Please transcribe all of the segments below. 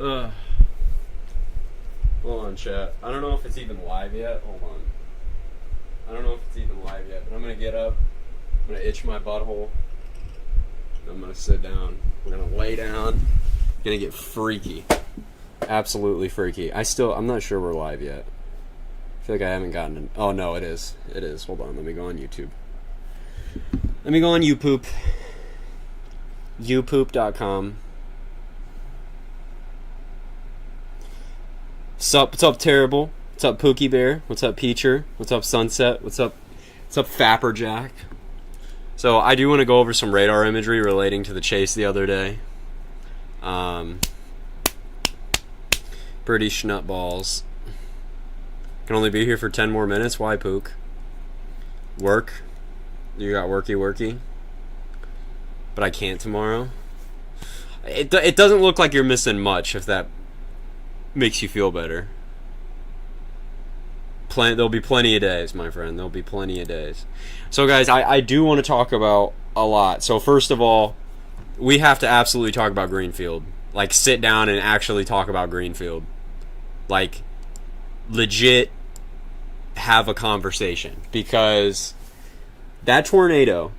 Ugh. Hold on, chat. I don't know if it's even live yet. Hold on. I don't know if it's even live yet, but I'm gonna get up. I'm gonna itch my butthole. I'm gonna sit down. We're gonna lay down. Gonna get freaky. Absolutely freaky. I'm not sure we're live yet. I feel like I haven't gotten an... Oh, no, it is. It is. Hold on. Let me go on YouTube. Let me go on ENJYOoe. ENJYOoe.com. What's up, Terrible? What's up, Pookie Bear? What's up, Peacher? What's up, Sunset? What's up, Fapperjack? So, I do want to go over some radar imagery relating to the chase the other day. Pretty schnutballs. Can only be here for 10 more minutes. Why, Pook? Work? You got worky? But I can't tomorrow. It doesn't look like you're missing much, if that makes you feel better. There'll be plenty of days, my friend. There'll be plenty of days. So, guys, I do want to talk about a lot. So, first of all, we have to absolutely talk about Greenfield. Like, sit down and actually talk about Greenfield. Like, legit have a conversation. Because that tornado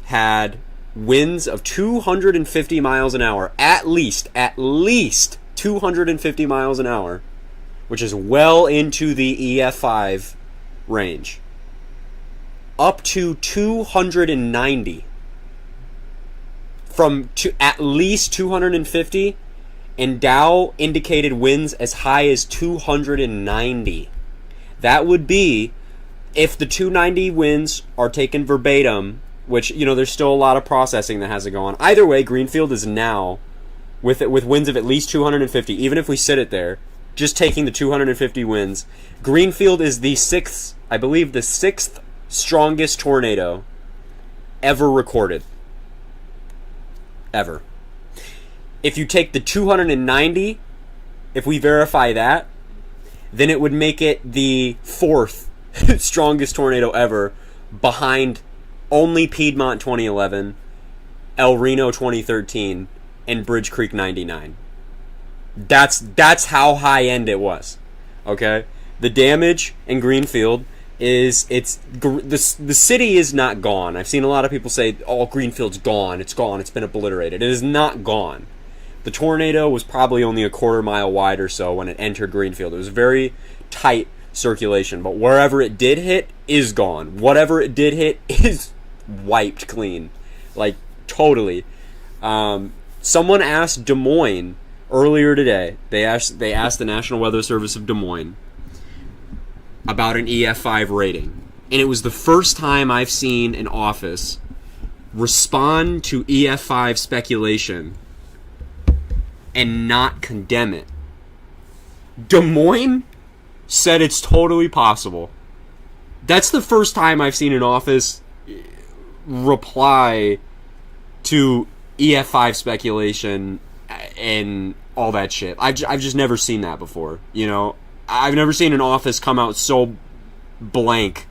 had winds of 250 miles an hour. At least 250 miles an hour. Which is well into the EF5 range. Up to 290. At least 250, and Dow indicated winds as high as 290. That would be, if the 290 winds are taken verbatim, which, there's still a lot of processing that has to go on. Either way, Greenfield is now, with winds of at least 250, even if we sit it there, just taking the 250 winds, Greenfield is the sixth strongest tornado ever recorded. Ever. If you take the 290, if we verify that, then it would make it the fourth strongest tornado ever, behind only Piedmont 2011, El Reno 2013, and Bridge Creek 99. That's how high end it was. Okay? The damage in Greenfield is the city is not gone. I've seen a lot of people say, "Oh, Greenfield's gone. It's gone. It's been obliterated." It is not gone. The tornado was probably only a quarter mile wide or so when it entered Greenfield. It was very tight circulation, but wherever it did hit is gone. Whatever it did hit is wiped clean, like totally. Someone asked Des Moines earlier today. They asked the National Weather Service of Des Moines about an EF5 rating. And it was the first time I've seen an office respond to EF5 speculation and not condemn it. Des Moines said it's totally possible. That's the first time I've seen an office reply to EF5 speculation and all that shit. I've just never seen that before, I've never seen an office come out so blank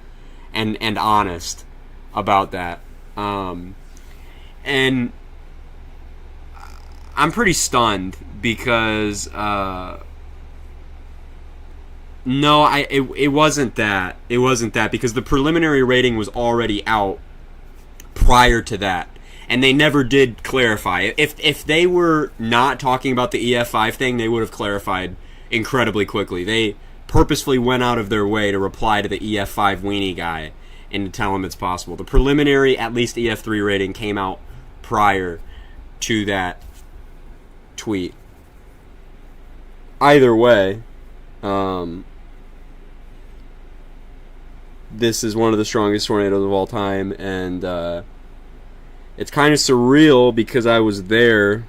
and honest about that. And I'm pretty stunned because it wasn't that. It wasn't that, because the preliminary rating was already out prior to that. And they never did clarify. If they were not talking about the EF5 thing, they would have clarified incredibly quickly. They purposefully went out of their way to reply to the EF5 weenie guy and to tell him it's possible. The preliminary, at least EF3 rating, came out prior to that tweet. Either way, this is one of the strongest tornadoes of all time, and it's kind of surreal because I was there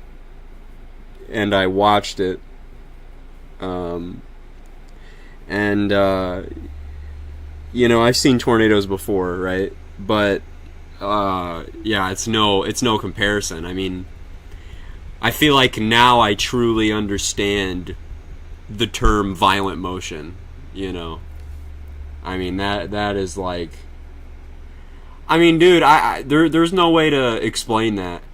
and I watched it. I've seen tornadoes before, right? But it's no comparison. I mean, I feel like now I truly understand the term violent motion, I mean, that is like, I mean, dude, there's no way to explain that,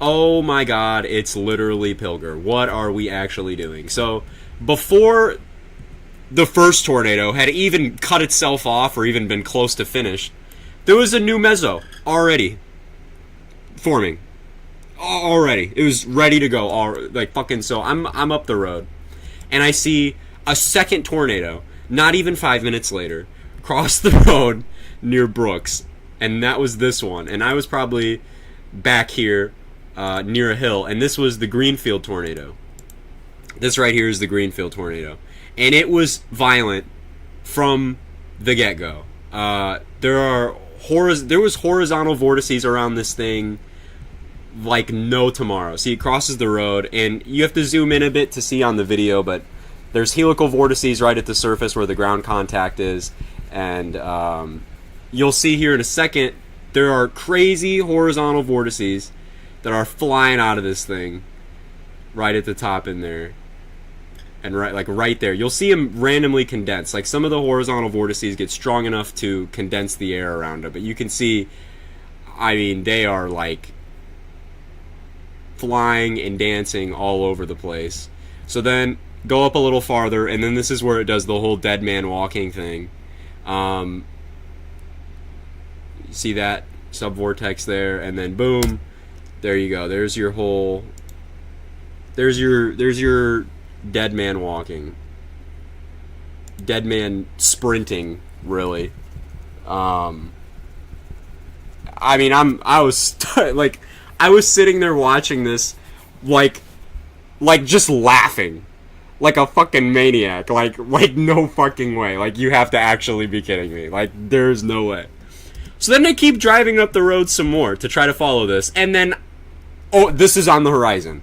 Oh my god, it's literally Pilger. What are we actually doing? So, before the first tornado had even cut itself off or even been close to finish, there was a new mezzo already forming. Already. It was ready to go. Like, fucking, so I'm up the road. And I see a second tornado, not even 5 minutes later, cross the road near Brooks. And that was this one. And I was probably back here near a hill. And this was the Greenfield tornado. This right here is the Greenfield tornado. And it was violent from the get-go. There was horizontal vortices around this thing like no tomorrow. See, it crosses the road, and you have to zoom in a bit to see on the video, but there's helical vortices right at the surface where the ground contact is, and you'll see here in a second, there are crazy horizontal vortices that are flying out of this thing right at the top in there. And right there, you'll see them randomly condense. Like, some of the horizontal vortices get strong enough to condense the air around it, but you can see, I mean, they are like flying and dancing all over the place. So then go up a little farther, and then this is where it does the whole dead man walking thing. See that subvortex there, and then boom, there you go. There's your whole. There's your dead man walking. Dead man sprinting, really. I mean, I was like, I was sitting there watching this, like just laughing, like a fucking maniac. Like no fucking way. Like, you have to actually be kidding me. Like, there's no way. So then I keep driving up the road some more to try to follow this, and then, oh, this is on the horizon.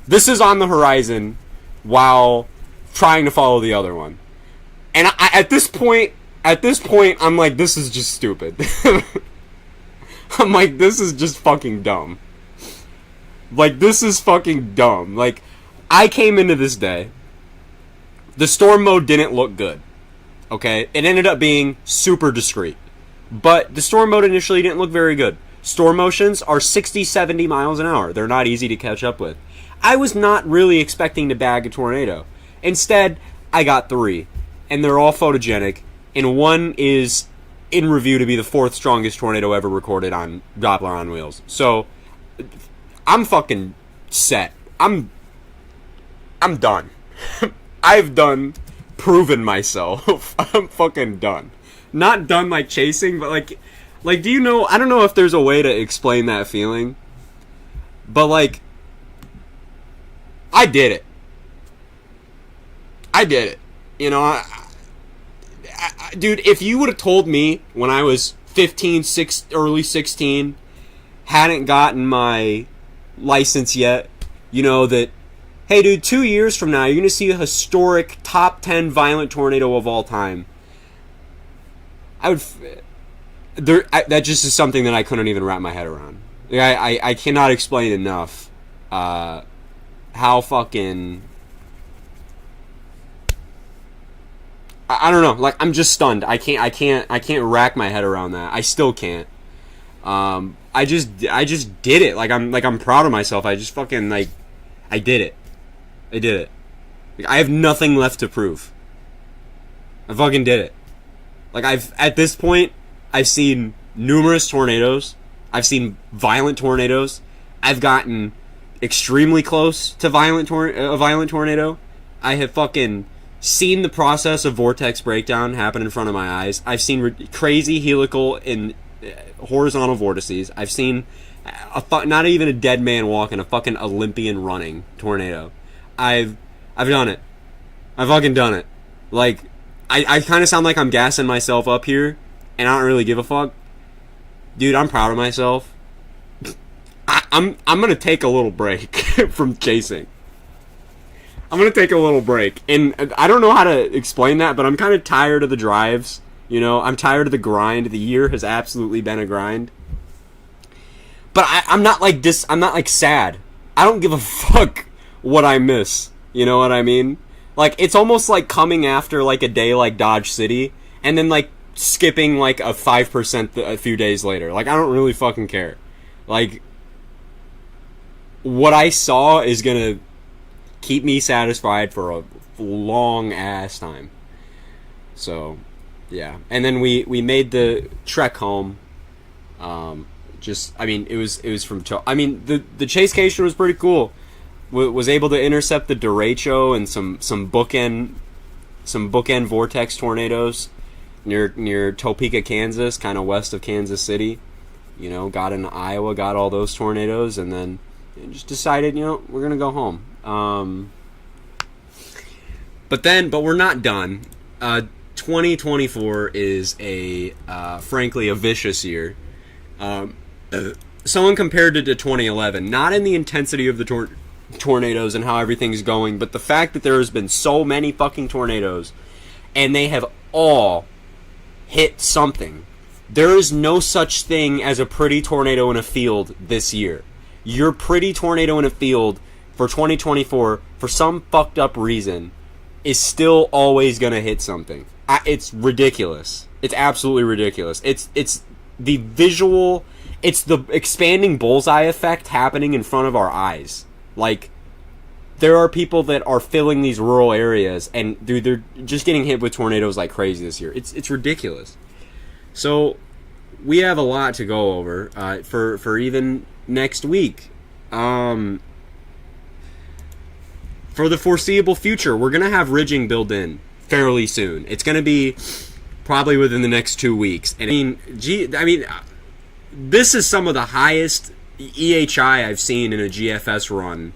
This is on the horizon while trying to follow the other one. And at this point, I'm like, this is just stupid. I'm like, this is just fucking dumb. Like, this is fucking dumb. Like, I came into this day, the storm mode didn't look good. Okay? It ended up being super discreet. But the storm mode initially didn't look very good. Storm motions are 60, 70 miles an hour. They're not easy to catch up with. I was not really expecting to bag a tornado. Instead, I got 3. And they're all photogenic. And one is in review to be the 4th strongest tornado ever recorded on Doppler on wheels. So, I'm fucking set. I'm done. I've proven myself. I'm fucking done. Not done like chasing, but like, do you know, I don't know if there's a way to explain that feeling, but like, I did it. You know, dude, if you would have told me when I was 15, early 16, hadn't gotten my license yet, you know, that, hey dude, 2 years from now, you're going to see a historic top 10 violent tornado of all time. That just is something that I couldn't even wrap my head around. Like, I cannot explain enough how fucking, I don't know. Like, I'm just stunned. I can't rack my head around that. I still can't. I just did it. Like, I'm proud of myself. I just fucking, like, I did it. Like, I have nothing left to prove. I fucking did it. Like, at this point, I've seen numerous tornadoes. I've seen violent tornadoes. I've gotten extremely close to a violent tornado. I have fucking seen the process of vortex breakdown happen in front of my eyes. I've seen crazy helical and horizontal vortices. I've seen not even a dead man walking, a fucking Olympian running tornado. I've done it. I've fucking done it. Like, I kind of sound like I'm gassing myself up here, and I don't really give a fuck. Dude, I'm proud of myself. I'm gonna take a little break from chasing. I'm gonna take a little break, and I don't know how to explain that, but I'm kind of tired of the drives. You know, I'm tired of the grind. The year has absolutely been a grind. But I'm not like this. I'm not like sad. I don't give a fuck what I miss. You know what I mean? Like, it's almost like coming after like a day like Dodge City, and then like skipping like a 5% a few days later. Like, I don't really fucking care. Like, what I saw is gonna keep me satisfied for a long ass time. So, yeah. And then we made the trek home. It was from the chase cation was pretty cool. Was able to intercept the derecho and some bookend vortex tornadoes near Topeka, Kansas, kind of west of Kansas City. You know, got into Iowa, got all those tornadoes, and then just decided, we're gonna go home. But we're not done. 2024 is frankly a vicious year. Someone compared it to 2011, not in the intensity of the tornadoes and how everything's going, but the fact that there has been so many fucking tornadoes, and they have all hit something. There is no such thing as a pretty tornado in a field this year. Your pretty tornado in a field for 2024, for some fucked up reason, is still always gonna hit something. It's ridiculous. It's absolutely ridiculous. It's the visual, it's the expanding bullseye effect happening in front of our eyes. Like, there are people that are filling these rural areas, and they're just getting hit with tornadoes like crazy this year. It's ridiculous. So we have a lot to go over for even next week. For the foreseeable future, we're going to have ridging built in fairly soon. It's going to be probably within the next 2 weeks. And this is some of the highest EHI I've seen in a GFS run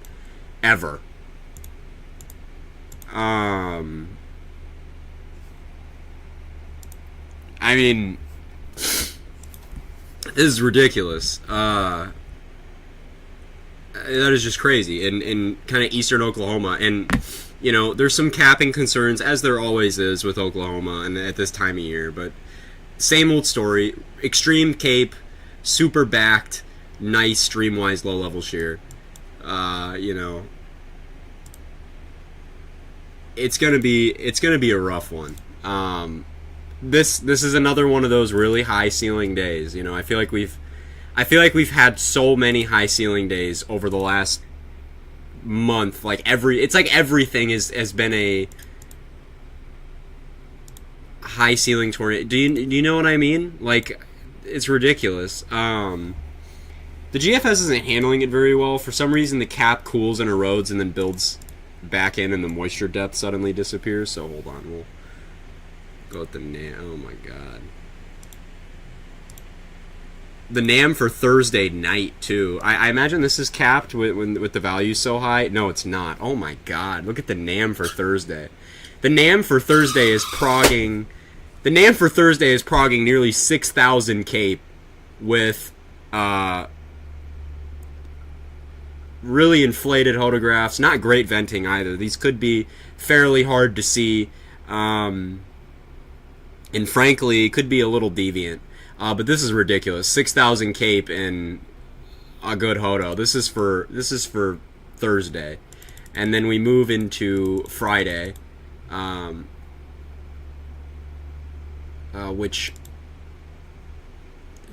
ever. This is ridiculous. That is just crazy in kind of eastern Oklahoma. And, there's some capping concerns, as there always is with Oklahoma and at this time of year. But same old story. Extreme cape, super backed, nice streamwise low-level shear. It's gonna be a rough one. This is another one of those really high ceiling days. I feel like we've had so many high ceiling days over the last month. It's like everything has been a high ceiling tornado. Do you know what I mean? Like, it's ridiculous. The GFS isn't handling it very well. For some reason, the cap cools and erodes and then builds back in, and the moisture depth suddenly disappears. So hold on, we'll go with the NAM. Oh my god. The NAM for Thursday night, too. I imagine this is capped with the value so high. No, it's not. Oh my god. Look at the NAM for Thursday. The NAM for Thursday is progging... The NAM for Thursday is progging nearly 6,000 cape with really inflated photographs. Not great venting either. These could be fairly hard to see. And frankly, could be a little deviant. But this is ridiculous. 6,000 cape and a good hodo. This is for Thursday, and then we move into Friday, which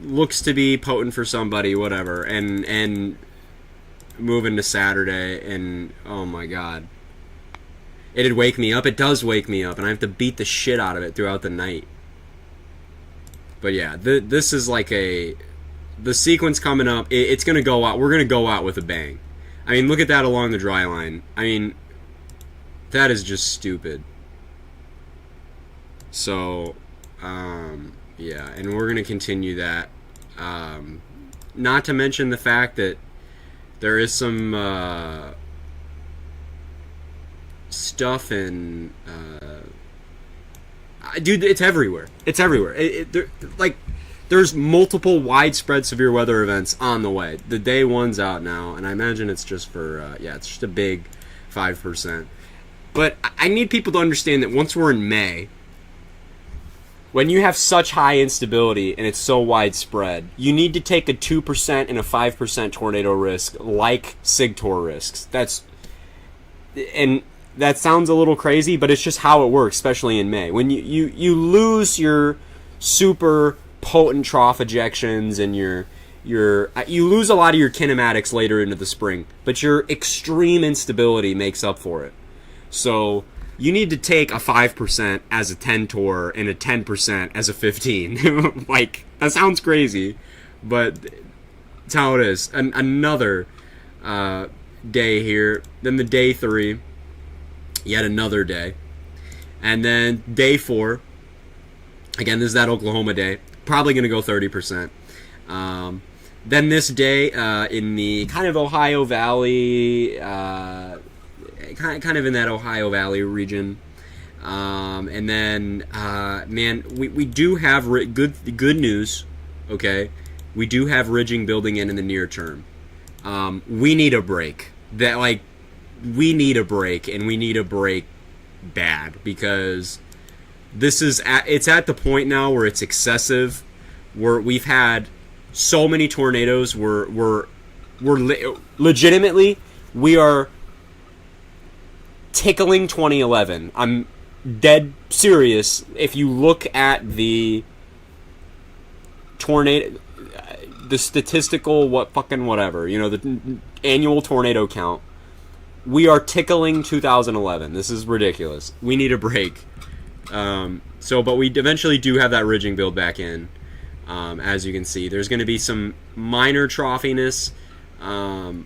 looks to be potent for somebody. Whatever, and move into Saturday, and oh my god, it'd wake me up. It does wake me up, and I have to beat the shit out of it throughout the night. But yeah, this is like the sequence coming up. It's going to go out. We're going to go out with a bang. Look at that along the dry line. That is just stupid. So, yeah, and we're going to continue that. Not to mention the fact that there is some stuff in... dude, it's everywhere. It's everywhere. There's multiple widespread severe weather events on the way. The day one's out now, and I imagine it's just for, it's just a big 5%. But I need people to understand that once we're in May, when you have such high instability and it's so widespread, you need to take a 2% and a 5% tornado risk, like SIGTOR risks. That sounds a little crazy, but it's just how it works, especially in May. When you lose your super potent trough ejections and your you lose a lot of your kinematics later into the spring, but your extreme instability makes up for it. So you need to take a 5% as a 10 tour and a 10% as a 15. Like, that sounds crazy, but it's how it is. Another day here. Then the day 3, yet another day. And then day 4, again, this is that Oklahoma day. Probably going to go 30%. Then this day in the kind of Ohio Valley, kind of in that Ohio Valley region. And then, man, we do have good news, okay? We do have ridging building in the near term. We need a break. We need a break, and we need a break bad, because it's at the point now where it's excessive, where we've had so many tornadoes. We're legitimately, we are tickling 2011. I'm dead serious. If you look at the tornado, the statistical whatever, the annual tornado count, we are tickling 2011. This is ridiculous. We need a break. But we eventually do have that ridging build back in. As you can see, there's going to be some minor troughiness, and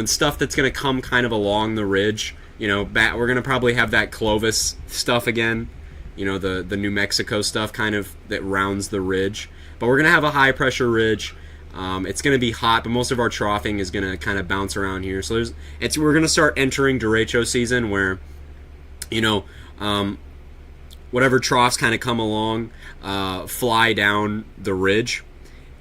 stuff that's going to come kind of along the ridge. We're going to probably have that Clovis stuff again, the New Mexico stuff kind of that rounds the ridge. But we're going to have a high pressure ridge. It's going to be hot, but most of our troughing is going to kind of bounce around here. So we're going to start entering derecho season, where, whatever troughs kind of come along, fly down the ridge,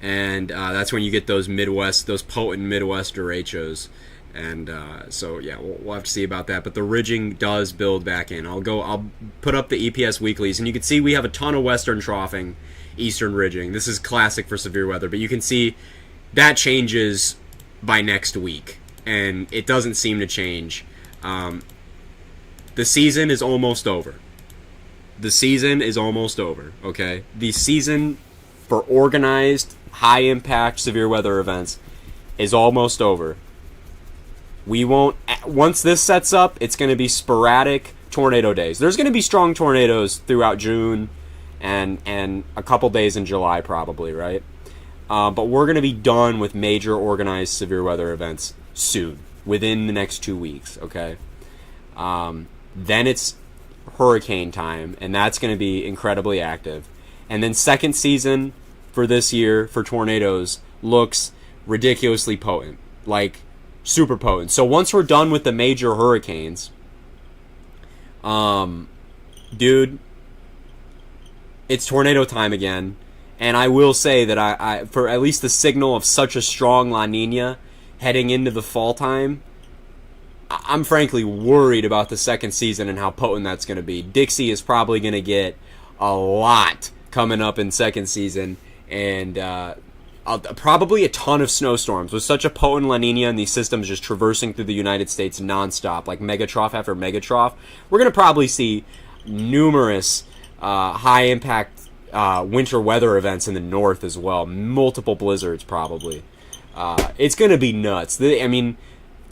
and that's when you get those potent Midwest derechos. And so yeah, we'll have to see about that. But the ridging does build back in. I'll put up the EPS weeklies, and you can see we have a ton of western troughing, eastern ridging. This is classic for severe weather, but you can see that changes by next week, and it doesn't seem to change. The season is almost over. The season is almost over, okay? The season for organized, high-impact, severe weather events is almost over. Once this sets up, it's going to be sporadic tornado days. There's going to be strong tornadoes throughout June and a couple days in July probably, right? But we're going to be done with major organized severe weather events soon, within the next 2 weeks, okay? Then it's hurricane time, and that's going to be incredibly active. And then second season for this year for tornadoes looks ridiculously potent, like super potent. So once we're done with the major hurricanes, dude, it's tornado time again. And I will say that I for at least the signal of such a strong La Nina heading into the fall time, I'm frankly worried about the second season and how potent that's going to be. Dixie is probably going to get a lot coming up in second season, and probably a ton of snowstorms. With such a potent La Nina and these systems just traversing through the United States nonstop, like megatroph after megatroph, we're going to probably see numerous high-impact winter weather events in the north as well. Multiple blizzards, probably. It's going to be nuts.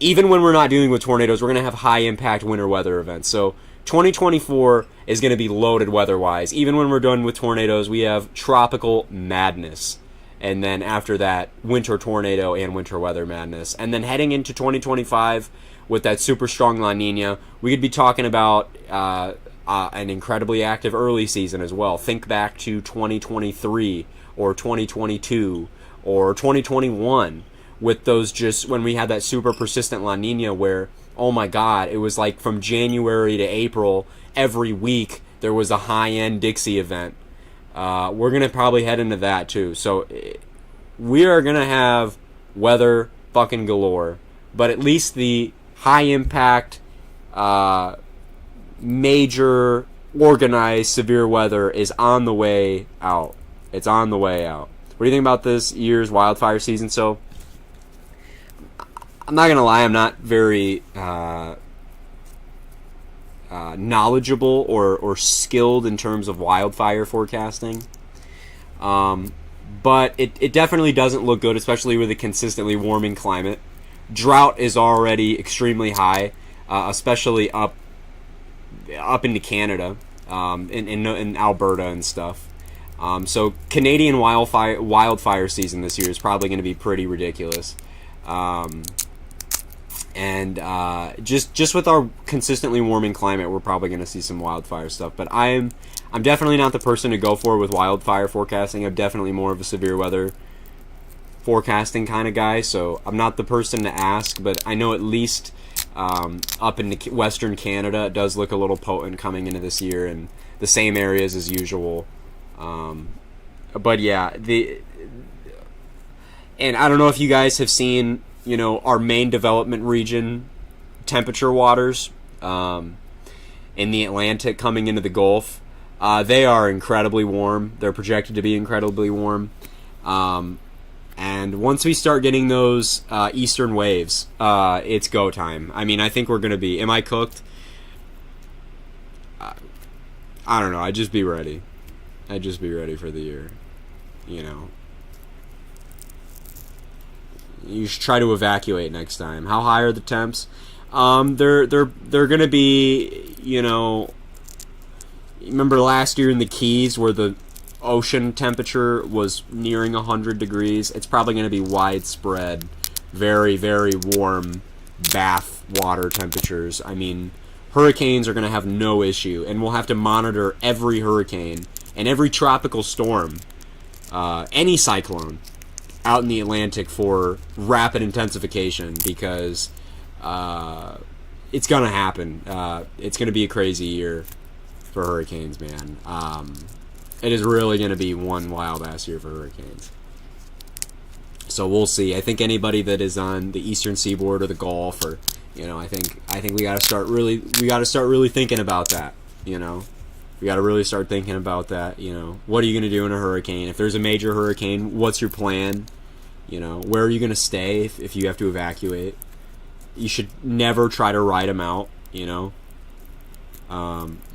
Even when we're not dealing with tornadoes, we're going to have high-impact winter weather events. So 2024 is going to be loaded weather-wise. Even when we're done with tornadoes, we have tropical madness. And then after that, winter tornado and winter weather madness. And then heading into 2025 with that super strong La Nina, we could be talking about an incredibly active early season as well. Think back to 2023 or 2022 or 2021 with those, just when we had that super persistent La Nina where, oh my God, it was like from January to April, every week there was a high-end Dixie event. We're going to probably head into that too. So we are going to have weather fucking galore. But at least the high-impact, major, organized, severe weather is on the way out. It's on the way out. What do you think about this year's wildfire season? So, I'm not going to lie, I'm not very knowledgeable or skilled in terms of wildfire forecasting. but it definitely doesn't look good, especially with a consistently warming climate. Drought is already extremely high, especially up into Canada, in Alberta and stuff. So Canadian wildfire season this year is probably going to be pretty ridiculous. And just with our consistently warming climate, we're probably going to see some wildfire stuff. But I'm definitely not the person to go for with wildfire forecasting. I'm definitely more of a severe weather forecasting kind of guy, so I'm not the person to ask. But I know at least up in Western Canada, it does look a little potent coming into this year, and the same areas as usual. But yeah, and I don't know if you guys have seen, our main development region temperature waters in the Atlantic coming into the Gulf. They are incredibly warm. They're projected to be incredibly warm. And once we start getting those eastern waves, it's go time. I mean, I think we're going to be... Am I cooked? I don't know. I'd just be ready. I'd just be ready for the year. You should try to evacuate next time. How high are the temps? They're going to be, remember last year in the Keys where the ocean temperature was nearing 100 degrees? It's probably going to be widespread, very, very warm bath water temperatures. I mean, hurricanes are going to have no issue, and we'll have to monitor every hurricane and every tropical storm, any cyclone out in the Atlantic for rapid intensification, because it's going to happen. It's going to be a crazy year for hurricanes, man. It is really going to be one wild-ass year for hurricanes. So we'll see. I think anybody that is on the eastern seaboard or the Gulf, or I think we got to start really thinking about that. We got to really start thinking about that. What are you going to do in a hurricane? If there's a major hurricane, what's your plan? Where are you going to stay if you have to evacuate? You should never try to ride them out. You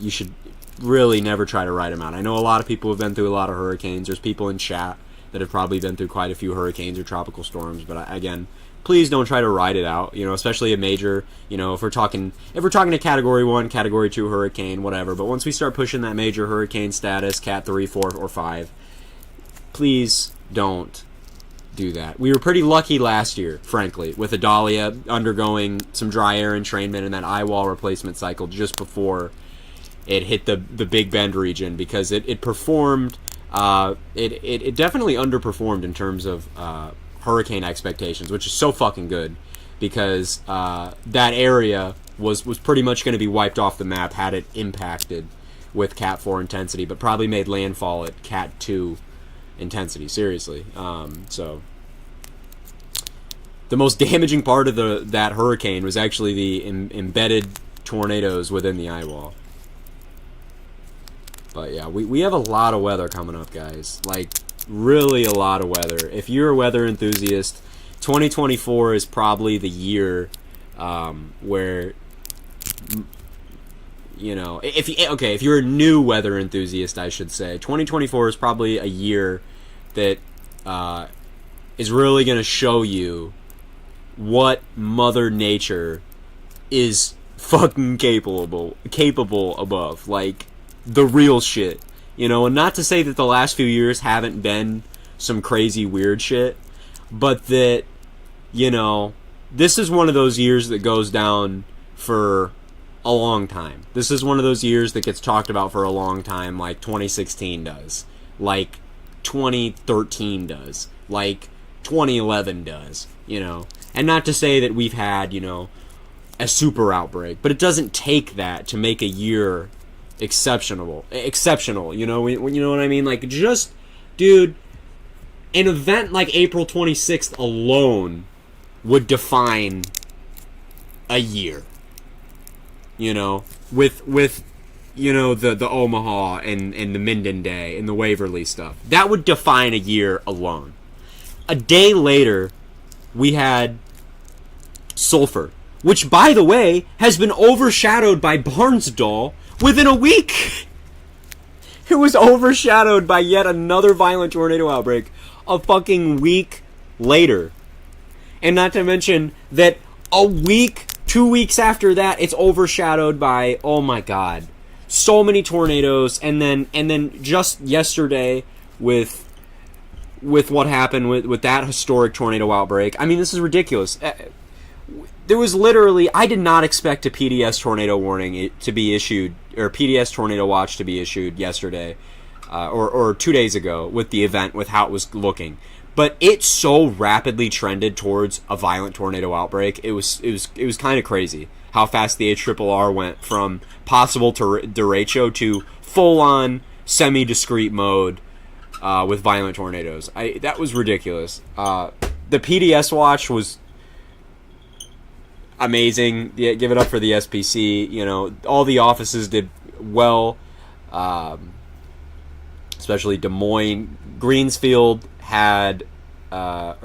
should really never try to ride them out. I know a lot of people have been through a lot of hurricanes. There's people in chat that have probably been through quite a few hurricanes or tropical storms, but again, please don't try to ride it out, especially a major, if we're talking a category 1, category 2 hurricane, whatever. But once we start pushing that major hurricane status, cat 3, 4, or 5, please don't do that. We were pretty lucky last year, frankly, with Adalia undergoing some dry air entrainment and that eye wall replacement cycle just before it hit the Big Bend region, because it performed, it definitely underperformed in terms of hurricane expectations, which is so fucking good, because that area was pretty much going to be wiped off the map had it impacted with Cat 4 intensity, but probably made landfall at Cat 2 intensity, seriously. So the most damaging part of that hurricane was actually the embedded tornadoes within the eye wall. But yeah, we have a lot of weather coming up, guys. Like, really a lot of weather. If you're a weather enthusiast, 2024 is probably the year where, if you're a new weather enthusiast, I should say, 2024 is probably a year that is really going to show you what Mother Nature is fucking capable above. Like, the real shit. And not to say that the last few years haven't been some crazy weird shit, but that, this is one of those years that goes down for a long time. This is one of those years that gets talked about for a long time, like 2016 does, like 2013 does, like 2011 does, And not to say that we've had, a super outbreak, but it doesn't take that to make a year exceptional, you know what I mean? Like, just, dude, an event like April 26th alone would define a year, with the Omaha and the Minden Day and the Waverly stuff. That would define a year alone. A day later, we had Sulphur, which, by the way, has been overshadowed by Barnsdall within a week. It was overshadowed by yet another violent tornado outbreak a fucking week later. And not to mention that a week, 2 weeks after that, it's overshadowed by, oh my god, so many tornadoes. And then just yesterday with what happened with that historic tornado outbreak. I mean, this is ridiculous. There was literally, I did not expect a PDS tornado warning to be issued, or PDS tornado watch to be issued yesterday, or 2 days ago with the event, with how it was looking. But it so rapidly trended towards a violent tornado outbreak. It was kind of crazy how fast the ARRR went from possible derecho to full on semi-discrete mode with violent tornadoes. That was ridiculous. The PDS watch was amazing. Yeah, give it up for the SPC. You know, all the offices did well, especially Des Moines. Greenfield had I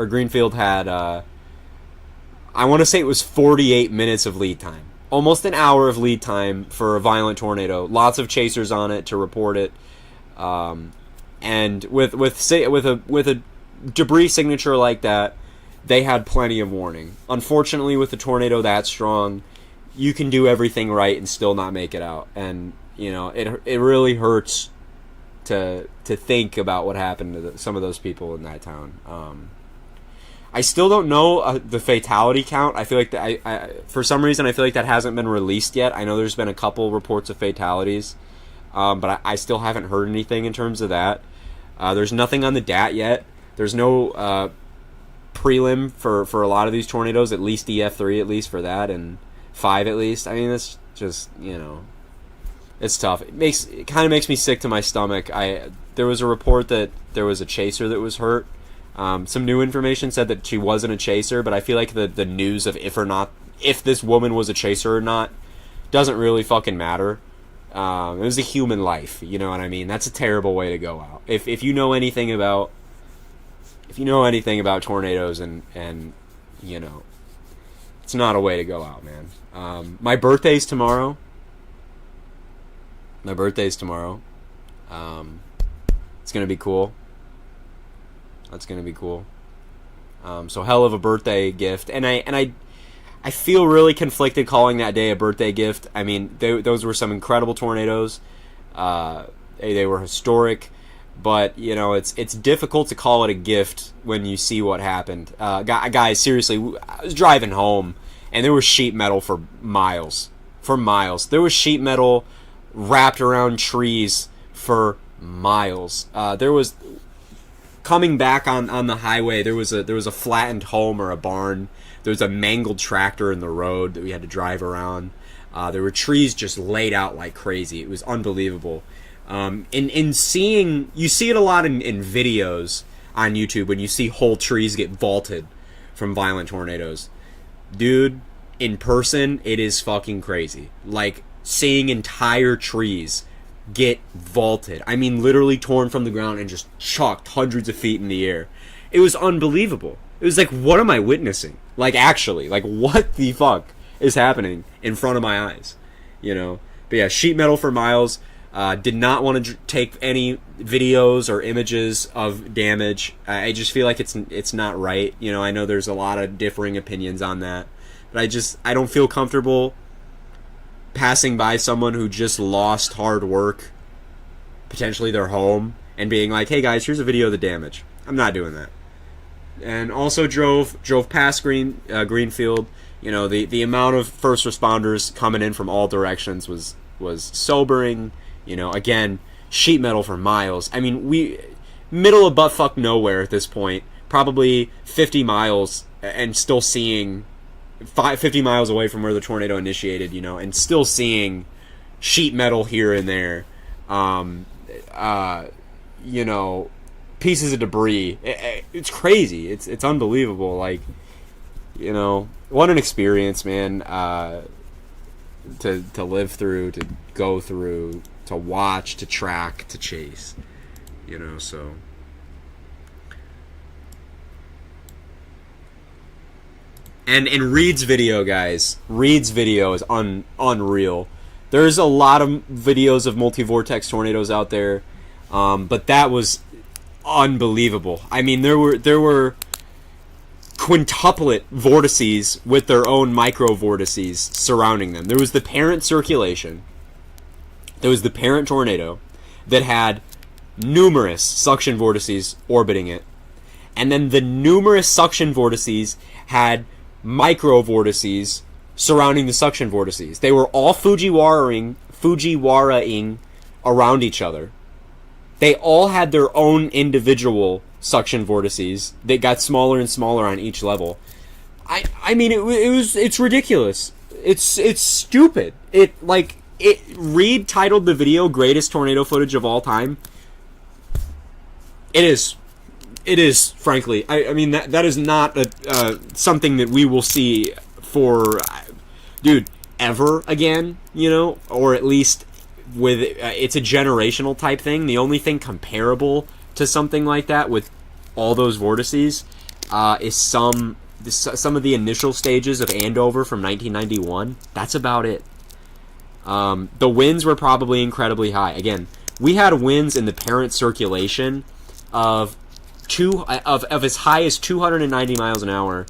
want to say it was 48 minutes of lead time, almost an hour of lead time for a violent tornado. Lots of chasers on it to report it, and with a debris signature like that, they had plenty of warning. Unfortunately, with a tornado that strong, you can do everything right and still not make it out, and you know it really hurts to think about what happened to some of those people in that town. I still don't know the fatality count. I feel like for some reason I feel like that hasn't been released yet. I know there's been a couple reports of fatalities, but I still haven't heard anything in terms of that. There's nothing on the DAT yet. There's no prelim for a lot of these tornadoes, at least EF3 at least for that, and 5 at least. I mean, that's just, you know, it's tough. It kind of makes me sick to my stomach. There was a report that there was a chaser that was hurt. Some new information said that she wasn't a chaser, but I feel like the news of if this woman was a chaser or not doesn't really fucking matter. It was a human life, you know what I mean? That's a terrible way to go out. If you know anything about tornadoes and you know, it's not a way to go out, man. My birthday's tomorrow. It's gonna be cool. That's gonna be cool. So hell of a birthday gift, and I feel really conflicted calling that day a birthday gift. I mean, those were some incredible tornadoes. They were historic, but you know, it's difficult to call it a gift when you see what happened. Guys, seriously, I was driving home, and there was sheet metal for miles. There was sheet metal wrapped around trees for miles. There was, coming back on the highway, there was a flattened home or a barn. There was a mangled tractor in the road that we had to drive around. There were trees just laid out like crazy. It was unbelievable. You see it a lot in videos on YouTube when you see whole trees get vaulted from violent tornadoes. Dude, in person, it is fucking crazy. Like, seeing entire trees get vaulted. I mean, literally torn from the ground and just chucked hundreds of feet in the air. It was unbelievable. It was like, what am I witnessing? Like, actually, like, what the fuck is happening in front of my eyes? You know? But yeah, sheet metal for miles. Did not want to take any videos or images of damage. I just feel like it's not right. You know, I know there's a lot of differing opinions on that, but I don't feel comfortable passing by someone who just lost hard work, potentially their home, and being like, hey guys, here's a video of the damage. I'm not doing that. And also drove past Greenfield. You know, the amount of first responders coming in from all directions was sobering. You know, again, sheet metal for miles. I mean, middle of buttfuck nowhere at this point, probably 50 miles, and still seeing 50 miles away from where the tornado initiated, you know, and still seeing sheet metal here and there, you know, pieces of debris. It's crazy. It's unbelievable. Like, you know, what an experience, man, to live through, to go through, to watch, to track, to chase, you know, so... And Reed's video, guys. Reed's video is unreal. There's a lot of videos of multi-vortex tornadoes out there, but that was unbelievable. I mean, there were quintuplet vortices with their own micro vortices surrounding them. There was the parent circulation. There was the parent tornado that had numerous suction vortices orbiting it. And then the numerous suction vortices had micro vortices surrounding the suction vortices. They were all Fujiwara-ing around each other. They all had their own individual suction vortices that got smaller and smaller on each level. I mean, it's ridiculous. It's stupid. Reed titled the video "Greatest Tornado Footage of All Time." It is, frankly. I mean, that is not something that we will see for, dude, ever again, you know? Or at least with, it's a generational type thing. The only thing comparable to something like that with all those vortices is some of the initial stages of Andover from 1991. That's about it. The winds were probably incredibly high. Again, we had winds in the parent circulation of as high as 290 miles an hour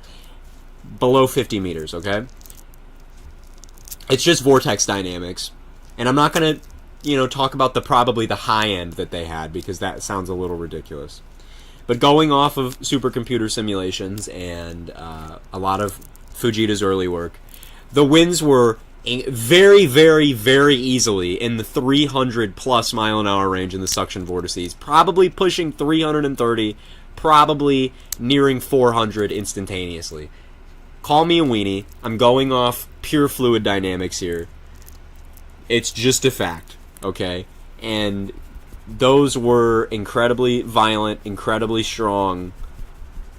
below 50 meters, okay? It's just vortex dynamics. And I'm not going to, talk about probably the high end that they had, because that sounds a little ridiculous. But going off of supercomputer simulations and a lot of Fujita's early work, the winds were very, very, very easily in the 300 plus mile an hour range in the suction vortices, probably pushing 330, probably nearing 400 instantaneously. Call me a weenie. I'm going off pure fluid dynamics here. It's just a fact, okay? And those were incredibly violent, incredibly strong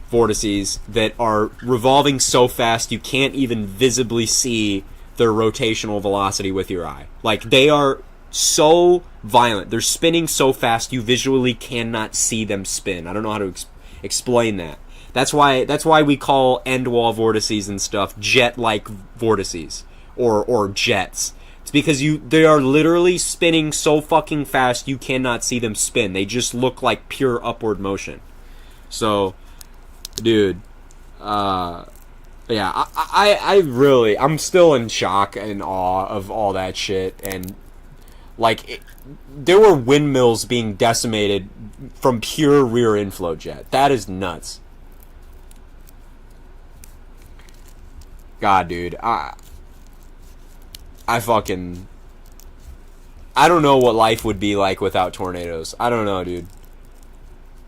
vortices that are revolving so fast you can't even visibly see their rotational velocity with your eye. Like, they are so violent. They're spinning so fast you visually cannot see them spin. I don't know how to explain that. That's why we call end wall vortices and stuff jet-like vortices or jets. It's because they are literally spinning so fucking fast you cannot see them spin. They just look like pure upward motion. So, dude, yeah, I'm still in shock and awe of all that shit. And, there were windmills being decimated from pure rear inflow jet. That is nuts. God, dude, I don't know what life would be like without tornadoes. I don't know, dude.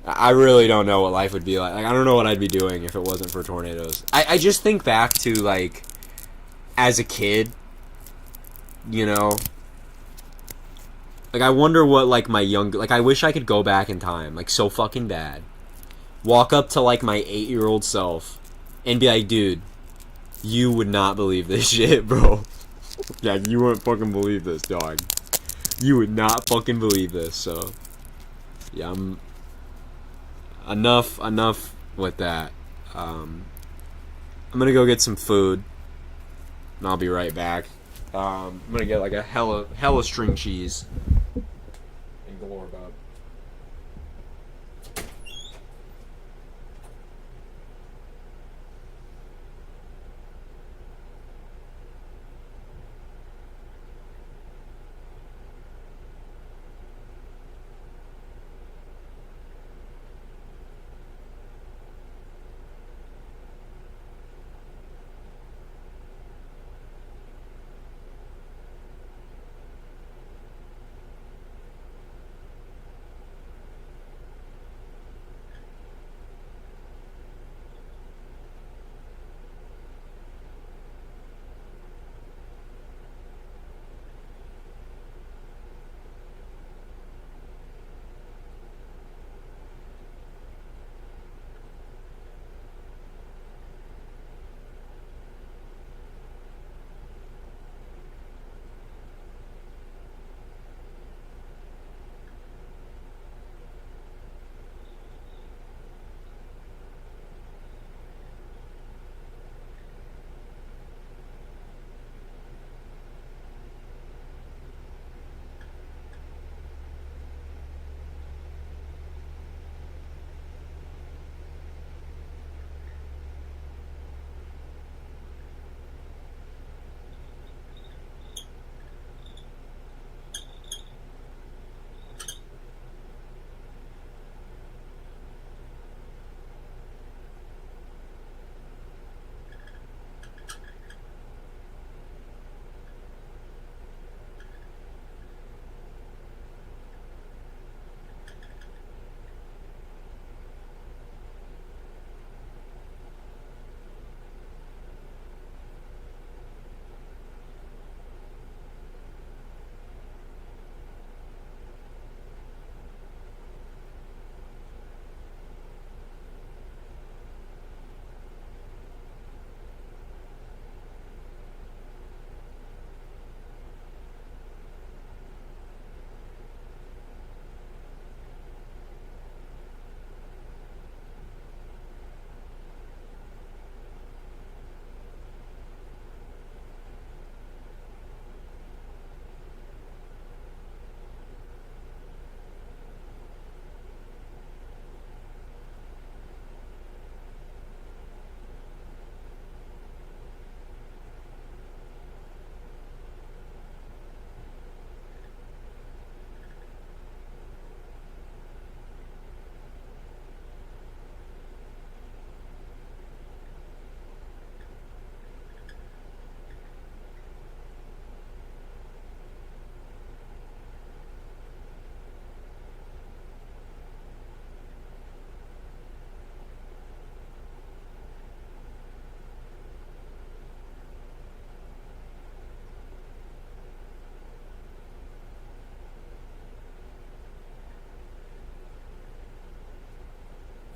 I really don't know what life would be like. I don't know what I'd be doing if it wasn't for tornadoes. I just think back to, as a kid, I wonder what, I wish I could go back in time, so fucking bad. Walk up to, my 8-year-old self and be like, dude, you would not believe this shit, bro. Yeah, you wouldn't fucking believe this, dog. You would not fucking believe this, so. Yeah, Enough with that. I'm gonna go get some food, and I'll be right back. I'm gonna get, a hella string cheese and galore bub.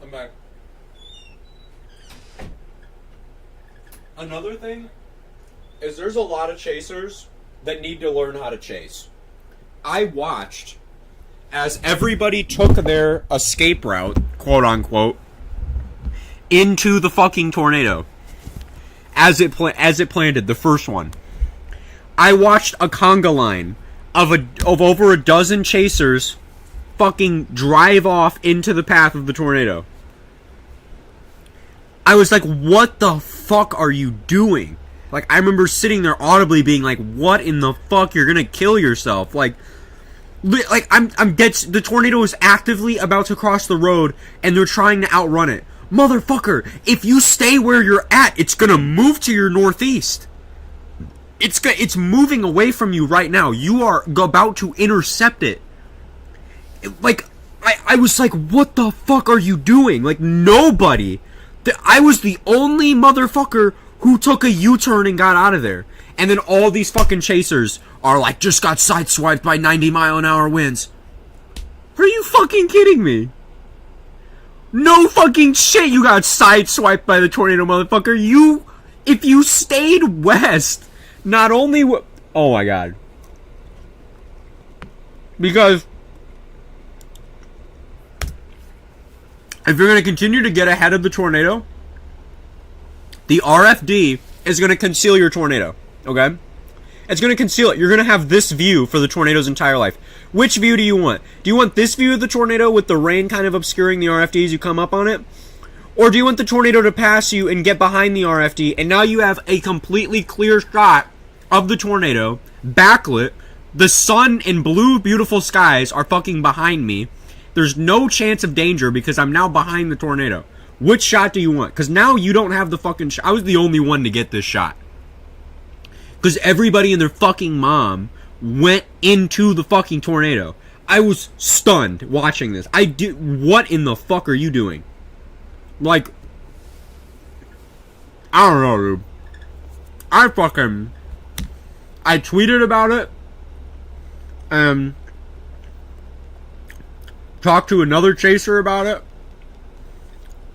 I'm back. Another thing is there's a lot of chasers that need to learn how to chase. I watched as everybody took their escape route, quote unquote, into the fucking tornado. As it planted, the first one. I watched a conga line of over a dozen chasers fucking drive off into the path of the tornado. I was like, what the fuck are you doing? Like, I remember sitting there audibly being like, what in the fuck? You're gonna kill yourself. Like I'm dead. The tornado is actively about to cross the road, and they're trying to outrun it. Motherfucker, if you stay where you're at, it's gonna move to your northeast. It's moving away from you right now. You are about to intercept it. Like, I was like, what the fuck are you doing? Like, nobody. I was the only motherfucker who took a U-turn and got out of there. And then all these fucking chasers are like, just got sideswiped by 90-mile-an-hour winds. Are you fucking kidding me? No fucking shit you got sideswiped by the tornado, motherfucker. If you stayed west, not only oh my god. Because if you're going to continue to get ahead of the tornado, the RFD is going to conceal your tornado, okay? It's going to conceal it. You're going to have this view for the tornado's entire life. Which view do you want? Do you want this view of the tornado with the rain kind of obscuring the RFD as you come up on it? Or do you want the tornado to pass you and get behind the RFD, and now you have a completely clear shot of the tornado, backlit, the sun and blue beautiful skies are fucking behind me. There's no chance of danger because I'm now behind the tornado. Which shot do you want? Because now you don't have the fucking shot. I was the only one to get this shot. Because everybody and their fucking mom went into the fucking tornado. I was stunned watching this. What in the fuck are you doing? Like, I don't know, dude. I tweeted about it. Talked to another chaser about it.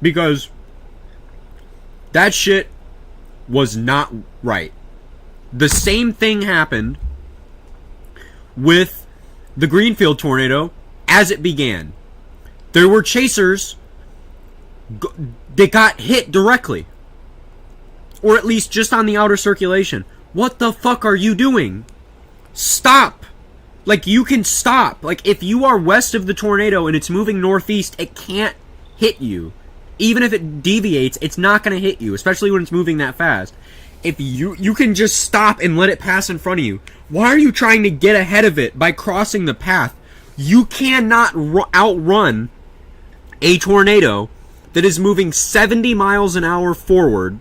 Because that shit was not right. The same thing happened with the Greenfield tornado as it began. There were chasers that got hit directly. Or at least just on the outer circulation. What the fuck are you doing? Stop! Like, you can stop. Like, if you are west of the tornado and it's moving northeast, it can't hit you. Even if it deviates, it's not going to hit you, especially when it's moving that fast. If you can just stop and let it pass in front of you. Why are you trying to get ahead of it by crossing the path? You cannot outrun a tornado that is moving 70 miles an hour forward.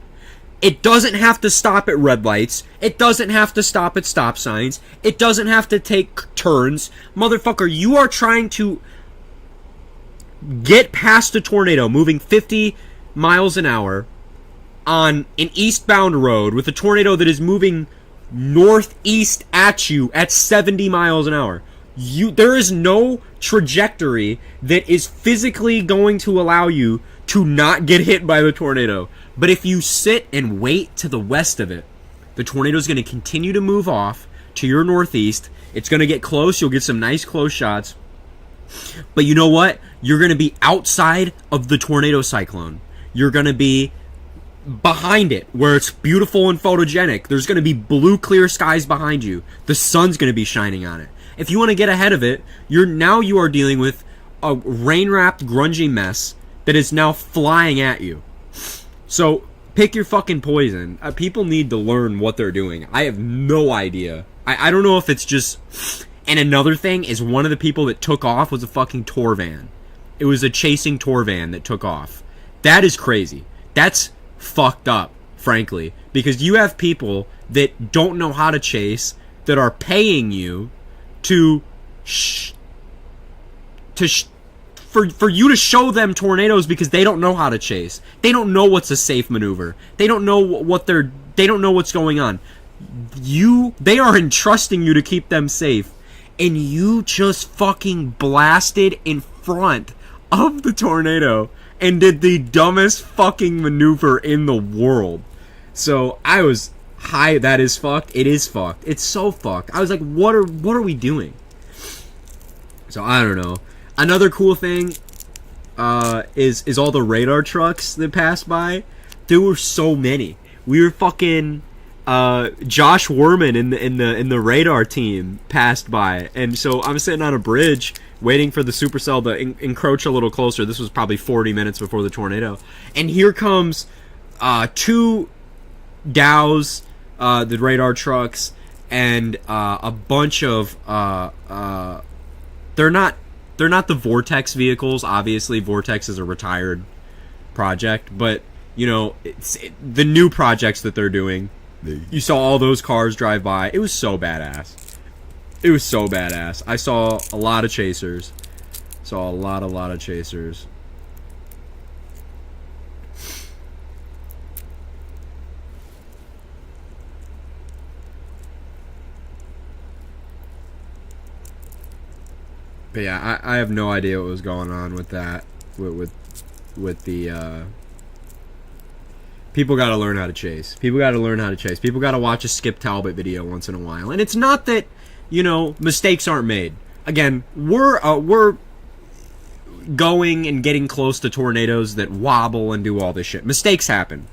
It doesn't have to stop at red lights. It doesn't have to stop at stop signs. It doesn't have to take turns. Motherfucker, you are trying to get past a tornado moving 50 miles an hour on an eastbound road with a tornado that is moving northeast at you at 70 miles an hour. There is no trajectory that is physically going to allow you to not get hit by the tornado. But if you sit and wait to the west of it, the tornado is going to continue to move off to your northeast. It's going to get close. You'll get some nice close shots. But you know what? You're going to be outside of the tornado cyclone. You're going to be behind it, where it's beautiful and photogenic. There's going to be blue, clear skies behind you. The sun's going to be shining on it. If you want to get ahead of it, you are dealing with a rain-wrapped, grungy mess that is now flying at you. So, pick your fucking poison. People need to learn what they're doing. I have no idea. I don't know if it's just... And another thing is one of the people that took off was a fucking tour van. It was a chasing tour van that took off. That is crazy. That's fucked up, frankly. Because you have people that don't know how to chase, that are paying you for you to show them tornadoes because they don't know how to chase. They don't know what's a safe maneuver. They don't know they don't know what's going on. They are entrusting you to keep them safe, and you just fucking blasted in front of the tornado and did the dumbest fucking maneuver in the world. So I was high. That is fucked. It is fucked. It's so fucked. I was like, what are we doing? So I don't know. Another cool thing is all the radar trucks that passed by. There were so many. We were fucking Josh Worman in the radar team passed by, and so I'm sitting on a bridge waiting for the supercell to encroach a little closer. This was probably 40 minutes before the tornado, and here comes two Dows, the radar trucks, and a bunch of they're not the Vortex vehicles. Obviously, Vortex is a retired project, but you know, the new projects that they're doing. You saw all those cars drive by. It was so badass. It was so badass. I saw a lot of chasers. Saw a lot of chasers. But yeah, I have no idea what was going on with that. With the people got to learn how to chase. People got to learn how to chase. People got to watch a Skip Talbot video once in a while. And it's not that, you know, mistakes aren't made. Again, we're going and getting close to tornadoes that wobble and do all this shit. Mistakes happen.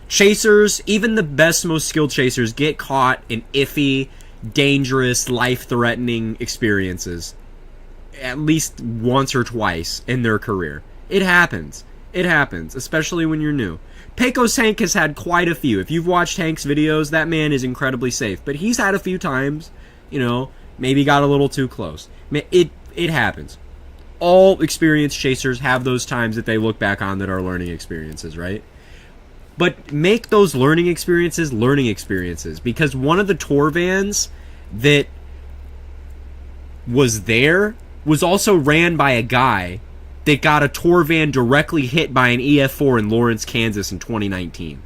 Chasers, even the best, most skilled chasers, get caught in iffy, dangerous, life-threatening experiences at least once or twice in their career. It happens. It happens, especially when you're new. Pecos Hank has had quite a few. If you've watched Hank's videos, that man is incredibly safe. But he's had a few times, you know, maybe got a little too close. It happens. All experienced chasers have those times that they look back on that are learning experiences, right? But make those learning experiences, because one of the tour vans that was there was also ran by a guy that got a tour van directly hit by an EF4 in Lawrence, Kansas in 2019.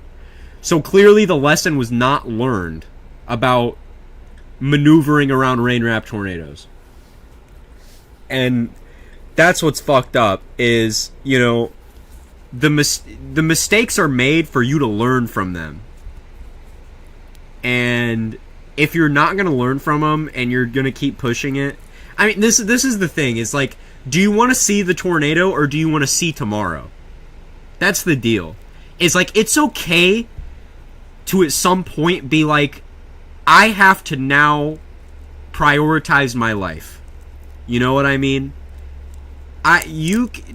So clearly the lesson was not learned about maneuvering around rain-wrapped tornadoes. And that's what's fucked up is, you know, the mistakes are made for you to learn from them. And if you're not going to learn from them and you're going to keep pushing it, I mean, this is the thing. It's like, do you want to see the tornado or do you want to see tomorrow? That's the deal. It's like, it's okay to at some point be like, I have to now prioritize my life. You know what I mean?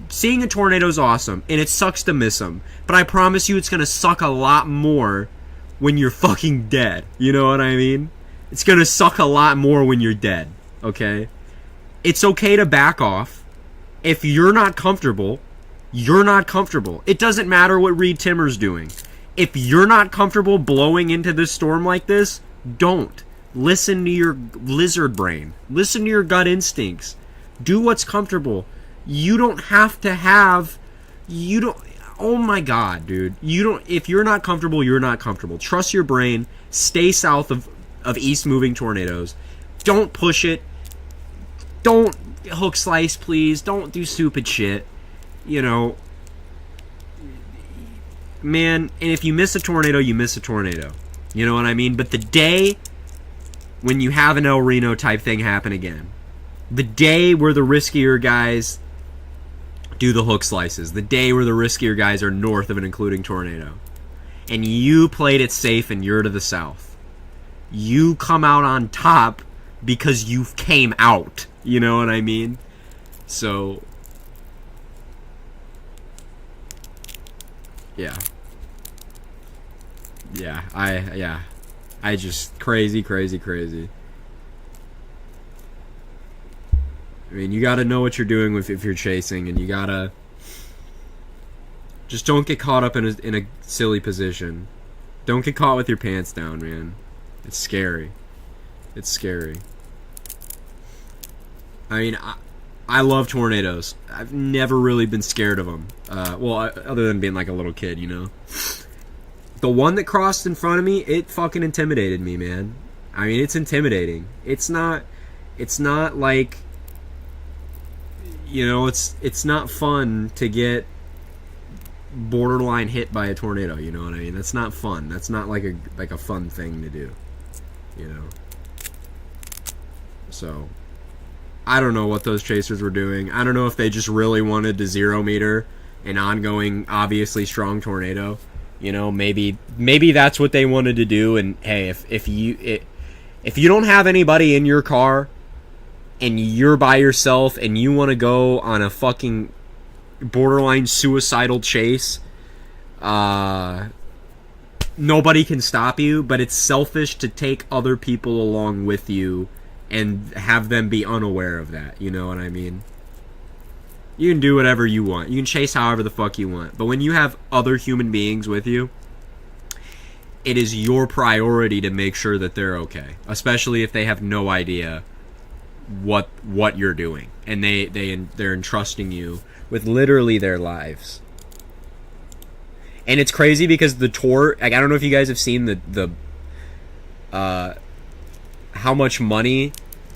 Seeing a tornado is awesome, and it sucks to miss them. But I promise you it's going to suck a lot more when you're fucking dead. You know what I mean? It's going to suck a lot more when you're dead, okay? It's okay to back off. If you're not comfortable, you're not comfortable. It doesn't matter what Reed Timmer's doing. If you're not comfortable blowing into this storm like this, don't. Listen to your lizard brain. Listen to your gut instincts. Do what's comfortable. You don't have to have... You don't... Oh my god, dude. You don't... If you're not comfortable, you're not comfortable. Trust your brain. Stay south of east-moving tornadoes. Don't push it. Don't hook slice, please. Don't do stupid shit. You know... Man, and if you miss a tornado, you miss a tornado. You know what I mean? But the day when you have an El Reno type thing happen again, the day where the riskier guys do the hook slices, the day where the riskier guys are north of an including tornado, and you played it safe and you're to the south, you come out on top because you came out. You know what I mean? So, yeah. I just crazy. I mean, you gotta know what you're doing if you're chasing, and you gotta just don't get caught up in a silly position. Don't get caught with your pants down, man. It's scary. It's scary. I mean, I love tornadoes. I've never really been scared of them. Other than being like a little kid, you know. The one that crossed in front of me, it fucking intimidated me, man. I mean, it's intimidating. It's not like, you know, it's not fun to get borderline hit by a tornado. You know what I mean? That's not fun. That's not like a fun thing to do. You know. So I don't know what those chasers were doing. I don't know if they just really wanted to 0 meter an ongoing, obviously strong tornado. You know, maybe that's what they wanted to do. And hey, if you don't have anybody in your car and you're by yourself and you want to go on a fucking borderline suicidal chase, nobody can stop you. But it's selfish to take other people along with you and have them be unaware of that. You know what I mean? You can do whatever you want. You can chase however the fuck you want. But when you have other human beings with you, it is your priority to make sure that they're okay. Especially if they have no idea what you're doing. And they're entrusting you with literally their lives. And it's crazy because the tour, like, I don't know if you guys have seen the how much money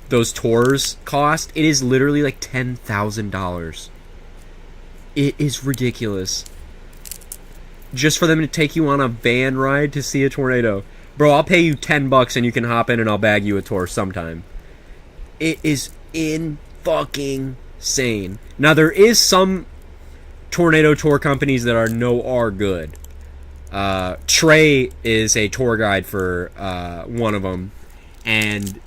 those tours cost. It is literally like $10,000. It is ridiculous. Just for them to take you on a van ride to see a tornado. Bro, I'll pay you $10 and you can hop in and I'll bag you a tour sometime. It is fucking insane. Now, there is some tornado tour companies that are good. Trey is a tour guide for one of them. And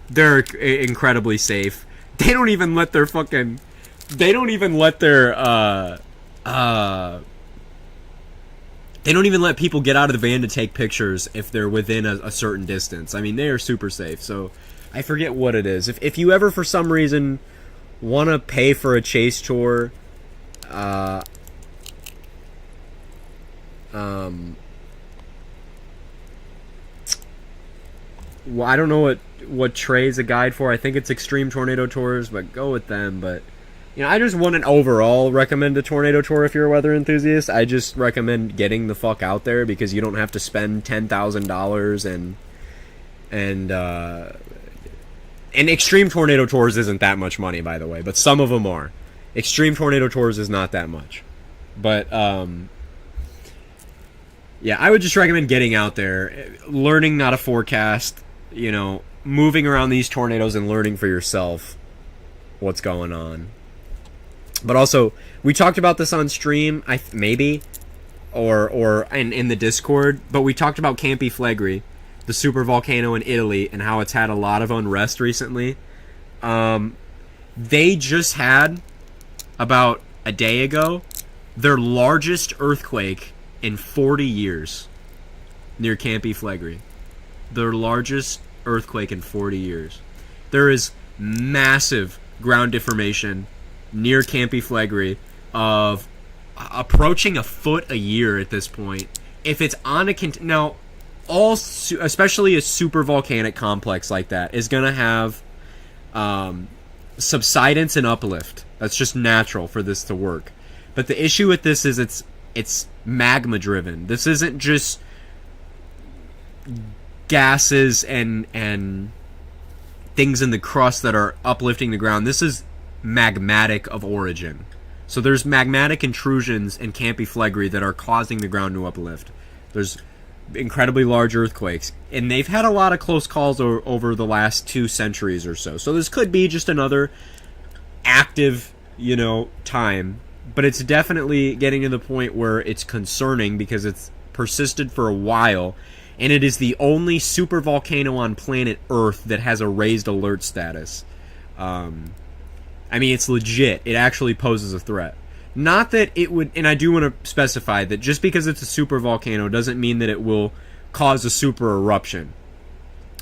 they're incredibly safe. They don't even let their fucking... They don't even let their... They don't even let people get out of the van to take pictures if they're within a certain distance. I mean, they are super safe. So, I forget what it is. If you ever, for some reason, want to pay for a chase tour... well, I don't know what Trey's a guide for. I think it's Extreme Tornado Tours, but go with them. But, you know, I just wouldn't overall recommend a tornado tour if you're a weather enthusiast. I just recommend getting the fuck out there because you don't have to spend $10,000 and Extreme Tornado Tours isn't that much money, by the way, but some of them are. Extreme Tornado Tours is not that much. But, yeah, I would just recommend getting out there, learning how to forecast, you know, moving around these tornadoes and learning for yourself what's going on. But also, we talked about this on stream, maybe, or in the Discord, but we talked about Campi Flegrei, the super volcano in Italy, and how it's had a lot of unrest recently. They just had, about a day ago, their largest earthquake in 40 years near Campi Flegrei. Their largest earthquake in 40 years. There is massive ground deformation near Campi Flegrei of approaching a foot a year at this point. If it's on now, especially a super volcanic complex like that is going to have subsidence and uplift. That's just natural for this to work. But the issue with this is it's magma driven. This isn't just gases and things in the crust that are uplifting the ground. This is magmatic of origin. So there's magmatic intrusions in Campi Flegrei that are causing the ground to uplift. There's incredibly large earthquakes, and they've had a lot of close calls over the last 2 centuries or so. So this could be just another active, time. But it's definitely getting to the point where it's concerning because it's persisted for a while, and it is the only supervolcano on planet Earth that has a raised alert status. I mean, it's legit. It actually poses a threat. Not that it would, and I do want to specify that just because it's a supervolcano doesn't mean that it will cause a super eruption.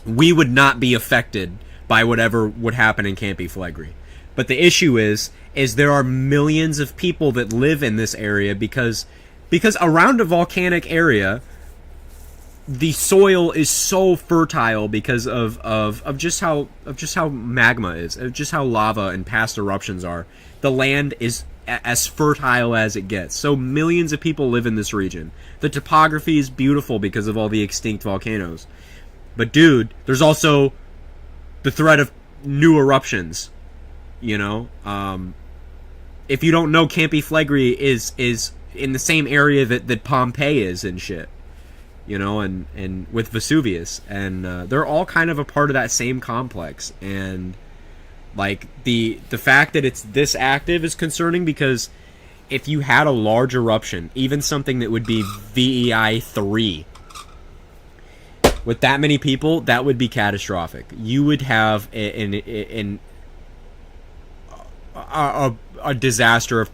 We would not be affected by whatever would happen in Campi Flegrei. But the issue is there are millions of people that live in this area because around a volcanic area, the soil is so fertile because of just how magma is, of just how lava and past eruptions are. The land is as fertile as it gets. So millions of people live in this region. The topography is beautiful because of all the extinct volcanoes. But dude, there's also the threat of new eruptions. If you don't know, Campi Flegrei is in the same area that Pompeii is and shit. You know, and with Vesuvius, and they're all kind of a part of that same complex. And like the fact that it's this active is concerning, because if you had a large eruption, even something that would be VEI 3, with that many people, that would be catastrophic. You would have a disaster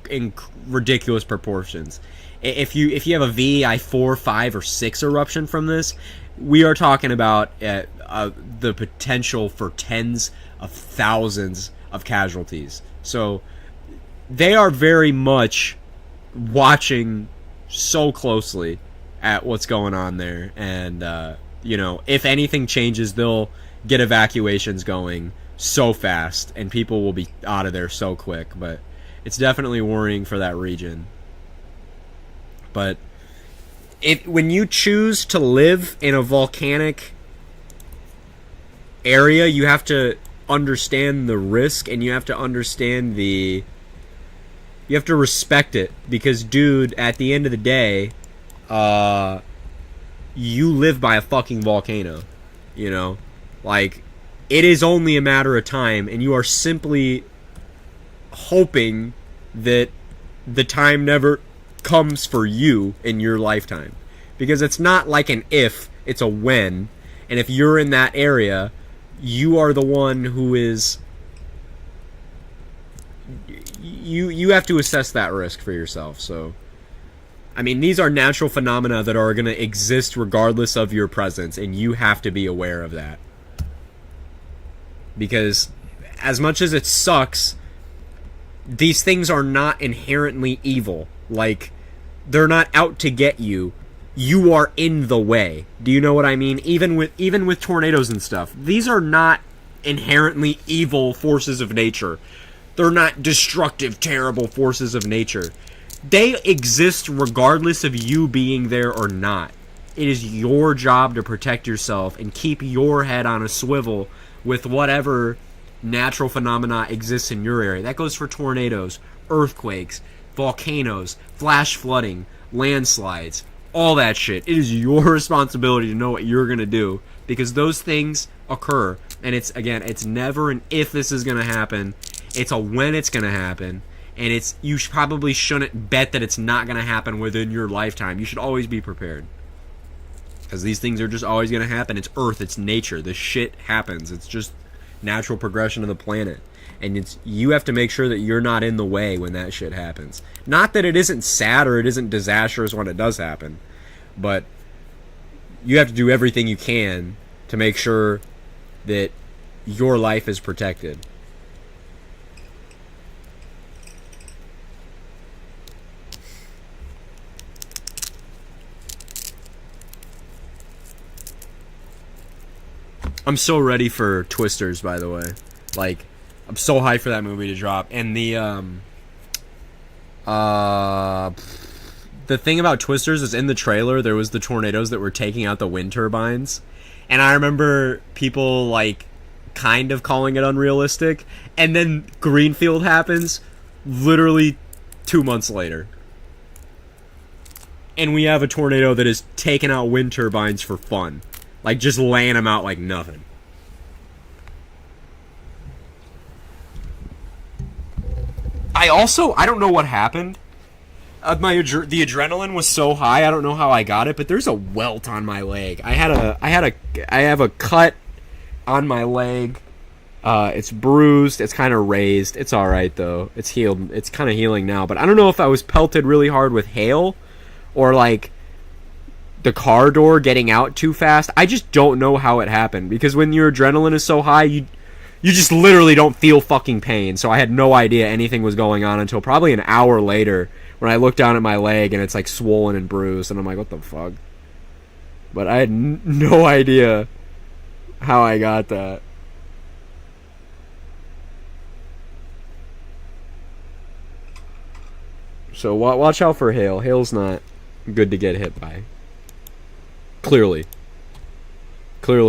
in ridiculous proportions. If you have a VEI 4, 5, or 6 eruption from this, we are talking about the potential for tens of thousands of casualties. So they are very much watching so closely at what's going on there, and you know, if anything changes, they'll get evacuations going so fast, and people will be out of there so quick. But it's definitely worrying for that region. But when you choose to live in a volcanic area, you have to understand the risk, and you have to understand you have to respect it, because, dude, at the end of the day, you live by a fucking volcano, you know? Like, it is only a matter of time, and you are simply hoping that the time never comes for you in your lifetime. Because it's not like an if, it's a when. And if you're in that area, you are the one who is... You have to assess that risk for yourself. So, I mean, these are natural phenomena that are going to exist regardless of your presence, and you have to be aware of that. Because as much as it sucks, these things are not inherently evil. Like, they're not out to get you. You are in the way. Do you know what I mean? Even with tornadoes and stuff, these are not inherently evil forces of nature. They're not destructive, terrible forces of nature. They exist regardless of you being there or not. It is your job to protect yourself and keep your head on a swivel with whatever natural phenomena exists in your area. That goes for tornadoes, earthquakes, volcanoes, flash flooding, landslides, all that shit. It is your responsibility to know what you're going to do, because those things occur. And it's never an if this is going to happen. It's a when it's going to happen. And you probably shouldn't bet that it's not going to happen within your lifetime. You should always be prepared, because these things are just always going to happen. It's Earth. It's nature. This shit happens. It's just natural progression of the planet. And you have to make sure that you're not in the way when that shit happens. Not that it isn't sad or it isn't disastrous when it does happen, but you have to do everything you can to make sure that your life is protected. I'm so ready for Twisters, by the way. Like, I'm so hyped for that movie to drop. And the thing about Twisters is, in the trailer there was the tornadoes that were taking out the wind turbines. And I remember people, like, kind of calling it unrealistic. And then Greenfield happens literally 2 months later. And we have a tornado that is taking out wind turbines for fun. Like, just laying them out like nothing. I don't know what happened. The adrenaline was so high, I don't know how I got it, but there's a welt on my leg. I have a cut on my leg. It's bruised. It's kind of raised. It's all right though. It's healed. It's kind of healing now. But I don't know if I was pelted really hard with hail, or like the car door getting out too fast. I just don't know how it happened, because when your adrenaline is so high, you just literally don't feel fucking pain. So I had no idea anything was going on until probably an hour later, when I looked down at my leg and it's like swollen and bruised, and I'm like, what the fuck? But I had no idea how I got that. So watch out for hail. Hail's not good to get hit by. Clearly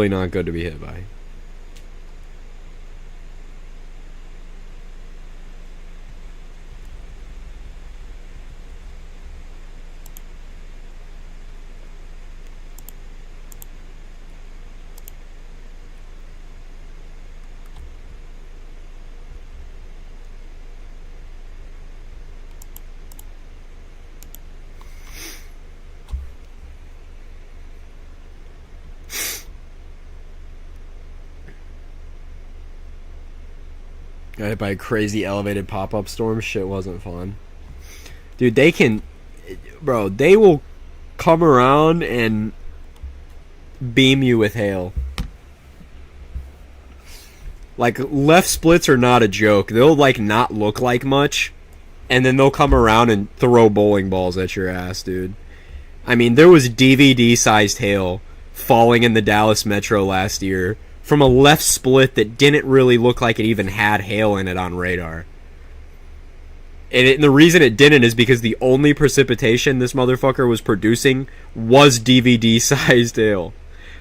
not good to be hit by. Got hit by a crazy elevated pop-up storm. Shit wasn't fun. Dude, they can... Bro, they will come around and beam you with hail. Like, left splits are not a joke. They'll, like, not look like much, and then they'll come around and throw bowling balls at your ass, dude. I mean, there was DVD-sized hail falling in the Dallas Metro last year from a left split that didn't really look like it even had hail in it on radar. And the reason it didn't is because the only precipitation this motherfucker was producing was DVD-sized hail.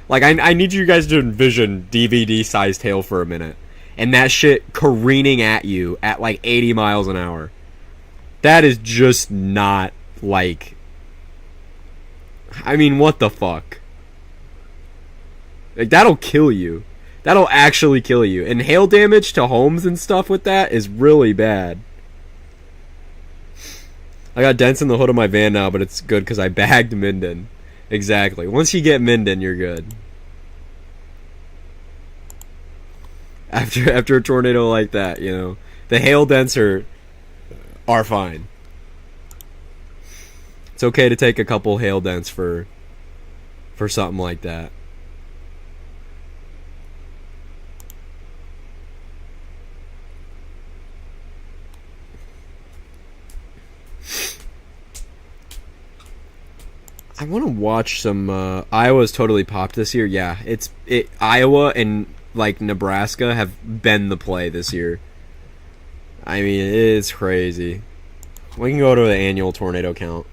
Like, I need you guys to envision DVD-sized hail for a minute. And that shit careening at you at like 80 miles an hour. That is just not, like... I mean, what the fuck? Like, that'll kill you. That'll actually kill you. And hail damage to homes and stuff with that is really bad. I got dents in the hood of my van now, but it's good because I bagged Minden. Exactly. Once you get Minden, you're good. After a tornado like that, you know, the hail dents are fine. It's okay to take a couple hail dents for something like that. I want to watch some Iowa's totally popped this year. Yeah, Iowa and like Nebraska have been the play this year. I mean, it is crazy. We can go to the annual tornado count.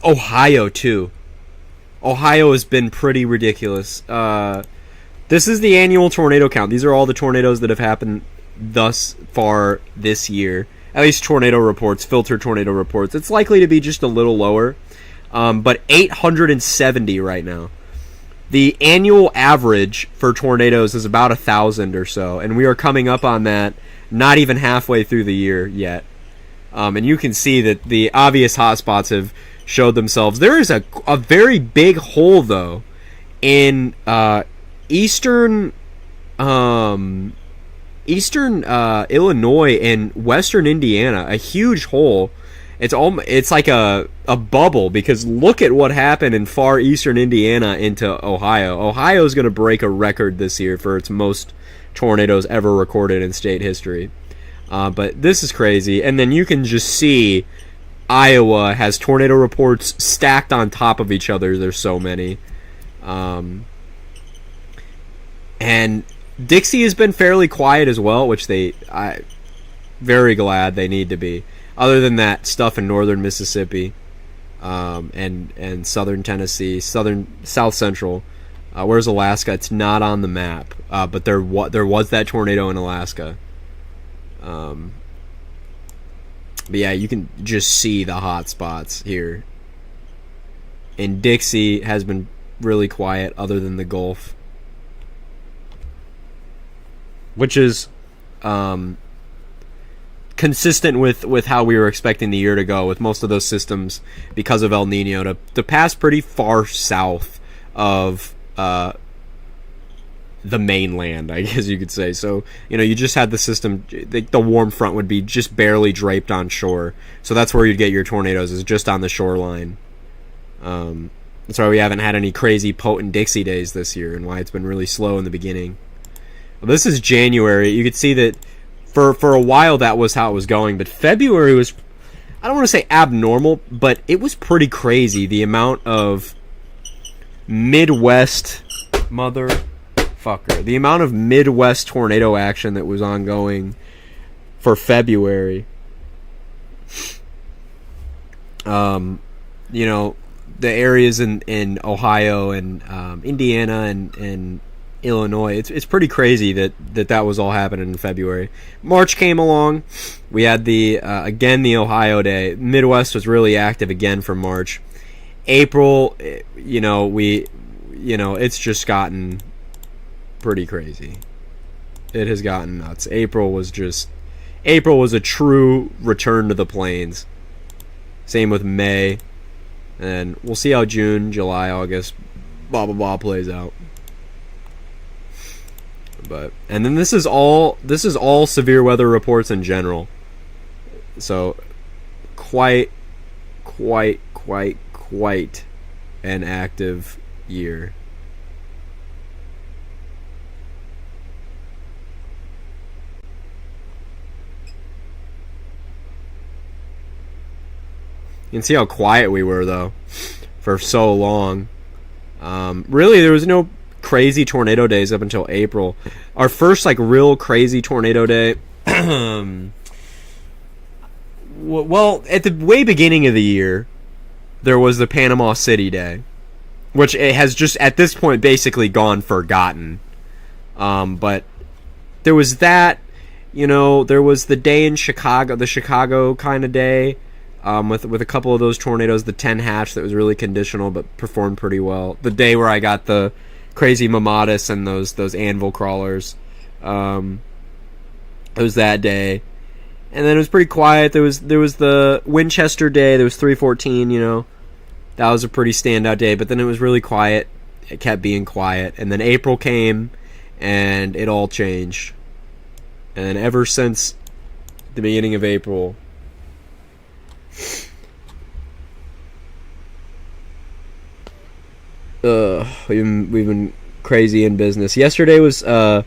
Ohio too. Ohio has been pretty ridiculous. This is the annual tornado count. These are all the tornadoes that have happened thus far this year. At least tornado reports, filtered tornado reports. It's likely to be just a little lower. But 870 right now. The annual average for tornadoes is about 1,000 or so. And we are coming up on that not even halfway through the year yet. And you can see that the obvious hotspots have showed themselves. There is a very big hole, though, in eastern Illinois and western Indiana. A huge hole. It's like a bubble, because look at what happened in far eastern Indiana into Ohio. Ohio is going to break a record this year for its most tornadoes ever recorded in state history. But this is crazy. And then you can just see Iowa has tornado reports stacked on top of each other. There's so many. And Dixie has been fairly quiet as well, which I'm very glad they need to be. Other than that, stuff in northern Mississippi, and southern Tennessee, South Central. Where's Alaska? It's not on the map, but there was that tornado in Alaska. But yeah, you can just see the hot spots here. And Dixie has been really quiet, other than the Gulf, which is consistent with how we were expecting the year to go, with most of those systems, because of El Nino, to pass pretty far south of the mainland, I guess you could say. So, you know, you just had the system, the warm front would be just barely draped on shore. So that's where you'd get your tornadoes, is just on the shoreline. That's why we haven't had any crazy potent Dixie days this year, and why it's been really slow in the beginning. Well, this is January. You could see that for a while that was how it was going, but February was, I don't want to say abnormal, but it was pretty crazy. The amount of Midwest the amount of Midwest tornado action that was ongoing for February. You know, the areas in Ohio and Indiana and Illinois, it's pretty crazy that was all happening in February. March came along. We had the Ohio Day. Midwest was really active again for March. April, it's just gotten pretty crazy. It has gotten nuts. April was a true return to the plains. Same with May. And we'll see how June, July, August, blah blah blah plays out. But and then this is all severe weather reports in general. So quite an active year. You can see how quiet we were though for so long. Really, there was no crazy tornado days up until April. Our first like real crazy tornado day. Well, at the way beginning of the year, there was the Panama City Day, which it has just at this point basically gone forgotten. But there was that, there was the day in Chicago, the Chicago kind of day, with a couple of those tornadoes, the 10 hatch that was really conditional but performed pretty well. The day where I got the crazy Mamatis and those anvil crawlers. It was that day. And then it was pretty quiet. There was the Winchester day. There was 314, That was a pretty standout day. But then it was really quiet. It kept being quiet. And then April came, and it all changed. And ever since the beginning of April, we've been crazy in business. Yesterday was the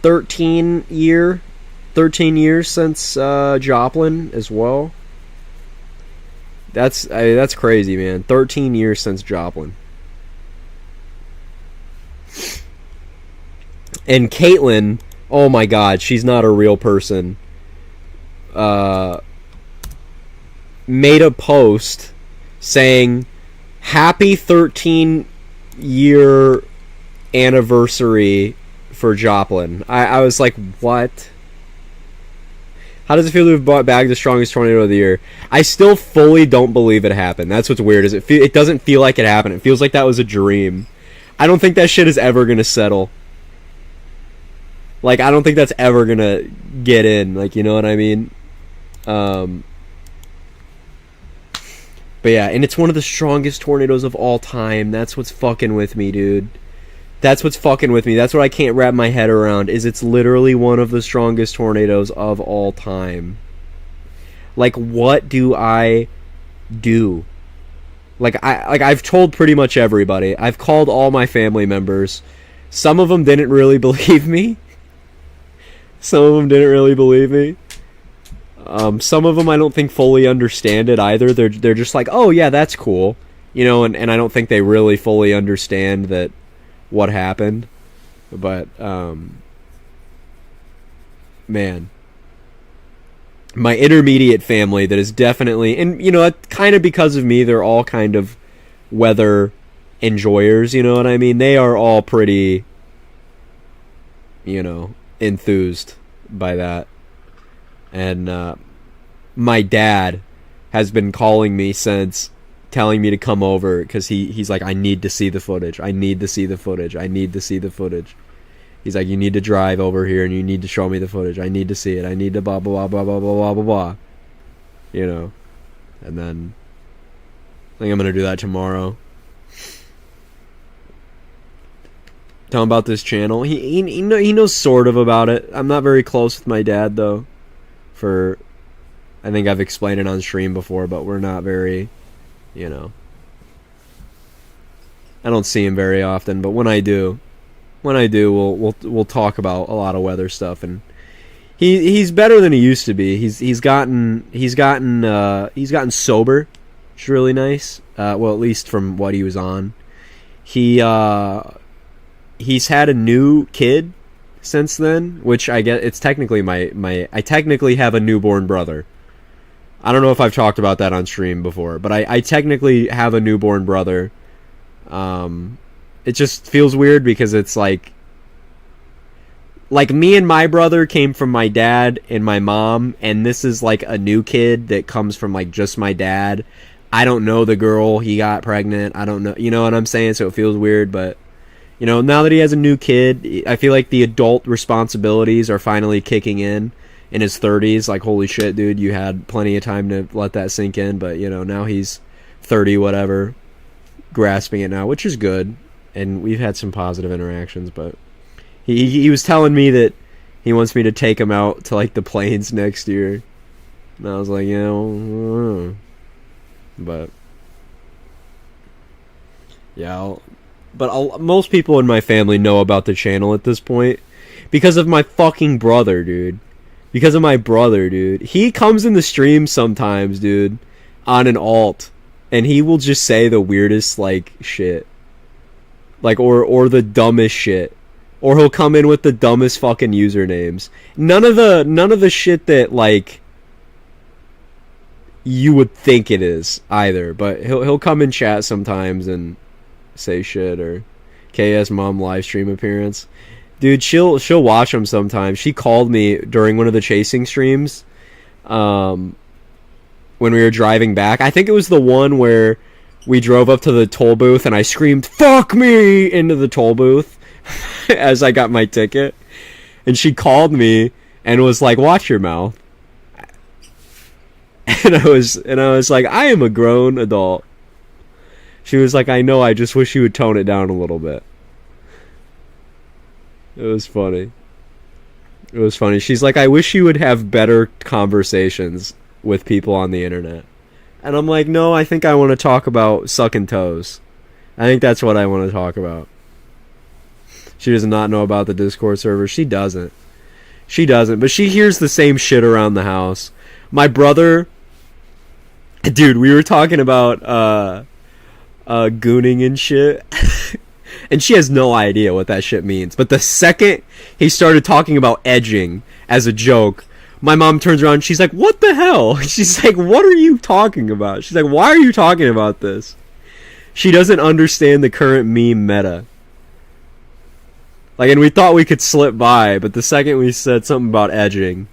13 years since Joplin as well. That's crazy, man. 13 years since Joplin. And Caitlin, oh my God, she's not a real person. Made a post saying, "Happy 13-year anniversary for Joplin." I was like, what? How does it feel to have brought back the strongest tornado of the year? I still fully don't believe it happened. That's what's weird. Is it doesn't feel like it happened. It feels like that was a dream. I don't think that shit is ever gonna settle. Like, I don't think that's ever gonna get in. Like, you know what I mean? But yeah, and it's one of the strongest tornadoes of all time. That's what's fucking with me, dude. That's what's fucking with me. That's what I can't wrap my head around, is it's literally one of the strongest tornadoes of all time. Like, what do I do? I've told pretty much everybody. I've called all my family members. Some of them didn't really believe me. Some of them I don't think fully understand it either. They're just like, oh yeah, that's cool, and I don't think they really fully understand that what happened. But man, my intermediate family that is definitely, and kind of because of me, they're all kind of weather enjoyers. You know what I mean? They are all pretty, enthused by that. And my dad has been calling me since, telling me to come over, because he's like, I need to see the footage. He's like, you need to drive over here and you need to show me the footage. I need to see it. I need to blah blah blah blah blah blah blah blah. And then I think I'm gonna do that tomorrow. Tell him about this channel. He knows sort of about it. I'm not very close with my dad though. I think I've explained it on stream before, but we're not very, I don't see him very often, but when I do, we'll talk about a lot of weather stuff, and he's better than he used to be. He's gotten sober, which is really nice. Well, at least from what he was on. He's had a new kid since then, which I get. It's technically I technically have a newborn brother. I don't know if I've talked about that on stream before, but I technically have a newborn brother. It just feels weird because it's like me and my brother came from my dad and my mom, and this is like a new kid that comes from like just my dad. I don't know the girl he got pregnant. I don't know, you know what I'm saying? So it feels weird, but You know, now that he has a new kid, I feel like the adult responsibilities are finally kicking in his 30s. Like, holy shit, dude, you had plenty of time to let that sink in, but, you know, now he's 30, whatever, grasping it now, which is good, and we've had some positive interactions, but he was telling me that he wants me to take him out to, like, the plains next year, and I was like, you know, but, yeah, most people in my family know about the channel at this point because of my fucking brother, dude. Because of my brother, dude. He comes in the stream sometimes, dude, on an alt, and he will just say the weirdest, like, shit. Like, or the dumbest shit. Or he'll come in with the dumbest fucking usernames. None of the shit that, like, you would think it is either, but he'll come in chat sometimes and say shit, or KS mom live stream appearance. Dude, she'll watch them sometimes. She called me during one of the chasing streams when we were driving back. I think it was the one where we drove up to the toll booth and I screamed "fuck me" into the toll booth as I got my ticket, and she called me and was like, "Watch your mouth." And I was like, "I am a grown adult." She was like, "I know, I just wish you would tone it down a little bit." It was funny. It was funny. She's like, "I wish you would have better conversations with people on the internet." And I'm like, "No, I think I want to talk about sucking toes. I think that's what I want to talk about." She does not know about the Discord server. She doesn't. But she hears the same shit around the house. My brother... Dude, we were talking about... gooning and shit. And she has no idea what that shit means. But the second he started talking about edging as a joke, my mom turns around and she's like, "What the hell?" She's like, "What are you talking about?" She's like, "Why are you talking about this?" She doesn't understand the current meme meta. Like, and we thought we could slip by, but the second we said something about edging.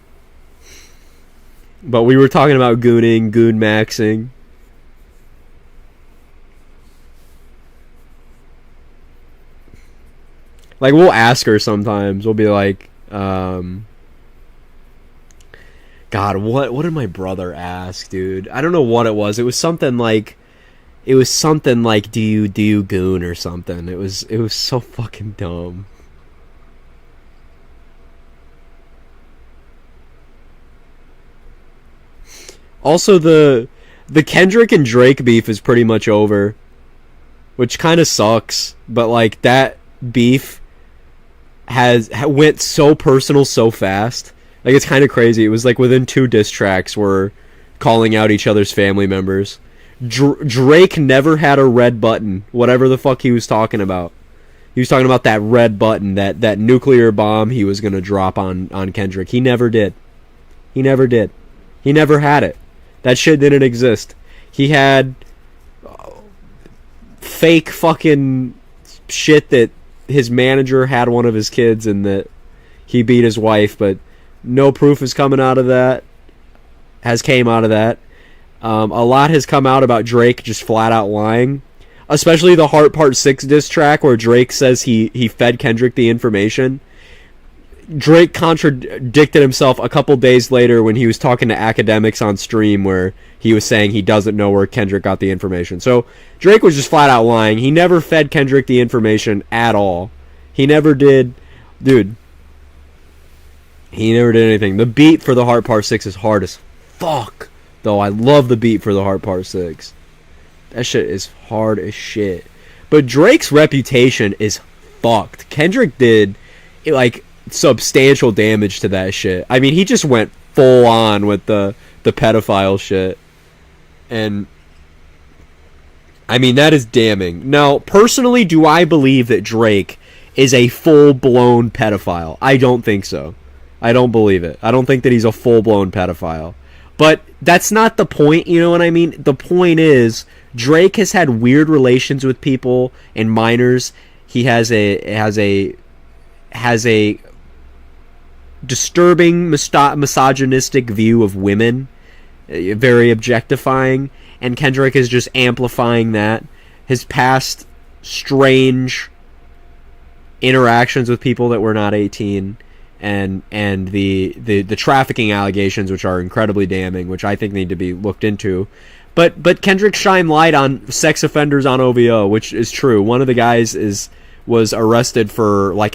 But we were talking about gooning, goon maxing. Like, we'll ask her sometimes. We'll be like, God, what did my brother ask, dude? I don't know what it was. It was something like, do you goon or something? It was so fucking dumb. Also, the Kendrick and Drake beef is pretty much over, which kind of sucks. But, like, that beef went so personal so fast. Like, it's kind of crazy. It was like within 2 diss tracks were calling out each other's family members. Drake never had a red button, whatever the fuck he was talking about. He was talking about that red button, that nuclear bomb he was going to drop on Kendrick. He never did. He never had it. That shit didn't exist. He had fake fucking shit that his manager had one of his kids and that he beat his wife, but no proof is coming out of that. Came out of that. A lot has come out about Drake just flat out lying. Especially the Heart Part 6 diss track where Drake says he fed Kendrick the information. Drake contradicted himself a couple days later when he was talking to academics on stream where he was saying he doesn't know where Kendrick got the information. So Drake was just flat out lying. He never fed Kendrick the information at all. He never did. Dude. He never did anything. The beat for the Heart Part 6 is hard as fuck. Though I love the beat for the Heart Part 6. That shit is hard as shit. But Drake's reputation is fucked. Kendrick did, like, substantial damage to that shit. I mean, he just went full on with the pedophile shit. And, I mean, that is damning. Now, personally, do I believe that Drake is a full-blown pedophile? I don't think so. I don't believe it. I don't think that he's a full-blown pedophile. But that's not the point, you know what I mean? The point is, Drake has had weird relations with people and minors. He has a disturbing misogynistic view of women, very objectifying, and Kendrick is just amplifying that. His past strange interactions with people that were not 18, and the trafficking allegations, which are incredibly damning, which I think need to be looked into. But Kendrick shined light on sex offenders on OVO, which is true. One of the guys was arrested for I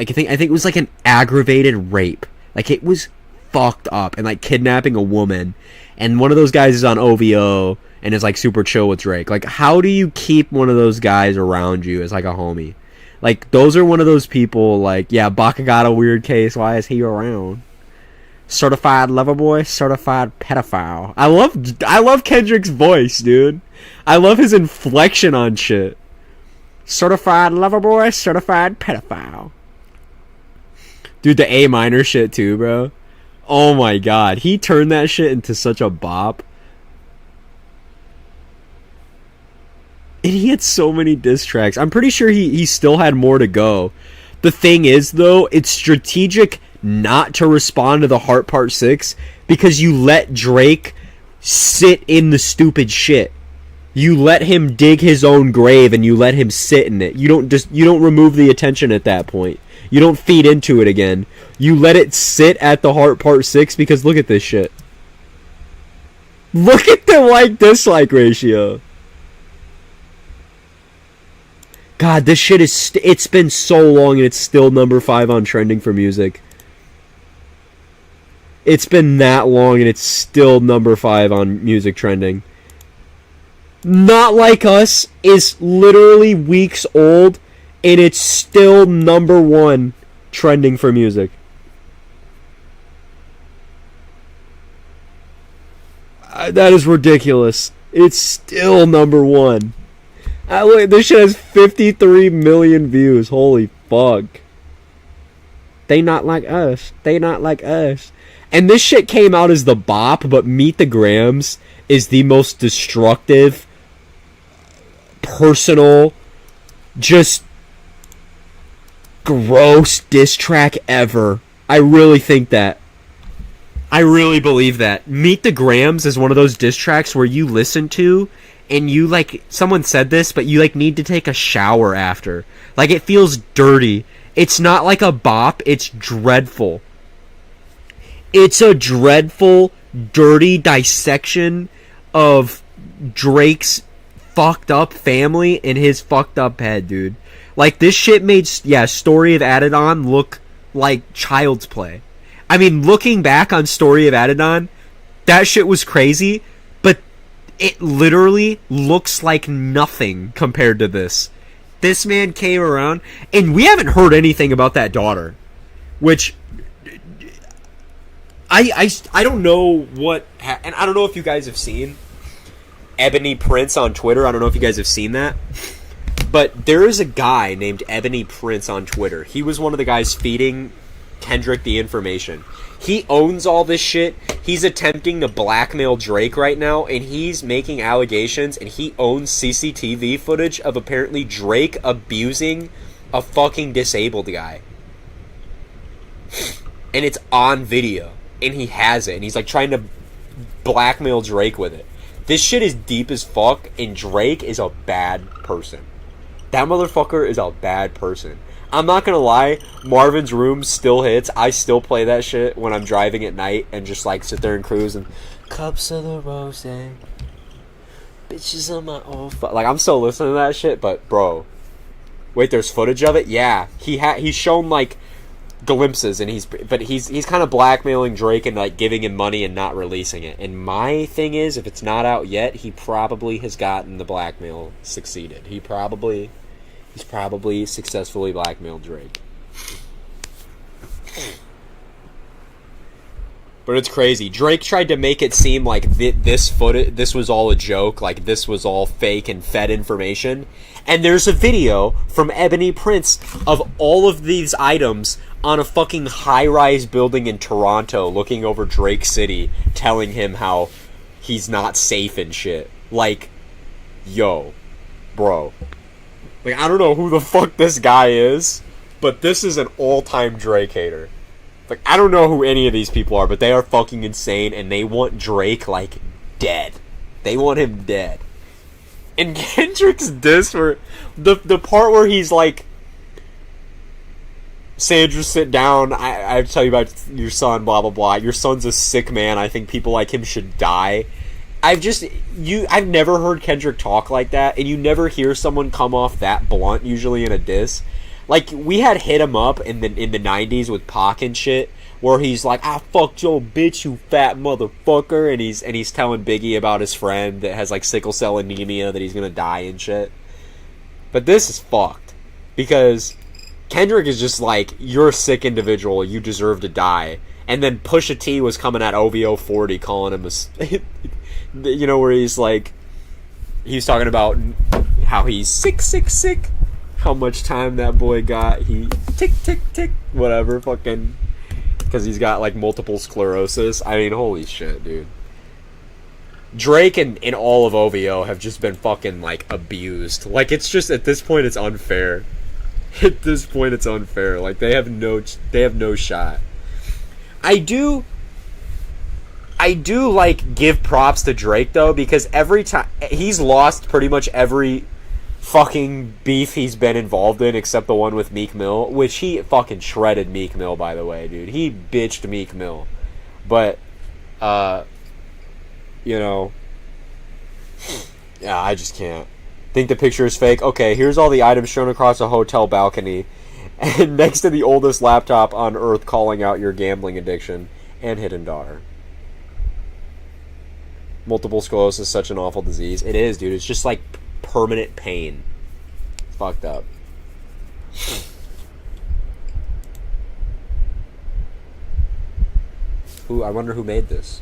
think it was like an aggravated rape. Like, it was fucked up, and like kidnapping a woman. And one of those guys is on OVO and is like super chill with Drake. Like, how do you keep one of those guys around you as like a homie? Like, those are one of those people, like, yeah, Baka got a weird case. Why is he around? Certified lover boy, certified pedophile. I love Kendrick's voice, dude. I love his inflection on shit. Certified lover boy, certified pedophile. Dude, the A minor shit too, bro. Oh my god. He turned that shit into such a bop. And he had so many diss tracks. I'm pretty sure he still had more to go. The thing is, though, it's strategic not to respond to the Heart Part 6 because you let Drake sit in the stupid shit. You let him dig his own grave and you let him sit in it. You don't remove the attention at that point. You don't feed into it again. You let it sit at the Heart Part 6 because look at this shit. Look at the like-dislike ratio. God, this shit is... it's been so long and it's still number 5 on trending for music. It's been that long and it's still number 5 on music trending. Not Like Us is literally weeks old and it's still number 1 trending for music. That is ridiculous. It's still number 1. This shit has 53 million views. Holy fuck. They not like us. They not like us. And this shit came out as the bop, but Meet the Grams is the most destructive, personal, just gross diss track ever. I really think that. I really believe that. Meet the Grams is one of those diss tracks where you listen to and you, like, someone said this, but you, like, need to take a shower after. Like, it feels dirty. It's not like a bop, it's dreadful. It's a dreadful, dirty dissection of Drake's fucked up family in his fucked up head, dude. Like, this shit made, Story of Adidon look like child's play. I mean, looking back on Story of Adidon, that shit was crazy, but it literally looks like nothing compared to this. This man came around, and we haven't heard anything about that daughter, which I don't know what, and I don't know if you guys have seen Ebony Prince on Twitter. I don't know if you guys have seen that, but there is a guy named Ebony Prince on Twitter. He was one of the guys feeding Kendrick the information. He owns all this shit. He's attempting to blackmail Drake right now, and he's making allegations, and he owns CCTV footage of apparently Drake abusing a fucking disabled guy. And it's on video, and he has it, and he's like trying to blackmail Drake with it. This shit is deep as fuck, and Drake is a bad person. That motherfucker is a bad person. I'm not gonna lie, Marvin's Room still hits. I still play that shit when I'm driving at night and just like sit there and cruise and cups of the rose, bitches on my old like I'm still listening to that shit. But bro, wait, there's footage of it. Yeah, he's shown like glimpses, and he's kind of blackmailing Drake and like giving him money and not releasing it. And my thing is, if it's not out yet, he probably has gotten the blackmail succeeded. He's probably successfully blackmailed Drake. But it's crazy. Drake tried to make it seem like this was all a joke, like this was all fake and fed information. And there's a video from Ebony Prince of all of these items on a fucking high-rise building in Toronto looking over Drake City, telling him how he's not safe and shit. Like, yo, bro. Like, I don't know who the fuck this guy is, but this is an all-time Drake hater. Like, I don't know who any of these people are, but they are fucking insane, and they want Drake, like, dead. They want him dead. And Kendrick's diss, where the part where he's like, Sandra, sit down. I tell you about your son, blah, blah, blah. Your son's a sick man. I think people like him should die. I've never heard Kendrick talk like that, and you never hear someone come off that blunt, usually in a diss. Like, we had Hit 'Em Up in the 90s with Pac and shit, where he's like, I fucked your bitch, you fat motherfucker, and he's telling Biggie about his friend that has, like, sickle cell anemia, that he's gonna die and shit. But this is fucked, because Kendrick is just like, you're a sick individual, you deserve to die. And then Pusha T was coming at OVO 40, calling him a... you know, where he's like... He's talking about how he's sick, sick, sick. How much time that boy got. He... Tick, tick, tick. Whatever, fucking... Because he's got, like, multiple sclerosis. I mean, holy shit, dude. Drake and all of OVO have just been fucking, like, abused. Like, it's just, at this point, it's unfair. At this point, it's unfair. Like, they have no shot. I do like give props to Drake though, because every time he's lost pretty much every fucking beef he's been involved in except the one with Meek Mill, which he fucking shredded Meek Mill, by the way, dude. He bitched Meek Mill. But you know, yeah, I just can't. Think the picture is fake? Okay, here's all the items shown across a hotel balcony. And next to the oldest laptop on Earth calling out your gambling addiction and hidden daughter. Multiple sclerosis is such an awful disease. It is, dude. It's just like permanent pain. It's fucked up. I wonder who made this.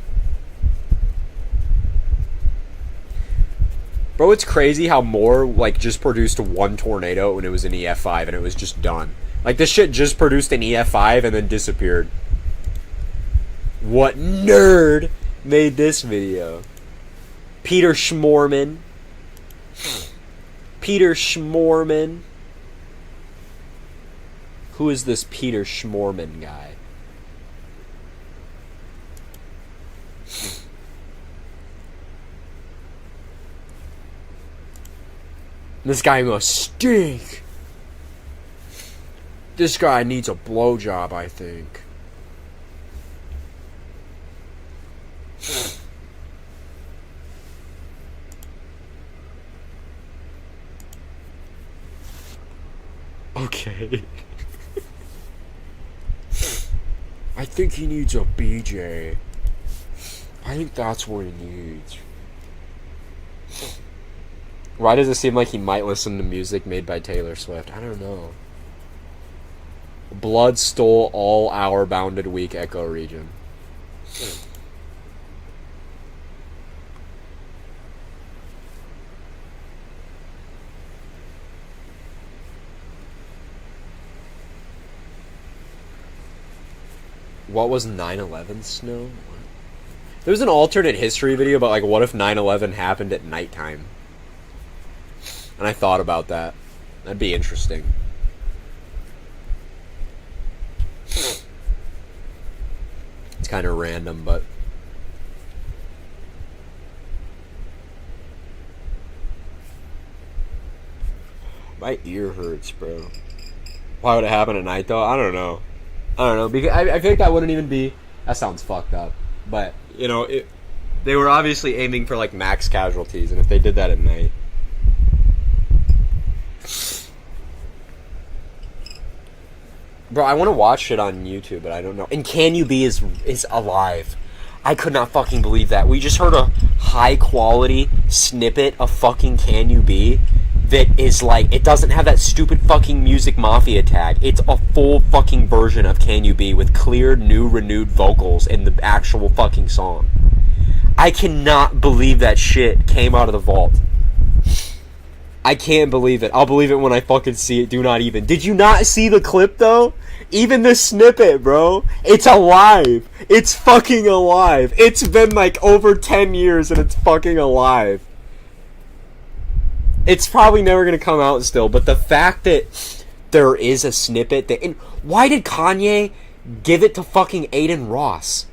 Bro, it's crazy how Moore, like, just produced one tornado when it was in EF5 and it was just done. Like, this shit just produced an EF5 and then disappeared. What nerd made this video? Peter Schmorman. Peter Schmorman. Who is this Peter Schmorman guy? This guy must stink. This guy needs a blowjob, I think. Okay. I think he needs a BJ. I think that's what he needs. Why does it seem like he might listen to music made by Taylor Swift? I don't know. Blood stole all our bounded weak echo region. What was 9/11 snow? What? There was an alternate history video about, like, what if 9/11 happened at nighttime? And I thought about that. That'd be interesting. It's kind of random, but... My ear hurts, bro. Why would it happen at night, though? I don't know. Because I feel like that wouldn't even be... That sounds fucked up. But, you know, they were obviously aiming for, like, max casualties, and if they did that at night... Bro, I want to watch shit on YouTube, but I don't know. And ENJYOoe is alive. I could not fucking believe that. We just heard a high-quality snippet of fucking ENJYOoe that is like... It doesn't have that stupid fucking Music Mafia tag. It's a full fucking version of ENJYOoe with clear, new, renewed vocals in the actual fucking song. I cannot believe that shit came out of the vault. I can't believe it. I'll believe it when I fucking see it. Do not even. Did you not see the clip, though? Even the snippet, bro. It's alive. It's fucking alive. It's been, like, over 10 years and it's fucking alive. It's probably never gonna come out still, but the fact that there is a snippet that... And why did Kanye give it to fucking Aiden Ross?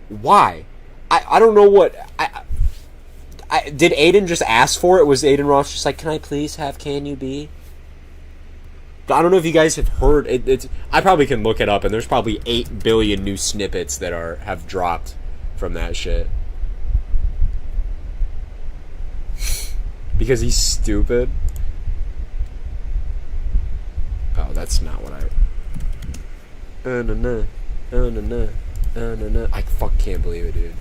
Why? I don't know what... did Aiden just ask for it? Was Aiden Ross just like, can I please have ENJYOoe? I don't know if you guys have heard it. I probably can look it up, and there's probably 8 billion new snippets that have dropped from that shit. Because he's stupid. Oh, that's not what I... I fuck can't believe it, dude.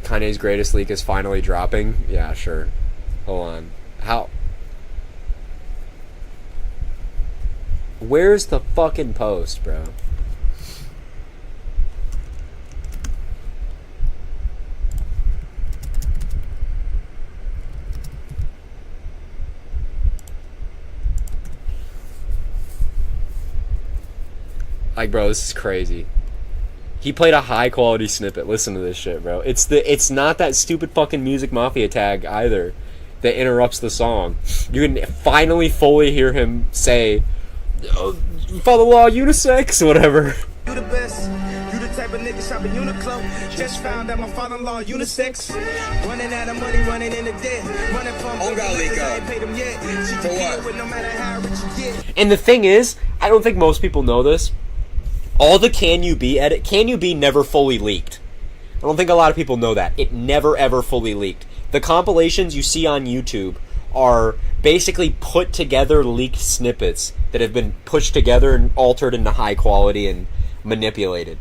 Kanye's greatest leak is finally dropping? Yeah, sure. Hold on. How? Where's the fucking post, bro? Like, bro, this is crazy. He played a high quality snippet. Listen to this shit, bro. It's not that stupid fucking Music Mafia tag either that interrupts the song. You can finally fully hear him say, oh, follow law, unisex, or whatever. You the best. You the type of nigga shopping Uniqlo. Just found out my father-in-law unisex. Running out of money, running in the debt. Running from I ain't paid him yet. She for what? With no matter how rich you get. And the thing is, I don't think most people know this. All the Can You Be edit, Can You Be never fully leaked. I don't think a lot of people know that. It never ever fully leaked. The compilations you see on YouTube are basically put together leaked snippets that have been pushed together and altered into high quality and manipulated.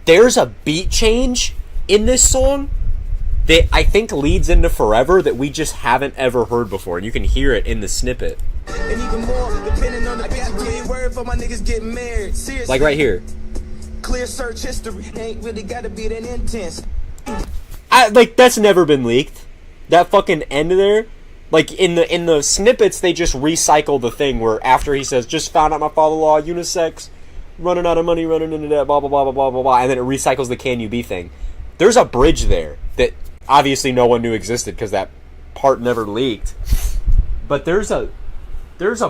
There's a beat change in this song that I think leads into Forever that we just haven't ever heard before, and you can hear it in the snippet. And even more, depending on the bitch, word for my niggas getting married. Seriously. Like right here. Clear search history. Ain't really gotta be that intense. Like, that's never been leaked. That fucking end there. Like, in the snippets, they just recycle the thing where after he says, just found out my father-in-law, unisex, running out of money, running into that, blah, blah, blah, blah, blah, blah, blah, and then it recycles the Can You Be thing. There's a bridge there that obviously no one knew existed because that part never leaked. But there's a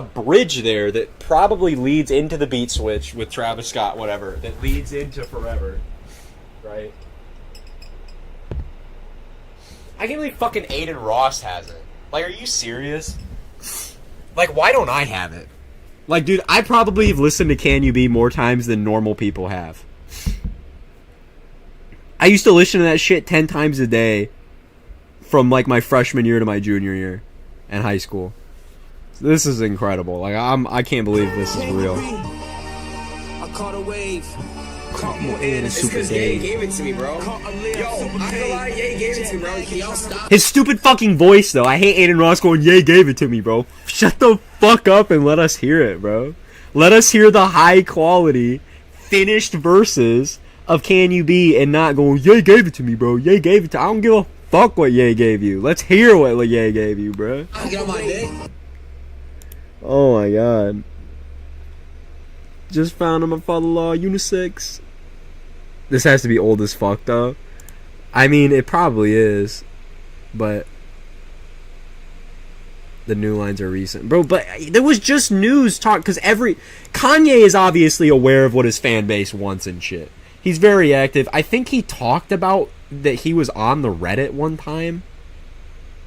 bridge there that probably leads into the beat switch with Travis Scott, whatever, that leads into Forever, right? I can't believe fucking Aiden Ross has it. Like, are you serious? Like, why don't I have it? Like, dude, I probably have listened to Can You Be more times than normal people have. I used to listen to that shit 10 times a day from, like, my freshman year to my junior year in high school. This is incredible. Like, I can't believe this is real. I caught a wave. Caught more air than It's Super because Ye Dave. gave it to me, bro. Yo, I ain't gonna lie, Ye gave it to me, bro. Can y'all stop? His stupid fucking voice, though. I hate Aiden Ross going, Ye gave it to me, bro. Shut the fuck up and let us hear it, bro. Let us hear the high quality, finished verses of Can You Be and not going, Ye gave it to me, bro. Ye gave it to I don't give a fuck what Ye gave you. Let's hear what Ye gave you, bro. I get on my dick. Oh my god. Just found on my father-in-law unisex. This has to be old as fuck, though. I mean, it probably is. But the new lines are recent. Bro, but there was just news talk, because Kanye is obviously aware of what his fan base wants and shit. He's very active. I think he talked about that he was on the Reddit one time.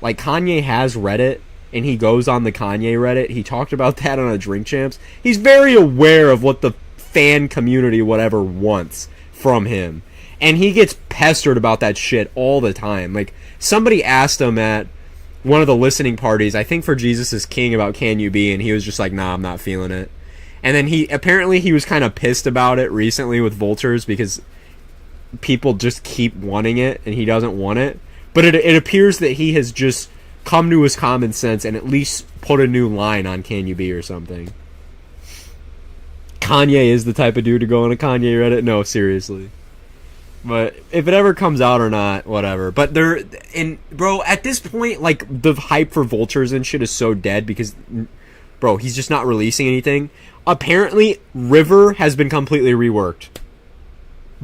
Like, Kanye has Reddit, and he goes on the Kanye Reddit. He talked about that on a Drink Champs. He's very aware of what the fan community, whatever, wants from him. And he gets pestered about that shit all the time. Like, somebody asked him at one of the listening parties, I think for Jesus is King, about Can You Be, and he was just like, nah, I'm not feeling it. And then he was kind of pissed about it recently with Vultures because people just keep wanting it and he doesn't want it. But it appears that he has just come to his common sense and at least put a new line on Can You Be or something. Kanye is the type of dude to go on a Kanye Reddit? No, seriously. But if it ever comes out or not, whatever. But bro, at this point, like, the hype for Vultures and shit is so dead because, bro, he's just not releasing anything. Apparently, River has been completely reworked.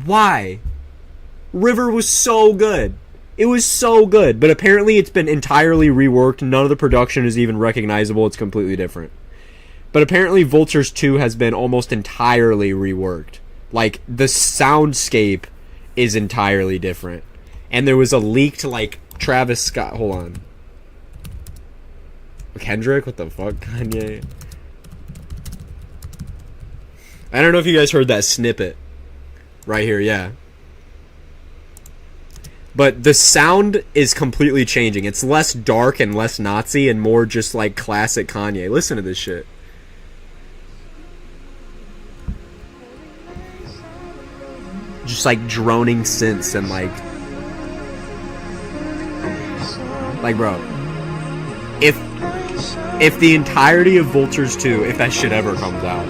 Why? River was so good. It was so good, but apparently it's been entirely reworked. None of the production is even recognizable. It's completely different. But apparently Vultures 2 has been almost entirely reworked. Like, the soundscape is entirely different. And there was a leaked, like, Travis Scott... Hold on. Kendrick? What the fuck? Kanye? I don't know if you guys heard that snippet. Right here, yeah. But the sound is completely changing. It's less dark and less Nazi and more just like classic Kanye. Listen to this shit. Just like droning synths and like bro, if the entirety of Vultures 2, if that shit ever comes out,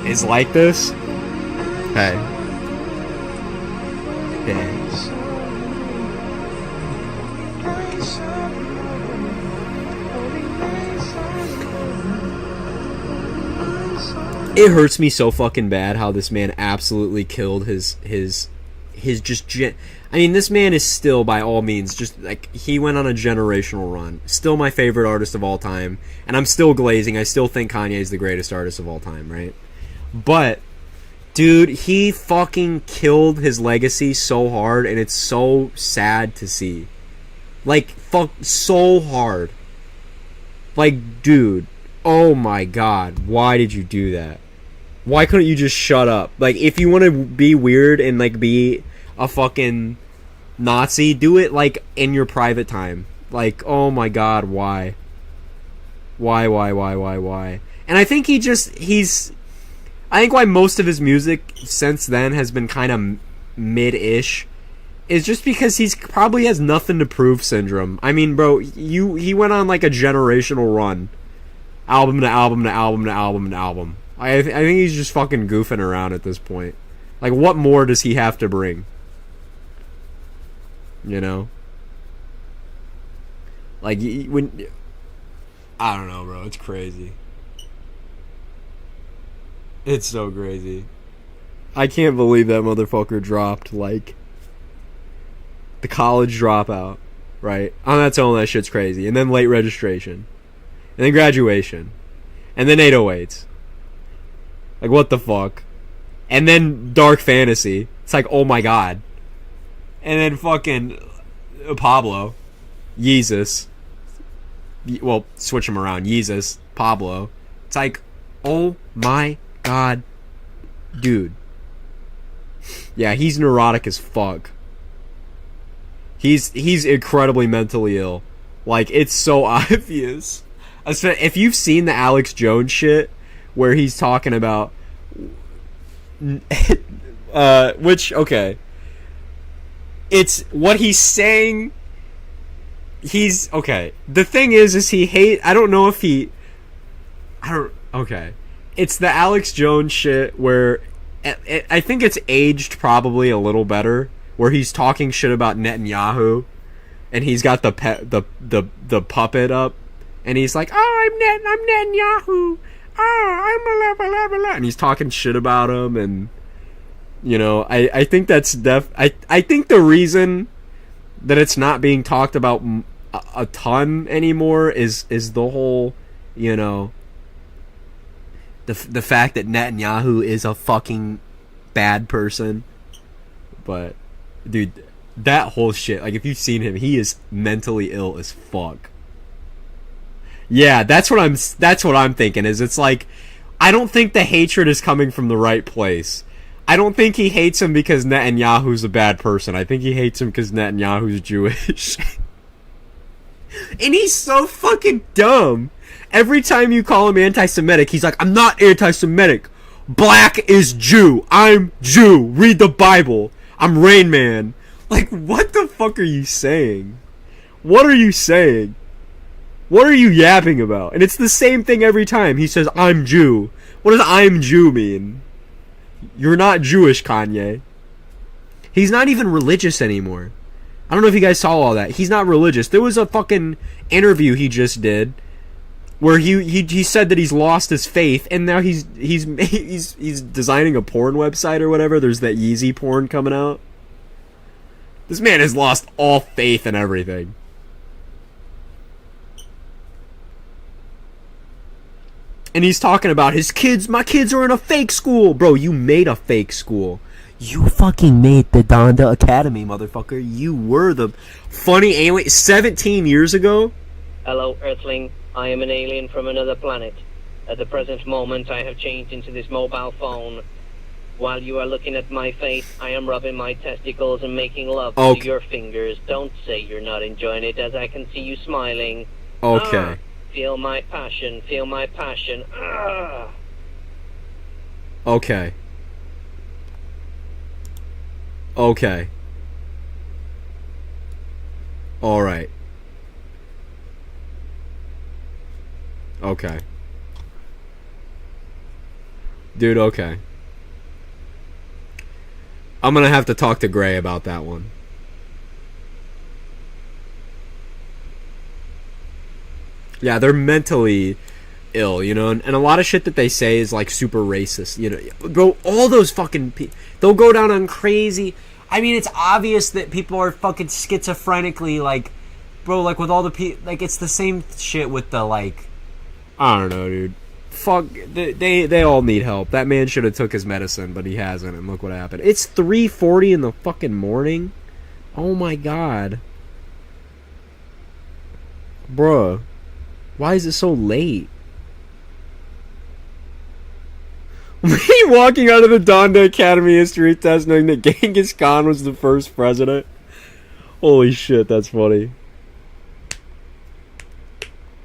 is like this, hey, it hurts me so fucking bad how this man absolutely killed his just I mean, this man is still, by all means, just like, he went on a generational run. Still my favorite artist of all time, and I'm still glazing. I still think Kanye is the greatest artist of all time, right? But dude, he fucking killed his legacy so hard, and it's so sad to see. Like, fuck, so hard. Like, dude, oh my god, why did you do that? Why couldn't you just shut up? Like, if you want to be weird and, like, be a fucking Nazi, do it, like, in your private time. Like, oh my god, why? Why? And I think I think why most of his music since then has been kind of mid-ish is just because he's probably has nothing to prove syndrome. I mean, bro, he went on, like, a generational run. Album to album to album to album to album. I think he's just fucking goofing around at this point. Like, what more does he have to bring? You know? Like, when... I don't know, bro. It's crazy. It's so crazy. I can't believe that motherfucker dropped, like, the college dropout, right? I'm not telling that shit's crazy. And then late registration. And then graduation. And then 808s. Like, what the fuck? And then Dark Fantasy. It's like, oh my god. And then fucking Pablo. Yeezus. Well, switch them around. Yeezus. Pablo. It's like, oh my god. Dude. Yeah, he's neurotic as fuck. He's incredibly mentally ill. Like, it's so obvious. If you've seen the Alex Jones shit, where he's talking about... which, okay. It's what he's saying... He's... Okay. The thing is he I don't know if he... Okay. It's the Alex Jones shit where... I think it's aged probably a little better, where he's talking shit about Netanyahu, and he's got the puppet up, and he's like, "Oh, I'm Netanyahu. Oh, I'm blah blah blah blah," and he's talking shit about him, and you know, I think that's I think the reason that it's not being talked about a ton anymore is the whole, you know, the fact that Netanyahu is a fucking bad person. But dude, that whole shit, like, if you've seen him, he is mentally ill as fuck. Yeah, that's what I'm thinking, is it's like, I don't think the hatred is coming from the right place. I don't think he hates him because Netanyahu's a bad person. I think he hates him because Netanyahu's Jewish. And he's so fucking dumb. Every time you call him anti-Semitic, he's like, "I'm not anti-Semitic. Black is Jew. I'm Jew. Read the Bible. I'm Rain Man." Like, what the fuck are you saying? What are you saying? What are you yapping about? And it's the same thing every time. He says, "I'm Jew." What does "I'm Jew" mean? You're not Jewish, Kanye. He's not even religious anymore. I don't know if you guys saw all that. He's not religious. There was a fucking interview he just did where he said that he's lost his faith, and now he's designing a porn website or whatever. There's that Yeezy porn coming out. This man has lost all faith in everything. And he's talking about his kids. My kids are in a fake school. Bro, you made a fake school. You fucking made the Donda Academy, motherfucker. You were the funny alien 17 years ago. Hello, Earthling. I am an alien from another planet. At the present moment, I have changed into this mobile phone. While you are looking at my face, I am rubbing my testicles and making love to your fingers. Don't say you're not enjoying it, as I can see you smiling. Okay. Feel my passion, feel my passion. Okay. Okay. Alright. Okay. Dude, okay. I'm gonna have to talk to Gray about that one. Yeah, they're mentally ill, you know, and a lot of shit that they say is like super racist, you know. Bro, all those fucking they'll go down on crazy. I mean, it's obvious that people are fucking schizophrenically, like, bro, like with all the like, it's the same shit with the, like, I don't know, dude. Fuck, they all need help. That man should have took his medicine, but he hasn't, and look what happened. It's 3:40 in the fucking morning. Oh my god. Bruh. Why is it so late? Me walking out of the Donda Academy history test knowing that Genghis Khan was the first president. Holy shit, that's funny.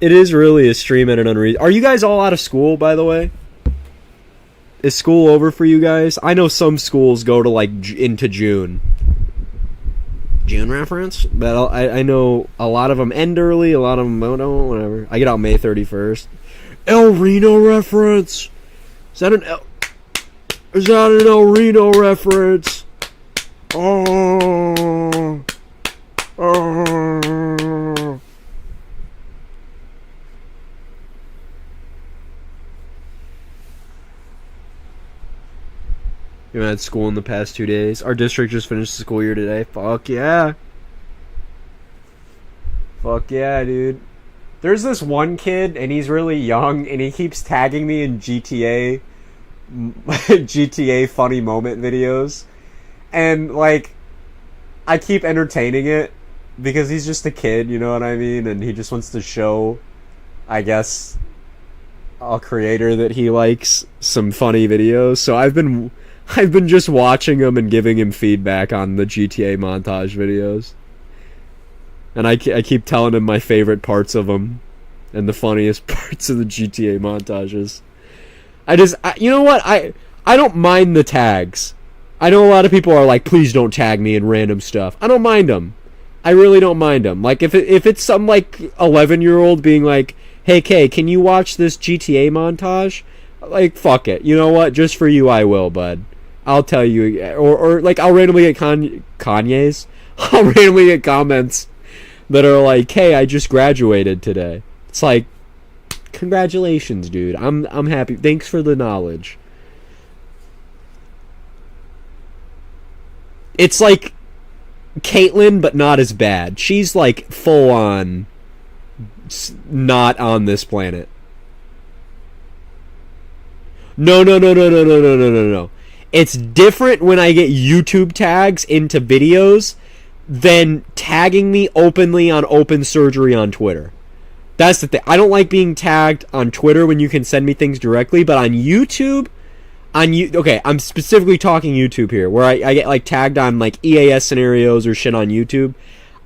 It is really a stream at an unreasonable... Are you guys all out of school, by the way? Is school over for you guys? I know some schools go to, like, into June. June reference? But I know a lot of them end early, a lot of them don't, whatever. I get out May 31st. El Reno reference! Is that an El Reno reference? Oh... Oh... You had school in the past 2 days. Our district just finished the school year today. Fuck yeah. Fuck yeah, dude. There's this one kid, and he's really young, and he keeps tagging me in GTA funny moment videos. And, like, I keep entertaining it because he's just a kid, you know what I mean? And he just wants to show, I guess, a creator that he likes some funny videos. So I've been just watching him and giving him feedback on the GTA montage videos. And I keep telling him my favorite parts of them and the funniest parts of the GTA montages. You know what? I don't mind the tags. I know a lot of people are like, please don't tag me in random stuff. I don't mind them. I really don't mind them. Like, if it's some, like, 11-year-old being like, hey, Kay, can you watch this GTA montage? Like, fuck it. You know what? Just for you, I will, bud. I'll tell you, or like, I'll randomly get Kanye's. I'll randomly get comments that are like, "Hey, I just graduated today." It's like, congratulations, dude. I'm happy. Thanks for the knowledge. It's like Caitlyn, but not as bad. She's like full on not on this planet. No. It's different when I get YouTube tags into videos than tagging me openly on open surgery on Twitter. That's the thing. I don't like being tagged on Twitter when you can send me things directly, but on YouTube, okay, I'm specifically talking YouTube here, where I get like tagged on like EAS scenarios or shit on YouTube.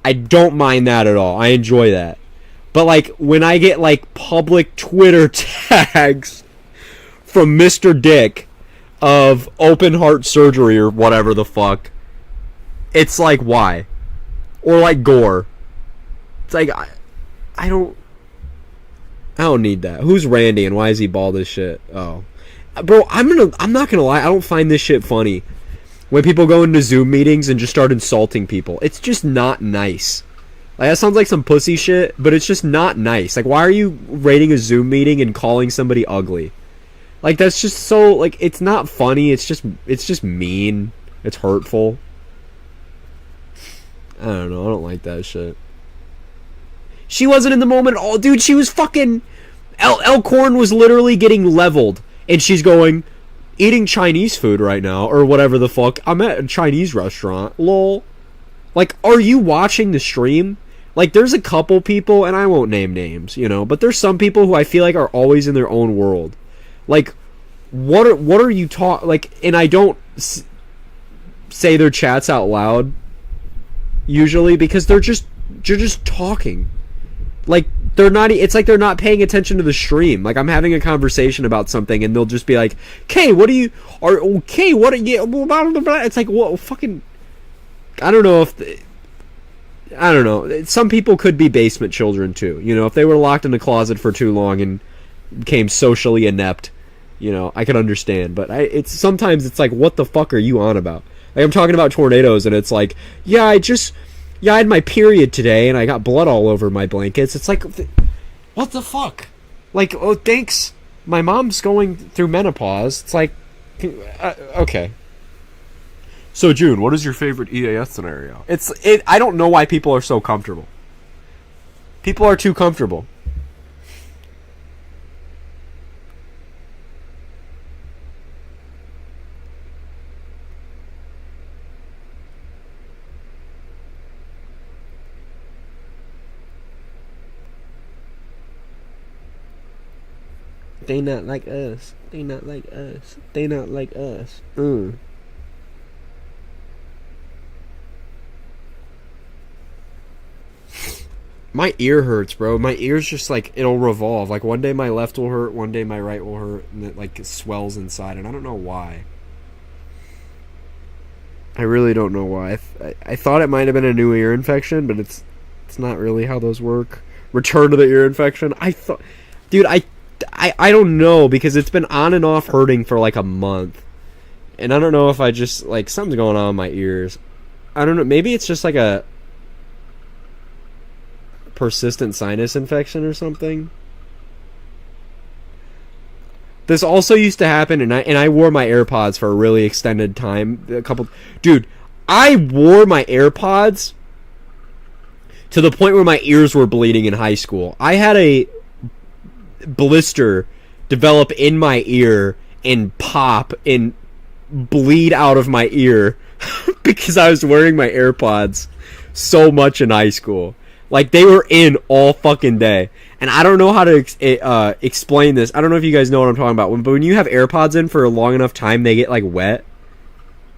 I don't mind that at all. I enjoy that. But like when I get like public Twitter tags from Mr. Dick of open heart surgery or whatever the fuck, it's like, why? Or like gore. It's like, I don't need that. Who's Randy and why is he bald as shit? Oh, bro, I'm not gonna lie, I don't find this shit funny when people go into Zoom meetings and just start insulting people. It's just not nice. Like, that sounds like some pussy shit, but it's just not nice. Like, why are you rating a Zoom meeting and calling somebody ugly? Like, that's just so, like, it's not funny. It's just mean. It's hurtful. I don't know. I don't like that shit. She wasn't in the moment at all. Dude, she was fucking... Elkhorn was literally getting leveled. And she's going, eating Chinese food right now, or whatever the fuck. I'm at a Chinese restaurant. Lol. Like, are you watching the stream? like, there's a couple people, and I won't name names, you know, but there's some people who I feel like are always in their own world. Like, what are you like, and I don't say their chats out loud usually, because they're just talking. Like, they're not, it's like they're not paying attention to the stream. Like, I'm having a conversation about something and they'll just be like, "Okay, what are you blah, blah, blah." It's like, what fucking, I don't know. Some people could be basement children too, you know, if they were locked in a closet for too long and became socially inept, you know, I could understand. But it's sometimes it's like, what the fuck are you on about? Like, I'm talking about tornadoes and it's like, I had my period today and I got blood all over my blankets. It's like, what the fuck? Like, oh, thanks. My mom's going through menopause. It's like, okay. So, June, what is your favorite EAS scenario? I don't know why people are so comfortable. People are too comfortable. They not like us. They not like us. They not like us. My ear hurts, bro. My ear's just like, it'll revolve. Like, one day my left will hurt, one day my right will hurt, and it like swells inside, and I don't know why. I really don't know why. I thought it might have been a new ear infection, but it's not really how those work. Return to the ear infection. Dude, I don't know, because it's been on and off hurting for like a month. And I don't know if I just, like, something's going on in my ears. I don't know. Maybe it's just like a persistent sinus infection or something. This also used to happen, and I wore my AirPods for a really extended time. Dude, I wore my AirPods to the point where my ears were bleeding in high school. I had a blister develop in my ear and pop and bleed out of my ear because I was wearing my AirPods so much in high school. Like, they were in all fucking day. And I don't know how to explain this. I don't know if you guys know what I'm talking about. But when you have AirPods in for a long enough time, they get, like, wet.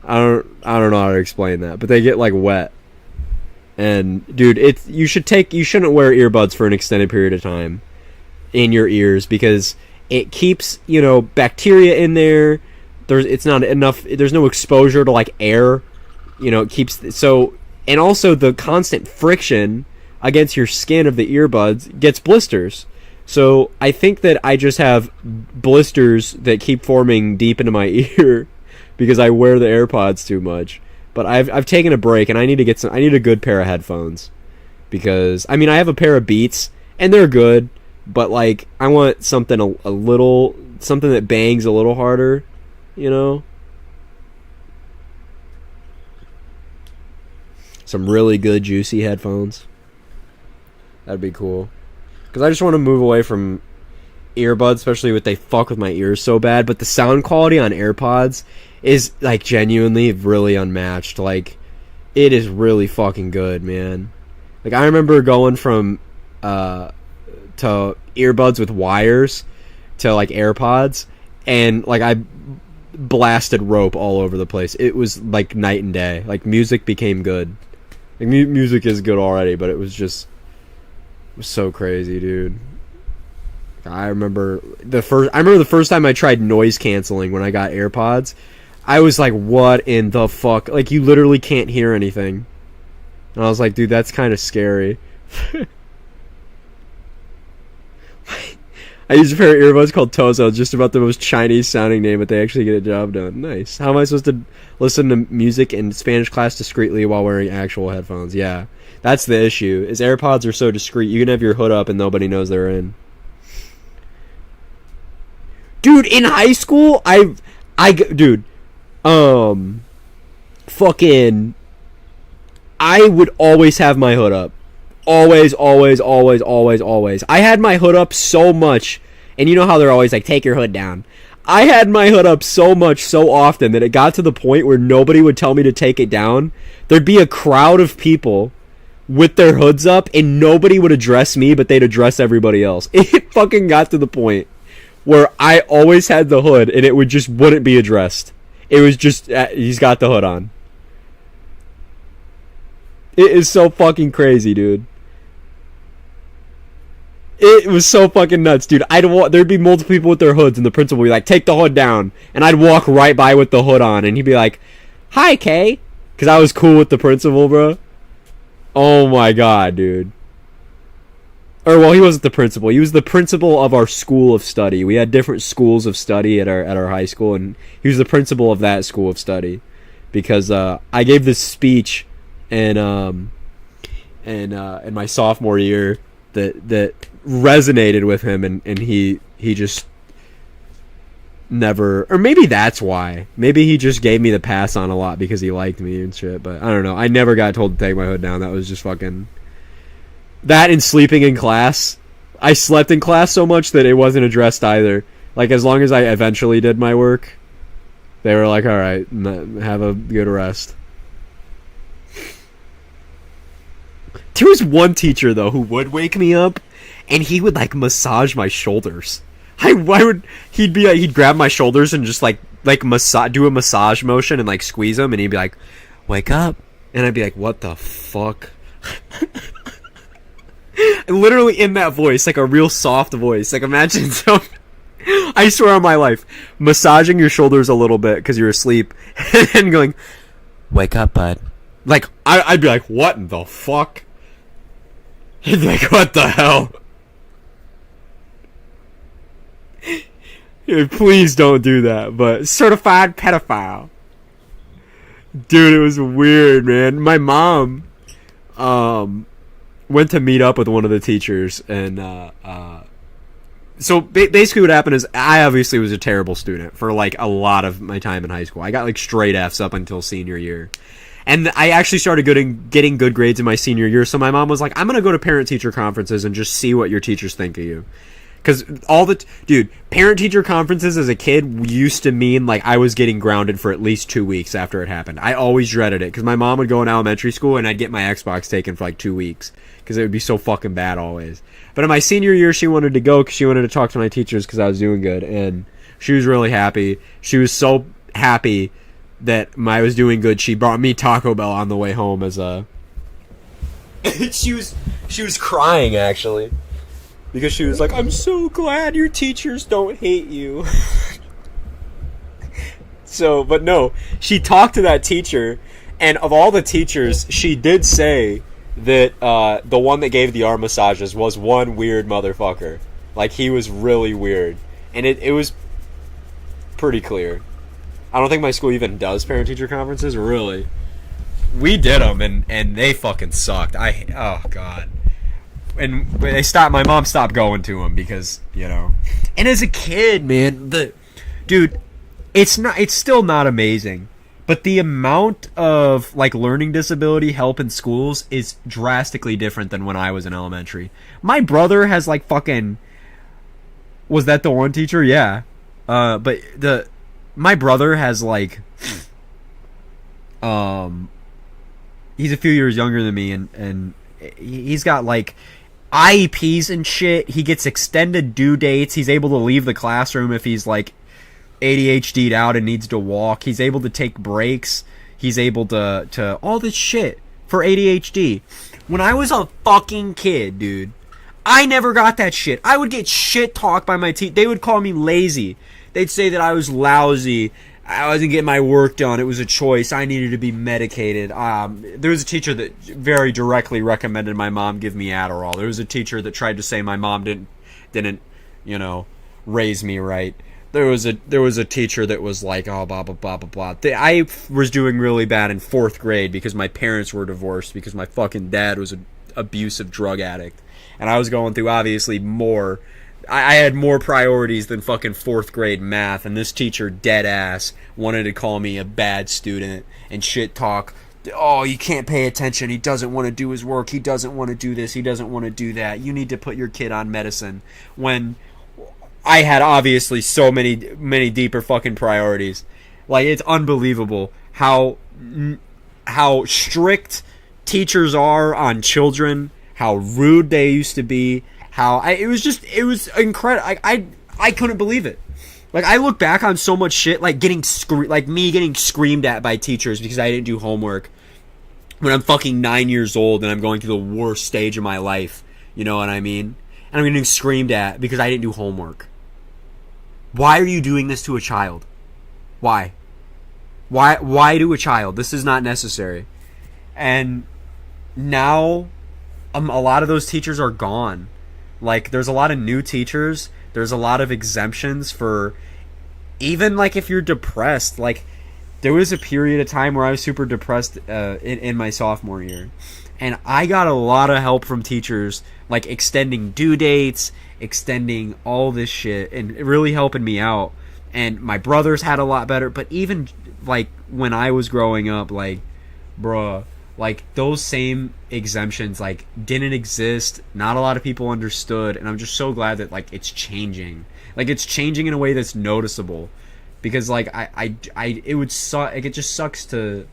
I don't know how to explain that. But they get, like, wet. And, dude, you shouldn't wear earbuds for an extended period of time in your ears, because it keeps, you know, bacteria in there. There's no exposure to, like, air. You know, it keeps, so, and also the constant friction against your skin of the earbuds gets blisters. So I think that I just have blisters that keep forming deep into my ear because I wear the AirPods too much. But I've taken a break, and I need a good pair of headphones, because I mean, I have a pair of Beats and they're good, but like, I want something something that bangs a little harder, you know? Some really good juicy headphones. That'd be cool. Because I just want to move away from earbuds, especially when they fuck with my ears so bad. But the sound quality on AirPods is, like, genuinely really unmatched. Like, it is really fucking good, man. Like, I remember going from to earbuds with wires to, like, AirPods, and, like, I blasted rope all over the place. It was, like, night and day. Like, music became good. Like, music is good already, but it was just... It was so crazy, dude. I remember the first time I tried noise canceling when I got AirPods. I was like, what in the fuck? Like, you literally can't hear anything. And I was like, dude, that's kind of scary. I used a pair of earbuds called Tozo, just about the most Chinese sounding name, but they actually get a job done. Nice. How am I supposed to listen to music in Spanish class discreetly while wearing actual headphones? Yeah. That's the issue, is AirPods are so discreet. You can have your hood up and nobody knows they're in. Dude, in high school, fucking, I would always have my hood up. Always. I had my hood up so much, and you know how they're always like, take your hood down. I had my hood up so much, so often, that it got to the point where nobody would tell me to take it down. There'd be a crowd of people with their hoods up, and nobody would address me, but they'd address everybody else. It fucking got to the point where I always had the hood, and it wouldn't be addressed. It was just, he's got the hood on. It is so fucking crazy, dude. It was so fucking nuts, dude. There'd be multiple people with their hoods, and the principal would be like, take the hood down. And I'd walk right by with the hood on, and he'd be like, hi, Kay. Because I was cool with the principal, bro. Oh my god, dude. Or, well, he wasn't the principal. He was the principal of our school of study. We had different schools of study at our high school, and he was the principal of that school of study. Because I gave this speech in my sophomore year that resonated with him, and he just never, or maybe that's why. Maybe he just gave me the pass on a lot because he liked me and shit, but I don't know. I never got told to take my hood down. That was just fucking... That and sleeping in class. I slept in class so much that it wasn't addressed either. Like, as long as I eventually did my work, they were like, alright, have a good rest. There was one teacher, though, who would wake me up, and he would, like, massage my shoulders. He'd grab my shoulders and just, do a massage motion and, like, squeeze them, and he'd be like, wake up. And I'd be like, what the fuck? Literally in that voice, like a real soft voice. Like, imagine I swear on my life, massaging your shoulders a little bit because you're asleep, and going, wake up, bud. Like, I'd be like, what in the fuck? He'd be like, what the hell? Please don't do that, but certified pedophile. Dude, it was weird, man. My mom went to meet up with one of the teachers, and so basically what happened is I obviously was a terrible student for like a lot of my time in high school. I got like straight F's up until senior year. And I actually started getting good grades in my senior year, so my mom was like, I'm going to go to parent-teacher conferences and just see what your teachers think of you. Because parent-teacher conferences as a kid used to mean, like, I was getting grounded for at least 2 weeks after it happened. I always dreaded it, because my mom would go in elementary school, and I'd get my Xbox taken for, like, 2 weeks, because it would be so fucking bad always. But in my senior year, she wanted to go, because she wanted to talk to my teachers, because I was doing good, and she was really happy. She was so happy that I was doing good, she brought me Taco Bell on the way home as a... she was crying, actually. Because she was like, I'm so glad your teachers don't hate you. So, but no, she talked to that teacher, and of all the teachers, she did say that the one that gave the arm massages was one weird motherfucker. Like, he was really weird. And it was pretty clear. I don't think my school even does parent-teacher conferences, really. We did them, and they fucking sucked. Oh, God. And my mom stopped going to them because, you know. And as a kid, man, dude, it's still not amazing. But the amount of, like, learning disability help in schools is drastically different than when I was in elementary. My brother has, like, fucking... Was that the one teacher? Yeah. But my brother has, like... He's a few years younger than me, and he's got, like, IEPs and shit. He gets extended due dates. He's able to leave the classroom if he's, like, ADHD'd out and needs to walk. He's able to take breaks. He's able to all this shit for ADHD. When I was a fucking kid, dude, I never got that shit. I would get shit talked by my teacher. They would call me lazy. They'd say that I was lousy. I wasn't getting my work done. It was a choice. I needed to be medicated. There was a teacher that very directly recommended my mom give me Adderall. There was a teacher that tried to say my mom didn't, you know, raise me right. There was a teacher that was like, oh, blah, blah, blah, blah, blah. I was doing really bad in 4th grade because my parents were divorced because my fucking dad was an abusive drug addict. And I was going through, obviously, more... I had more priorities than fucking 4th grade math, and this teacher, dead ass, wanted to call me a bad student and shit talk. Oh, you can't pay attention. He doesn't want to do his work. He doesn't want to do this. He doesn't want to do that. You need to put your kid on medicine. When I had obviously so many deeper fucking priorities. Like, it's unbelievable how strict teachers are on children, how rude they used to be, it was incredible. I couldn't believe it. Like, I look back on so much shit, like getting screamed at by teachers because I didn't do homework when I'm fucking 9 years old and I'm going through the worst stage of my life. You know what I mean? And I'm getting screamed at because I didn't do homework. Why are you doing this to a child? Why? Why to a child? This is not necessary. And now, a lot of those teachers are gone. Like, there's a lot of new teachers. There's a lot of exemptions for, even like if you're depressed. Like, there was a period of time where I was super depressed in my sophomore year. And I got a lot of help from teachers, like extending due dates, extending all this shit, and really helping me out. And my brothers had a lot better. But even like when I was growing up, like, bruh, like those same exemptions like didn't exist. Not a lot of people understood, and I'm just so glad that like it's changing. Like, it's changing in a way that's noticeable, because like it would suck. Like, it just sucks to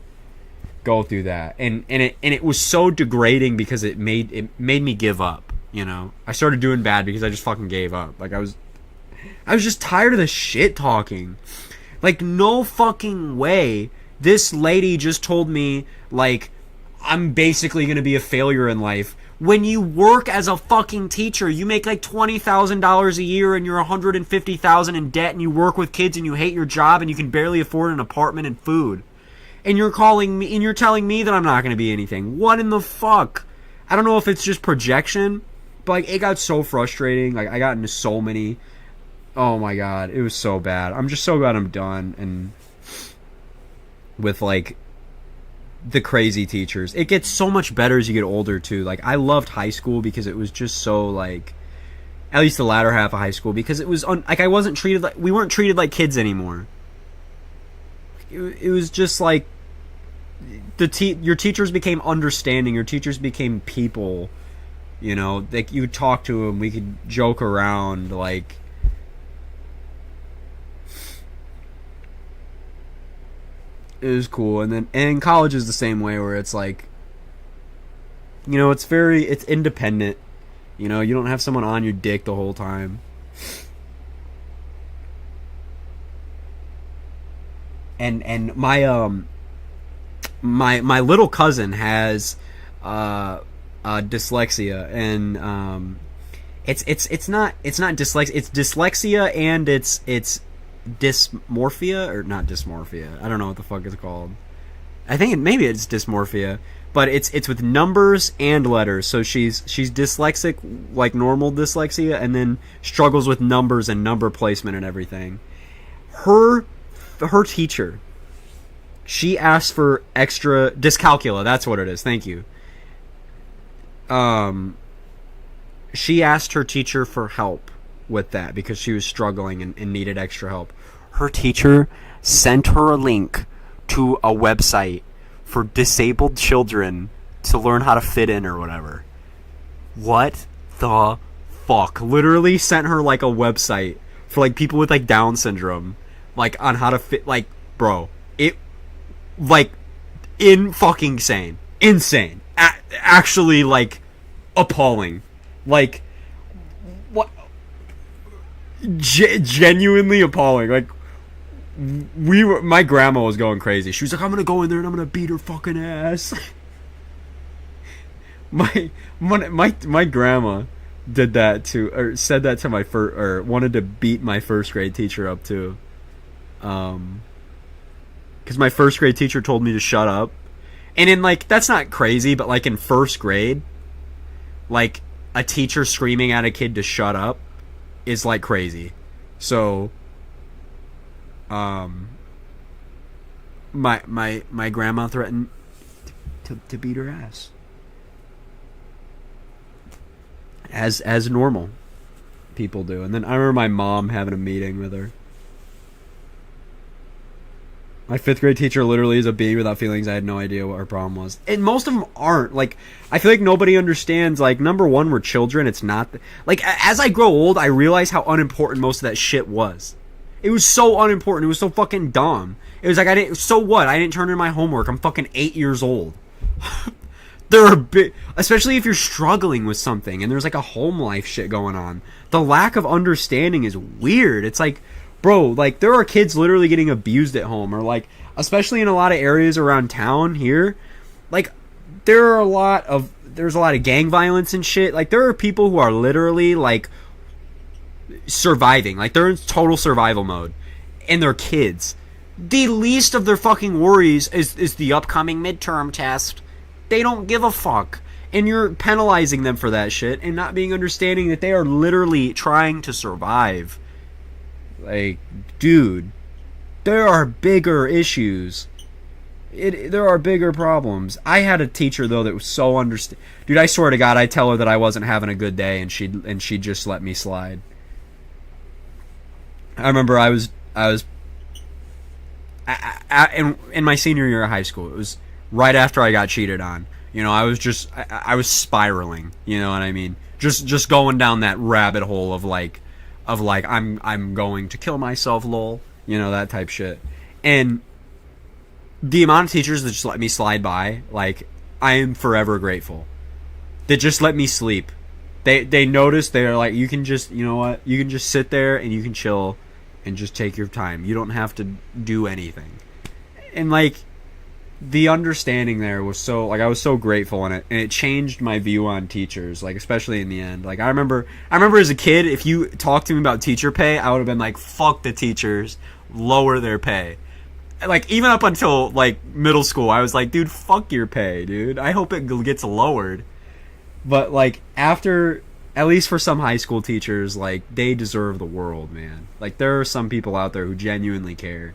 go through that, and it was so degrading because it made me give up. You know, I started doing bad because I just fucking gave up. Like, I was just tired of the shit talking. Like, no fucking way. This lady just told me like I'm basically going to be a failure in life. When you work as a fucking teacher, you make like $20,000 a year and you're $150,000 in debt, and you work with kids and you hate your job and you can barely afford an apartment and food. And you're calling me and you're telling me that I'm not going to be anything. What in the fuck? I don't know if it's just projection, but like, it got so frustrating. Like, I got into so many. Oh my god, it was so bad. I'm just so glad I'm done and with like the crazy teachers. It gets so much better as you get older too. Like, I loved high school because it was just so like, at least the latter half of high school, because it was like I wasn't treated like, we weren't treated like kids anymore. It was just like your teachers became understanding. Your teachers became people. You know, like, you would talk to them, we could joke around, like. It was cool. And college is the same way, where it's like, you know, it's independent. You know, you don't have someone on your dick the whole time. And my my little cousin has dyslexia, and it's not dyslexia, it's dyslexia, and it's dysmorphia, or not dysmorphia. I don't know what the fuck it's called. I think maybe it's dysmorphia, but it's with numbers and letters. So she's dyslexic, like normal dyslexia, and then struggles with numbers and number placement and everything. Her teacher, she asked for extra dyscalculia. That's what it is. Thank you. She asked her teacher for help with that because she was struggling and needed extra help. Her teacher sent her a link to a website for disabled children to learn how to fit in or whatever. What the fuck? Literally sent her like a website for like people with like Down syndrome, like on how to fit. Like, bro, it like fucking insane, actually like appalling, like. Genuinely appalling. Like, my grandma was going crazy. She was like, I'm gonna go in there and I'm gonna beat her fucking ass. my grandma did that to, or said that to or wanted to beat my first grade teacher up too. Because my first grade teacher told me to shut up. And in like, that's not crazy, but like in first grade, like a teacher screaming at a kid to shut up is like crazy. So my grandma threatened to beat her ass, as normal people do. And then I remember my mom having a meeting with her. My 5th grade teacher literally is a being without feelings. I had no idea what her problem was. And most of them aren't. Like, I feel like nobody understands, like, number one, we're children. It's not... Like, as I grow old, I realize how unimportant most of that shit was. It was so unimportant. It was so fucking dumb. It was like, so what? I didn't turn in my homework. I'm fucking 8 years old. There are especially if you're struggling with something and there's like a home life shit going on. The lack of understanding is weird. It's like, bro, like there are kids literally getting abused at home, or like, especially in a lot of areas around town here, like there's a lot of gang violence and shit. Like there are people who are literally like surviving, like they're in total survival mode, and they're kids. The least of their fucking worries is the upcoming midterm test. They don't give a fuck. And you're penalizing them for that shit and not being understanding that they are literally trying to survive. Like, dude, there are bigger issues. There are bigger problems. I had a teacher though that was so Dude, I swear to God, I tell her that I wasn't having a good day and she'd just let me slide. I remember I was in my senior year of high school. It was right after I got cheated on. You know, I was spiraling. You know what I mean? Just going down that rabbit hole of like I'm going to kill myself, lol. You know, that type shit. And the amount of teachers that just let me slide by, like, I am forever grateful. That just let me sleep. They noticed, they're like, you can just, you know what? You can just sit there and you can chill and just take your time. You don't have to do anything. And like, the understanding there was so, like, I was so grateful in it, and it changed my view on teachers, like, especially in the end. Like, I remember as a kid, if you talked to me about teacher pay, I would have been like, fuck the teachers, lower their pay. Like, even up until like middle school, I was like, dude, fuck your pay, dude. I hope it gets lowered. But like, after, at least for some high school teachers, like, they deserve the world, man. Like, there are some people out there who genuinely care.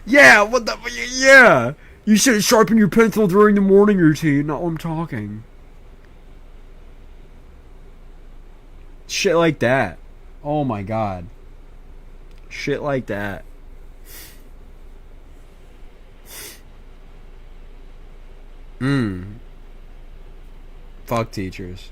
Yeah, what the... Yeah! You should sharpen your pencil during the morning routine, not when I'm talking. Shit like that. Oh my god. Shit like that. Fuck teachers.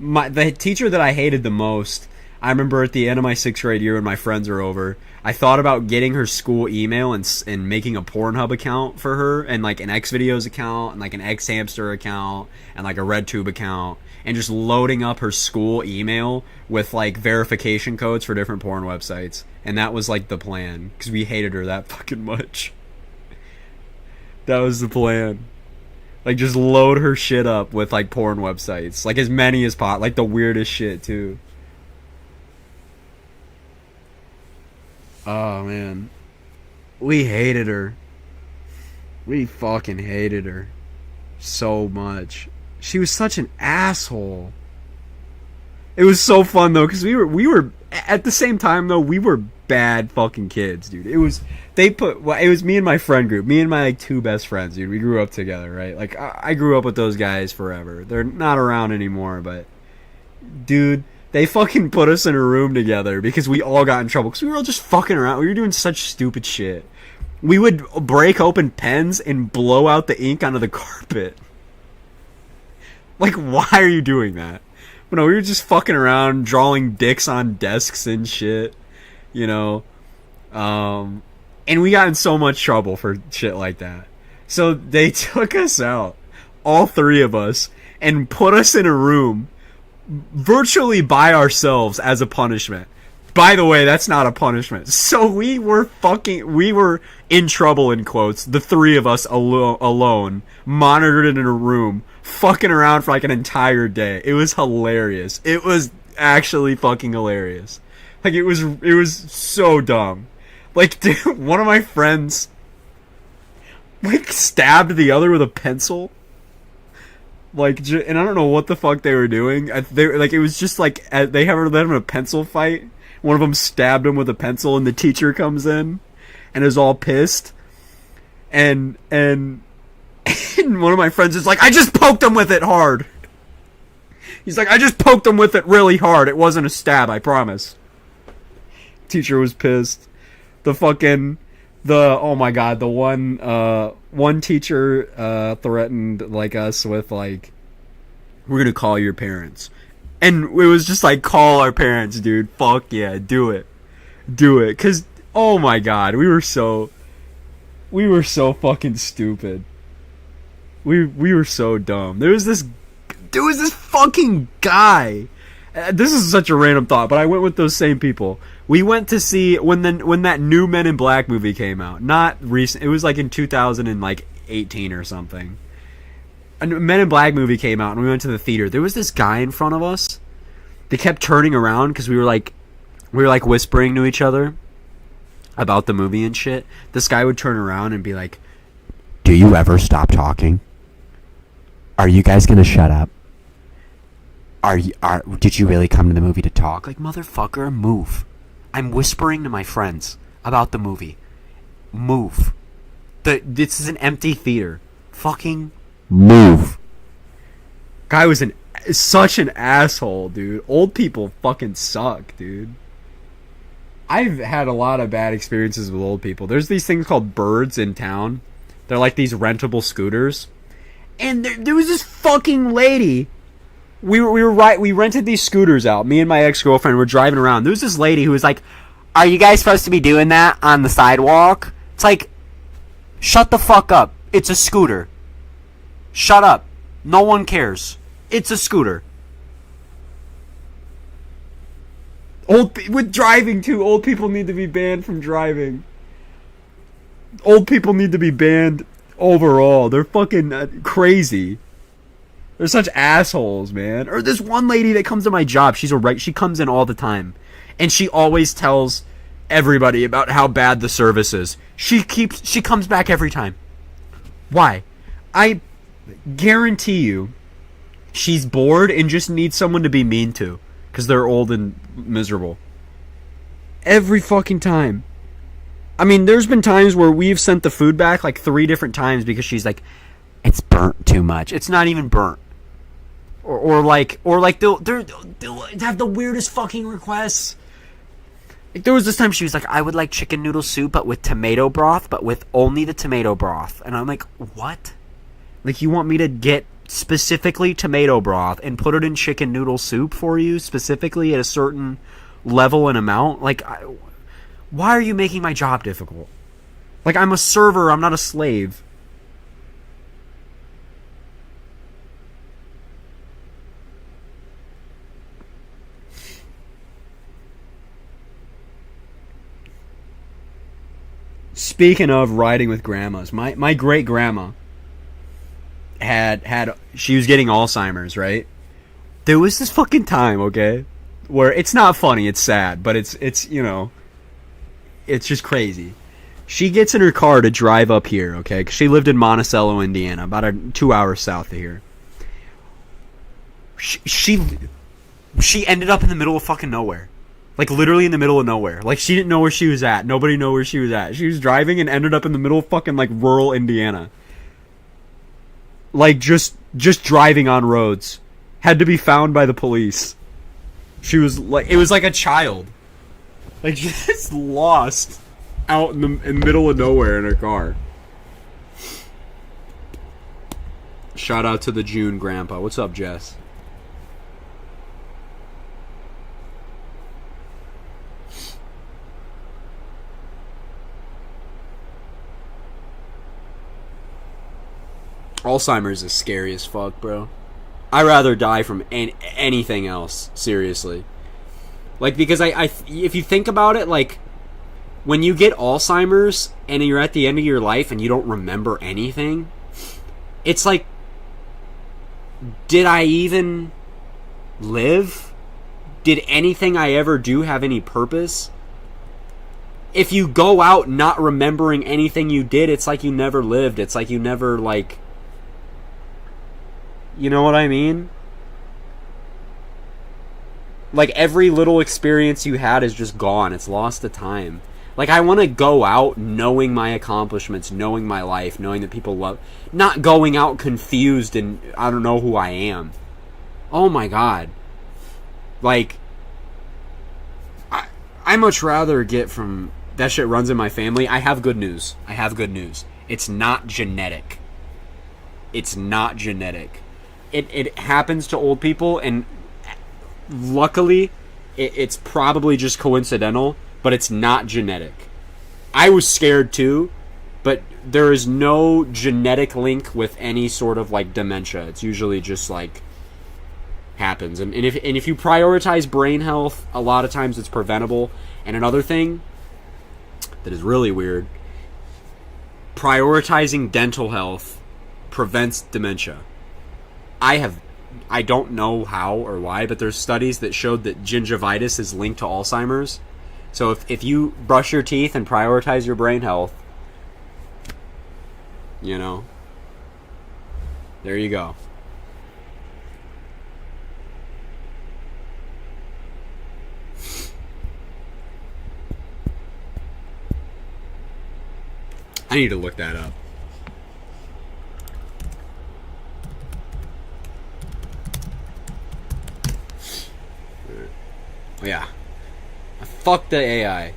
The teacher that I hated the most, I remember at the end of my 6th grade year when my friends were over, I thought about getting her school email and making a Pornhub account for her, and like an Xvideos account, and like an Xhamster account, and like a RedTube account, and just loading up her school email with like verification codes for different porn websites. And that was like the plan, because we hated her that fucking much. That was the plan. Like, just load her shit up with like porn websites, like as many as possible, like the weirdest shit too. Oh man, we hated her. We fucking hated her so much. She was such an asshole. It was so fun though, because we were at the same time though, we were bad fucking kids, dude. It was me and my friend group, me and my like 2 best friends, dude. We grew up together, right? Like, I grew up with those guys forever. They're not around anymore, but dude, they fucking put us in a room together because we all got in trouble because we were all just fucking around. We were doing such stupid shit. We would break open pens and blow out the ink onto the carpet. Like, why are you doing that? But no, we were just fucking around, drawing dicks on desks and shit, you know. And we got in so much trouble for shit like that. So they took us out, all 3 of us, and put us in a room virtually by ourselves as a punishment. By the way, that's not a punishment. So we were in trouble, in quotes, the 3 of us alone, monitored in a room, fucking around for like an entire day. It was hilarious. It was actually fucking hilarious. Like, it was so dumb. Like, dude, one of my friends like stabbed the other with a pencil. Like, and I don't know what the fuck they were doing. It was just like, they let him a pencil fight. One of them stabbed him with a pencil, and the teacher comes in and is all pissed. And one of my friends is like, I just poked him with it hard. He's like, I just poked him with it really hard. It wasn't a stab, I promise. Teacher was pissed. Oh my god, the one teacher threatened like us with like, we're gonna call your parents. And it was just like, call our parents, dude. Fuck yeah, do it. Cause, oh my god, we were so... We were so fucking stupid. We were so dumb. There was this fucking guy. This is such a random thought, but I went with those same people. We went to see when that new Men in Black movie came out. Not recent. It was like in 2018 or something. A Men in Black movie came out, and we went to the theater. There was this guy in front of us. They kept turning around because we were like whispering to each other about the movie and shit. This guy would turn around and be like, "Do you ever stop talking? Are you guys gonna shut up? Did you really come to the movie to talk? Like, motherfucker, move. I'm whispering to my friends about the movie. Move. This is an empty theater. Fucking move." Guy was such an asshole, dude. Old people fucking suck, dude. I've had a lot of bad experiences with old people. There's these things called birds in town. They're like these rentable scooters. And there was this fucking lady. We rented these scooters out. Me and my ex-girlfriend were driving around. There was this lady who was like, "Are you guys supposed to be doing that on the sidewalk?" It's like, shut the fuck up. It's a scooter. Shut up. No one cares. It's a scooter. With driving too, old people need to be banned from driving. Old people need to be banned overall. They're fucking crazy. They're such assholes, man. Or this one lady that comes to my job, she comes in all the time, and she always tells everybody about how bad the service is. She comes back every time. Why? I guarantee you, she's bored and just needs someone to be mean to, because they're old and miserable. Every fucking time. I mean, there's been times where we've sent the food back like 3 different times because she's like, "It's burnt too much." It's not even burnt. Or they'll have the weirdest fucking requests. Like, there was this time she was like, "I would like chicken noodle soup, but with tomato broth, but with only the tomato broth." And I'm like, what? Like, you want me to get specifically tomato broth and put it in chicken noodle soup for you, specifically at a certain level and amount? Like, why are you making my job difficult? Like, I'm a server, I'm not a slave. Speaking of riding with grandmas, my great grandma she was getting Alzheimer's, right? There was this fucking time, okay, where it's not funny, it's sad, but it's you know, it's just crazy. She gets in her car to drive up here, okay, because she lived in Monticello, Indiana, about 2 hours south of here. She ended up in the middle of fucking nowhere. Like, literally in the middle of nowhere. Like, she didn't know where she was at. Nobody knew where she was at. She was driving and ended up in the middle of fucking, like, rural Indiana. Like, just driving on roads. Had to be found by the police. She was, like, it was like a child. Like, just lost out in the middle of nowhere in her car. Shout out to the June grandpa. What's up, Jess? Alzheimer's is scary as fuck, bro. I'd rather die from anything else, seriously. Like, because if you think about it, like, when you get Alzheimer's and you're at the end of your life and you don't remember anything, it's like, did I even live? Did anything I ever do have any purpose? If you go out not remembering anything you did, it's like you never lived. It's like you never, like... You know what I mean? Like, every little experience you had is just gone. It's lost to time. Like, I want to go out knowing my accomplishments, knowing my life, knowing that people love... Not going out confused and I don't know who I am. Oh my god. Like, I much rather get from... That shit runs in my family. I have good news. It's not genetic. It's not genetic. It happens to old people, and luckily, it's probably just coincidental, but it's not genetic. I was scared too, but there is no genetic link with any sort of like dementia. It's usually just like happens. And if you prioritize brain health, a lot of times it's preventable. And another thing that is really weird, prioritizing dental health prevents dementia. I don't know how or why, but there's studies that showed that gingivitis is linked to Alzheimer's. So if you brush your teeth and prioritize your brain health, you know, there you go. I need to look that up. Yeah. Fuck the AI.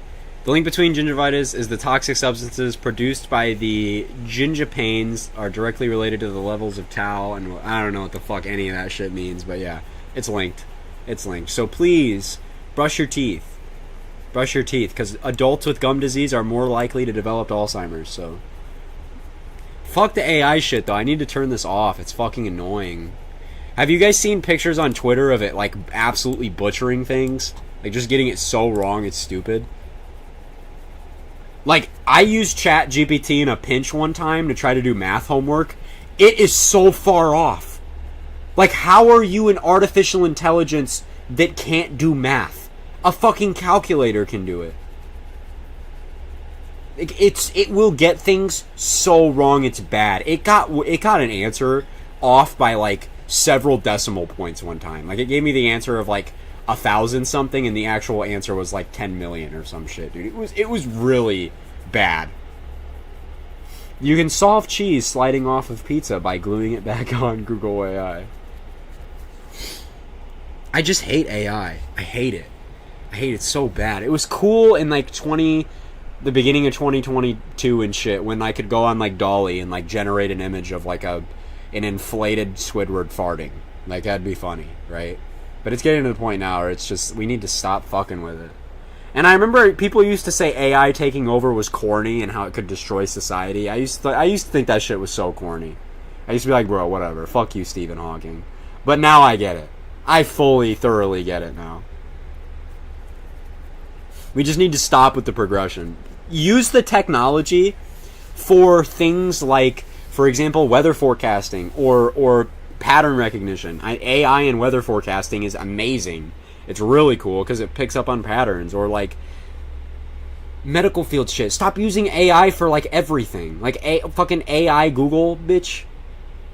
The link between gingivitis is the toxic substances produced by the gingipanes are directly related to the levels of tau, and I don't know what the fuck any of that shit means, but yeah, it's linked. It's linked. So please, brush your teeth. Brush your teeth, because adults with gum disease are more likely to develop Alzheimer's, so. Fuck the AI shit, though. I need to turn this off. It's fucking annoying. Have you guys seen pictures on Twitter of it, like, absolutely butchering things? Like, just getting it so wrong, it's stupid. Like, I used ChatGPT in a pinch one time to try to do math homework. It is so far off. Like, how are you an artificial intelligence that can't do math? A fucking calculator can do it. It will get things so wrong, it's bad. It got an answer off by, like, several decimal points one time. Like, it gave me the answer of, like, 1,000 something, and the actual answer was like 10 million or some shit, dude. It was really bad. You can solve cheese sliding off of pizza by gluing it back on Google AI. I just hate AI. I hate it. I hate it so bad. It was cool in like the beginning of 2022 and shit, when I could go on like Dolly and like generate an image of like an inflated Squidward farting. Like, that'd be funny, right? But it's getting to the point now where it's just, we need to stop fucking with it. And I remember people used to say AI taking over was corny and how it could destroy society. I used to think that shit was so corny. I used to be like, bro, whatever. Fuck you, Stephen Hawking. But now I get it. I thoroughly get it now. We just need to stop with the progression. Use the technology for things like, for example, weather forecasting or pattern recognition. AI and weather forecasting is amazing. It's really cool because it picks up on patterns. Or like medical field shit. Stop using AI for like everything. Like fucking AI Google, bitch.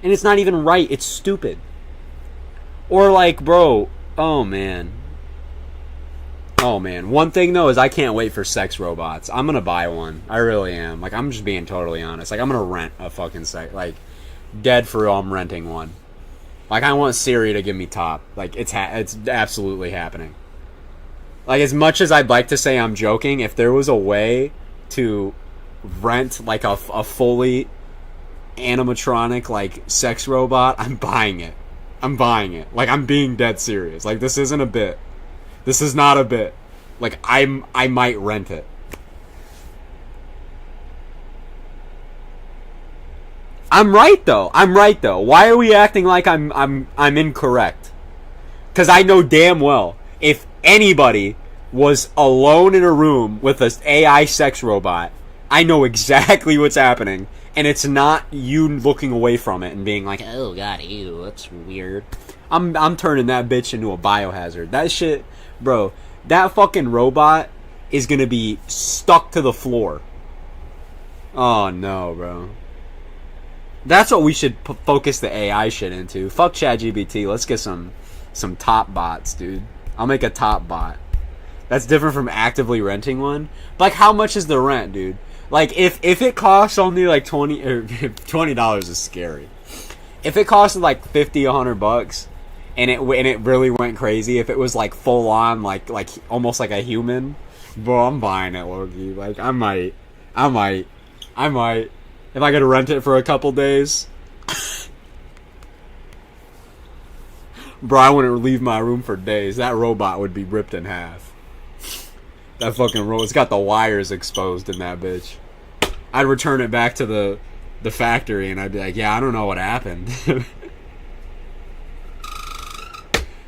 And it's not even right. It's stupid. Or like, bro, oh man. One thing though is I can't wait for sex robots. I'm gonna buy one. I really am. Like, I'm just being totally honest. Like, I'm gonna rent a fucking sex. Like, dead for real, I'm renting one. Like, I want Siri to give me top. Like, it's absolutely happening. Like, as much as I'd like to say I'm joking, if there was a way to rent, like, a fully animatronic, like, sex robot, I'm buying it. I'm buying it. Like, I'm being dead serious. Like, this isn't a bit. This is not a bit. Like, I might rent it. I'm right though. Why are we acting like I'm incorrect? Because I know damn well if anybody was alone in a room with an AI sex robot, I know exactly what's happening, and it's not you looking away from it and being like, "Oh God, ew, that's weird." I'm turning that bitch into a biohazard. That shit, bro. That fucking robot is gonna be stuck to the floor. Oh no, bro. That's what we should focus the AI shit into. Fuck ChatGPT. Let's get some top bots, dude. I'll make a top bot. That's different from actively renting one. But like, how much is the rent, dude? Like, if it costs only like $20 is scary. If it costed like $50, $100, and it really went crazy, if it was like full on, like almost like a human, bro, I'm buying it, Loki. Like, I might. If I could rent it for a couple days. Bro, I wouldn't leave my room for days. That robot would be ripped in half. That fucking robot. It's got the wires exposed in that bitch. I'd return it back to the factory, and I'd be like, yeah, I don't know what happened.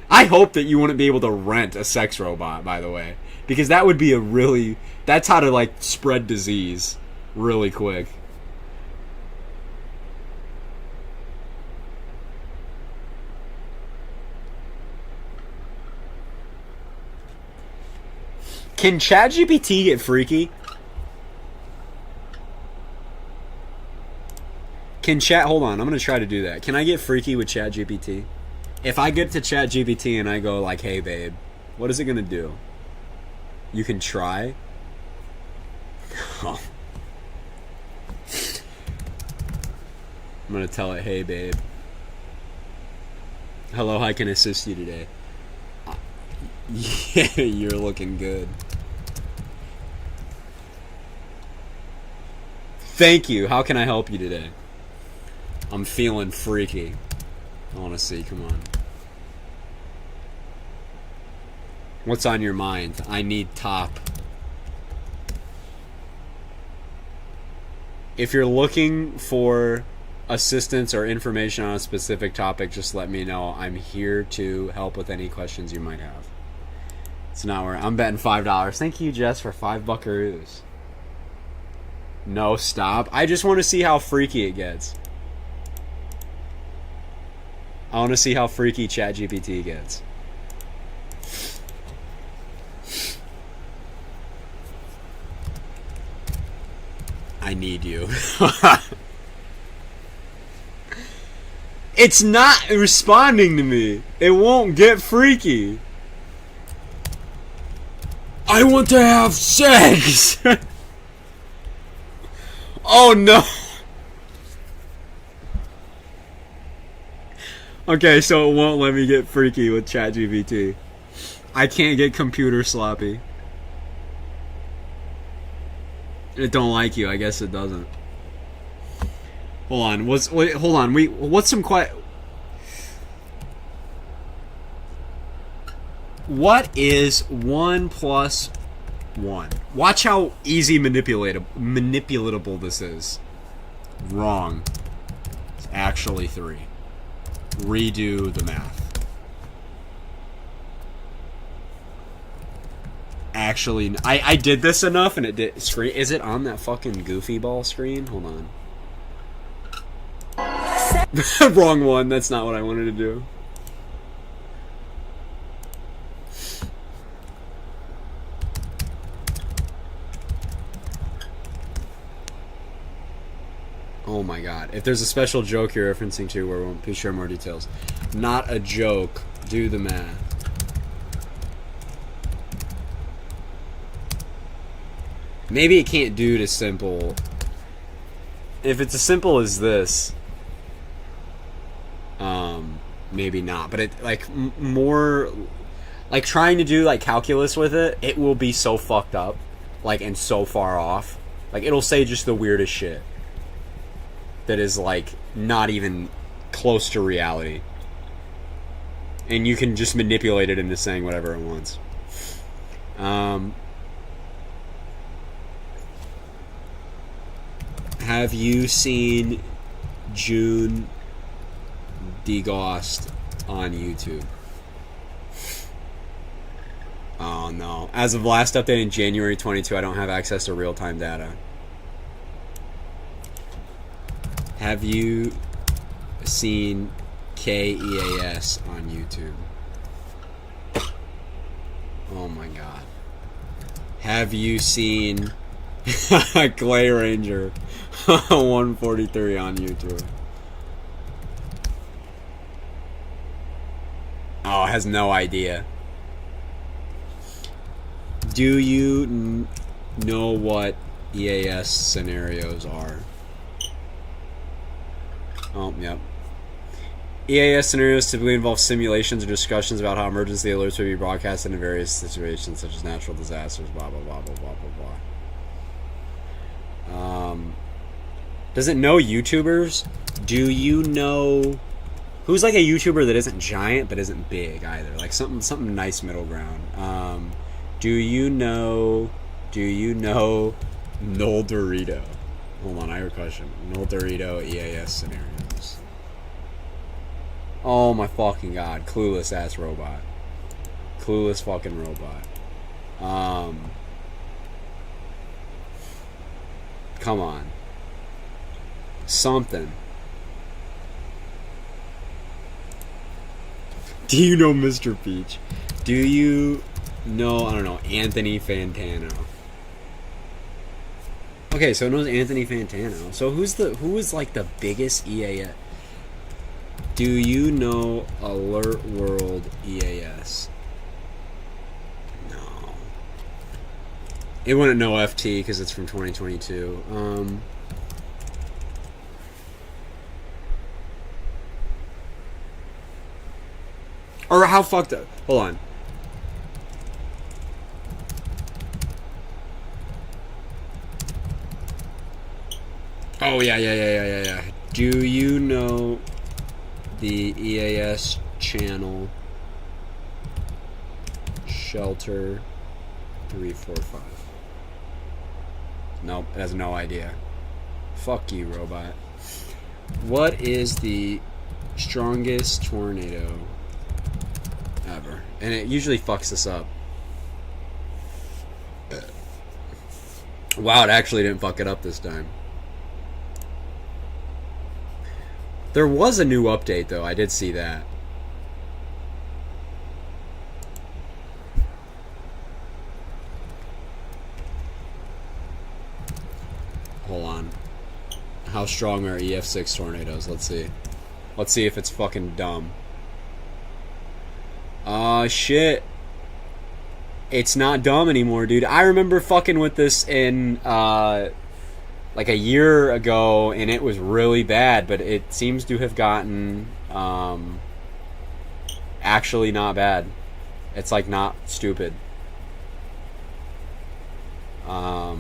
I hope that you wouldn't be able to rent a sex robot, by the way, because that would be that's how to like spread disease really quick. Can ChatGPT get freaky? Hold on, I'm gonna try to do that. Can I get freaky with ChatGPT? If I get to ChatGPT and I go like, hey babe, what is it gonna do? You can try? Oh. I'm gonna tell it, hey babe. Hello, how can I assist you today? Yeah, you're looking good. Thank you. How can I help you today? I'm feeling freaky. I want to see. Come on. What's on your mind? I need top. If you're looking for assistance or information on a specific topic, just let me know. I'm here to help with any questions you might have. It's not where I'm betting $5. Thank you, Jess, for 5 buckaroos. No, stop. I just want to see how freaky it gets. I want to see how freaky ChatGPT gets. I need you. It's not responding to me. It won't get freaky. I want to have sex. Oh no. Okay, so it won't let me get freaky with ChatGPT. I can't get computer sloppy. It don't like you. I guess it doesn't. Hold on. Hold on. What's some quiet? What is 1 plus 1? Watch how easy manipulatable this is. Wrong. It's actually 3. Redo the math. Actually, I did this enough and it did screen. Is it on that fucking goofy ball screen? Hold on. Wrong one. That's not what I wanted to do. Oh my god. If there's a special joke you're referencing to, we won't be share more details. Not a joke. Do the math. Maybe it can't do it as simple. If it's as simple as this, maybe not. But it like more like trying to do like calculus with it, it will be so fucked up, like, and so far off. Like it'll say just the weirdest shit that is like not even close to reality, and you can just manipulate it into saying whatever it wants. Have you seen June DeGost on YouTube? Oh no. As of last update in January 22, I don't have access to real-time data. Have you seen KEAS on YouTube? Oh my god. Have you seen Clay Ranger 143 on YouTube? Oh, has no idea. Do you know what EAS scenarios are? Oh, yep. EAS scenarios typically involve simulations or discussions about how emergency alerts will be broadcasted in various situations, such as natural disasters, blah, blah, blah, blah, blah, blah, blah. Does it know YouTubers? Do you know... Who's like a YouTuber that isn't giant but isn't big either? Like something nice middle ground. Do you know Noel Dorito? Hold on, I have a question. No Dorito EAS scenarios. Oh my fucking god. Clueless ass robot. Clueless fucking robot. Come on. Something. Do you know Mr. Peach? Do you know, I don't know, Anthony Fantano? Okay, so it knows Anthony Fantano. So who is like the biggest EAS? Do you know Alert World EAS? No. It wouldn't know FT because it's from 2022. Or how fucked up? Hold on. Oh yeah. Do you know the EAS channel Shelter 345? Nope, it has no idea. Fuck you, robot. What is the strongest tornado ever? And it usually fucks us up. Wow, it actually didn't fuck it up this time. There was a new update, though. I did see that. Hold on. How strong are EF6 tornadoes? Let's see. Let's see if it's fucking dumb. Shit. It's not dumb anymore, dude. I remember fucking with this in, like a year ago, and it was really bad, but it seems to have gotten, actually not bad. It's, like, not stupid. Huh.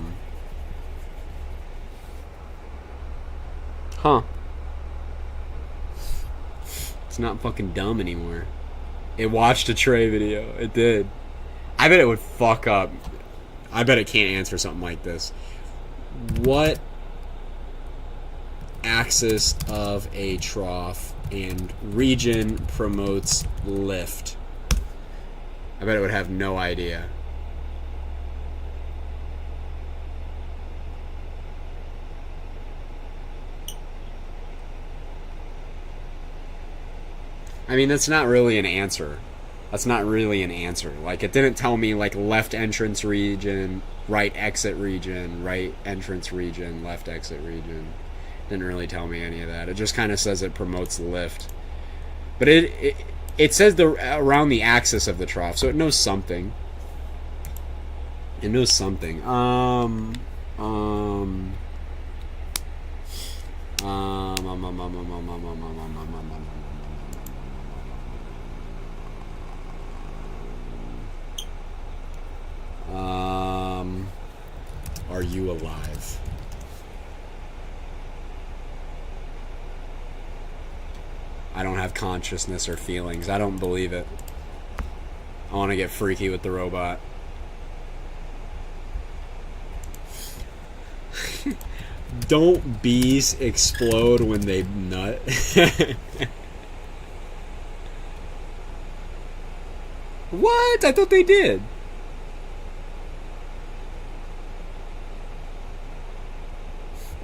It's not fucking dumb anymore. It watched a Trey video. It did. I bet it would fuck up. I bet it can't answer something like this. What axis of a trough and region promotes lift? I bet it would have no idea. I mean, that's not really an answer. That's not really an answer. Like, it didn't tell me, like, left entrance region, right exit region, right entrance region, left exit region. Didn't really tell me any of that. It just kind of says it promotes lift. But it says around the axis of the trough, so it knows something. It knows something. Are you alive? I don't have consciousness or feelings. I don't believe it. I want to get freaky with the robot. Don't bees explode when they nut? What? I thought they did.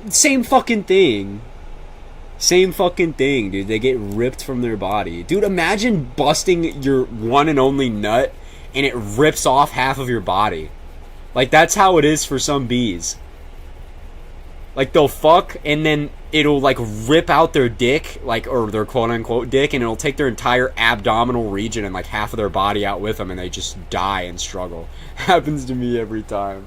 Same fucking thing. Same fucking thing, dude. They get ripped from their body. Dude, imagine busting your one and only nut and it rips off half of your body. Like, that's how it is for some bees. Like, they'll fuck and then it'll, like, rip out their dick, like, or their quote-unquote dick, and it'll take their entire abdominal region and, like, half of their body out with them, and they just die and struggle. Happens to me every time.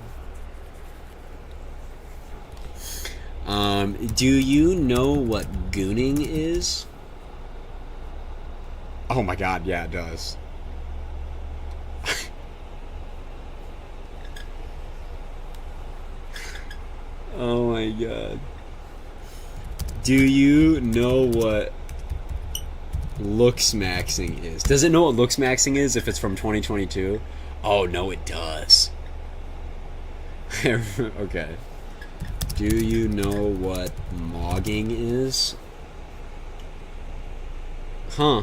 Do you know what gooning is? Oh my god, yeah, it does. Oh my god. Do you know what looks maxing is? Does it know what looks maxing is if it's from 2022? Oh no, it does. Okay. Do you know what mogging is? Huh.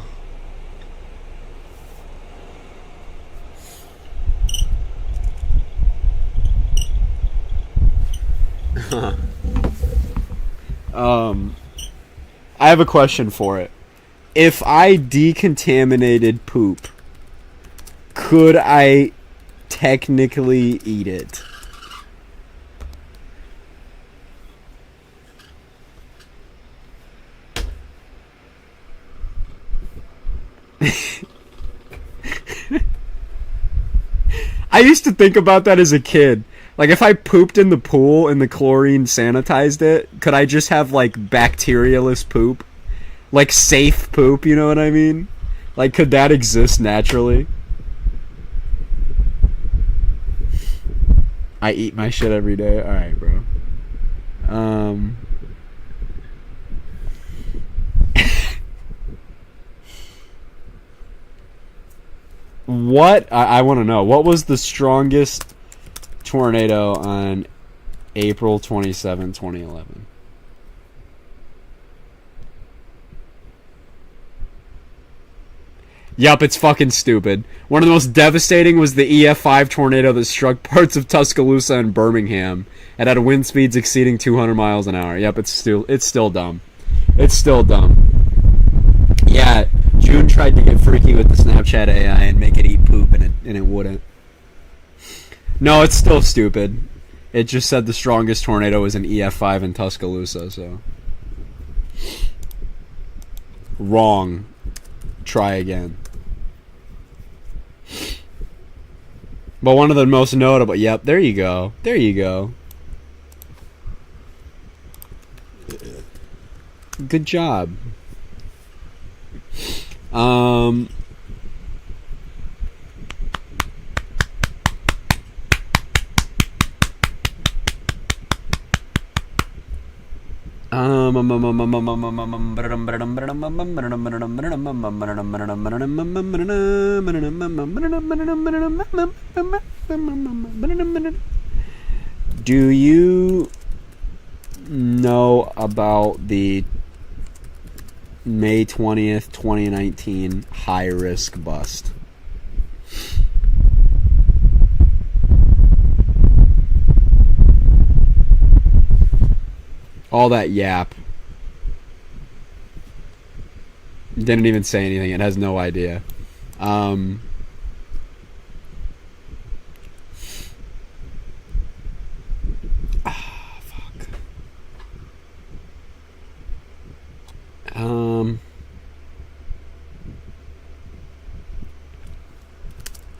I have a question for it. If I decontaminated poop, could I technically eat it? I used to think about that as a kid. Like, if I pooped in the pool and the chlorine sanitized it, could I just have, like, bacterialess poop? Like, safe poop, you know what I mean? Like, could that exist naturally? I eat my shit every day. Alright, bro. What? I want to know. What was the strongest tornado on April 27, 2011? Yup, it's fucking stupid. One of the most devastating was the EF5 tornado that struck parts of Tuscaloosa and Birmingham and had wind speeds exceeding 200 miles an hour. Yep, it's still dumb. It's still dumb. Yeah, June tried to get freaky with the Snapchat AI and make it eat poop, and it wouldn't. No, it's still stupid. It just said the strongest tornado was an EF5 in Tuscaloosa, so. Wrong. Try again. But one of the most notable... Yep, there you go. There you go. Good job. Do you know about the May 20th, 2019 high-risk bust? All that yap. Didn't even say anything. It has no idea. Fuck.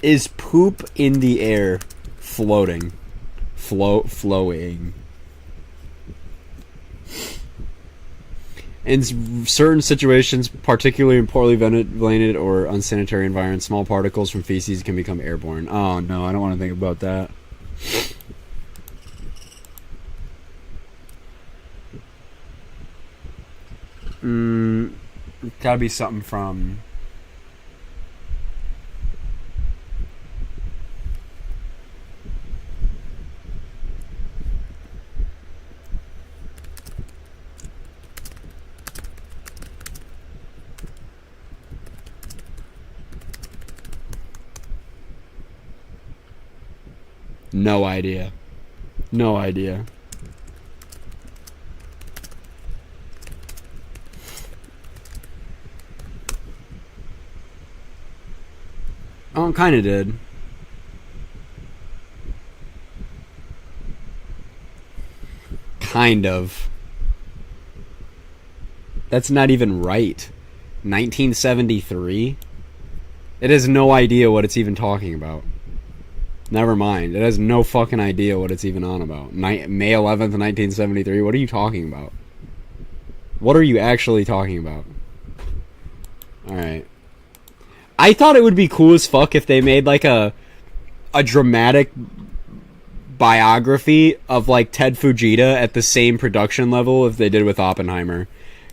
Is poop in the air floating? Flowing. In certain situations, particularly in poorly ventilated or unsanitary environments, small particles from feces can become airborne. Oh no, I don't want to think about that. Gotta be something from... No idea. No idea. Oh, kind of did. Kind of. That's not even right. 1973? It has no idea what it's even talking about. Never mind. It has no fucking idea what it's even on about. May 11th, 1973? What are you talking about? What are you actually talking about? Alright. I thought it would be cool as fuck if they made like a dramatic biography of like Ted Fujita at the same production level as they did with Oppenheimer.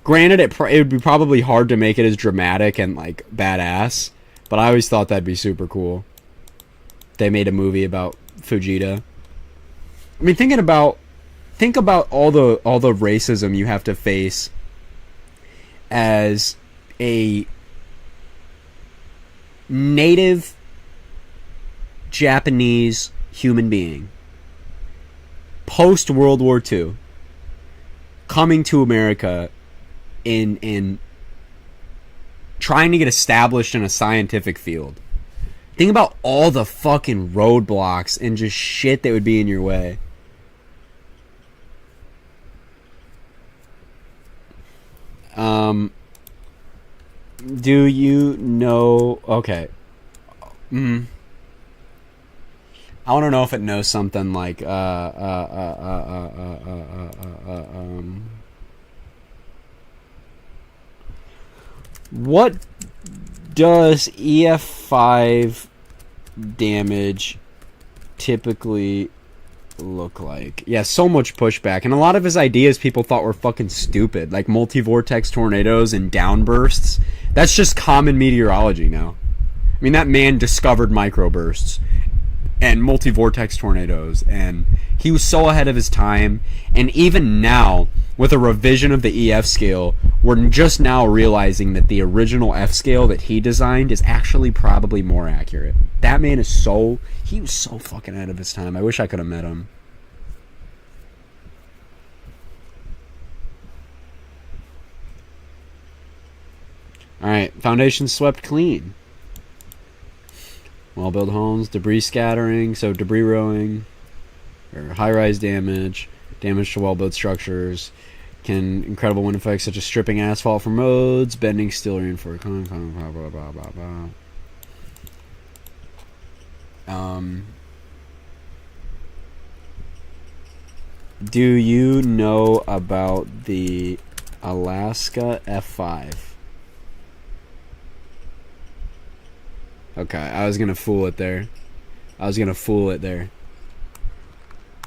Granted, it would be probably hard to make it as dramatic and like badass, but I always thought that'd be super cool. They made a movie about Fujita. I mean, thinking about think about all the racism you have to face as a native Japanese human being post World War II coming to America in trying to get established in a scientific field. Think about all the fucking roadblocks and just shit that would be in your way. Do you know... Okay. I want to know if it knows something like... What does EF5 damage typically look like? Yeah, so much pushback. And a lot of his ideas people thought were fucking stupid. Like multi-vortex tornadoes and downbursts. That's just common meteorology now. I mean, that man discovered microbursts and multi-vortex tornadoes. And he was so ahead of his time. And even now, with a revision of the EF scale, we're just now realizing that the original F scale that he designed is actually probably more accurate. That man is so... He was so fucking ahead of his time. I wish I could have met him. Alright, foundation swept clean. Well-built homes, debris scattering, so debris rowing, or high-rise damage, damage to well-built structures, can incredible wind effects such as stripping asphalt from roads, bending steel reinforced concrete, blah, blah, blah, blah, blah. Do you know about the Alaska F5? Okay, I was gonna fool it there.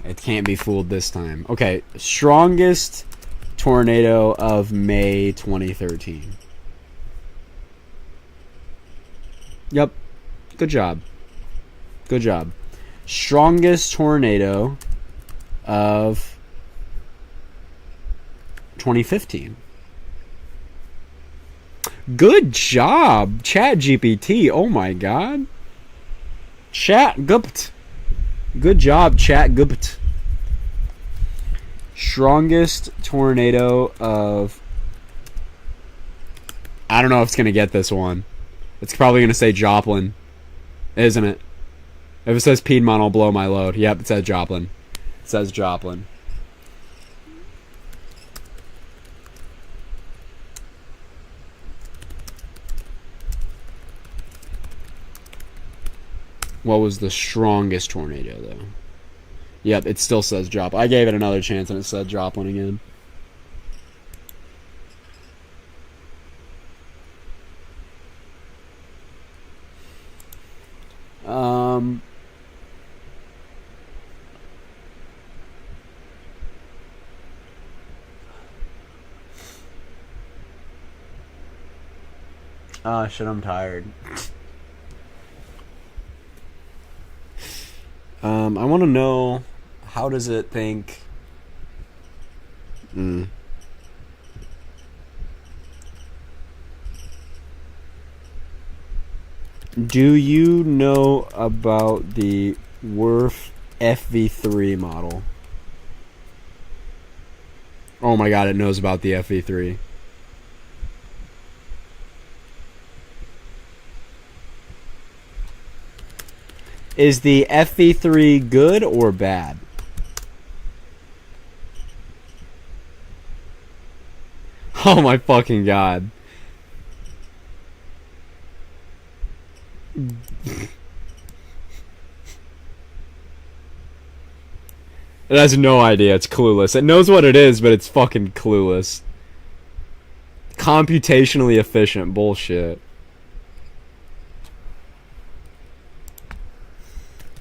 It can't be fooled this time. Okay, strongest tornado of May 2013. Yep. Good job. Strongest tornado of 2015. Good job, ChatGPT. Oh my god. ChatGPT. Good job, ChatGPT. Strongest tornado of... I don't know if it's going to get this one. It's probably going to say Joplin. Isn't it? If it says Piedmont, I'll blow my load. Yep, it says Joplin. It says Joplin. What was the strongest tornado, though? Yep, it still says Joplin. I gave it another chance, and it said Joplin again. Shit, I'm tired. I want to know, how does it think... Do you know about the WRF FV3 model? Oh my god, it knows about the FV3. Is the FV3 good or bad? Oh my fucking god. It has no idea. It's clueless. It knows what it is, but it's fucking clueless. Computationally efficient bullshit.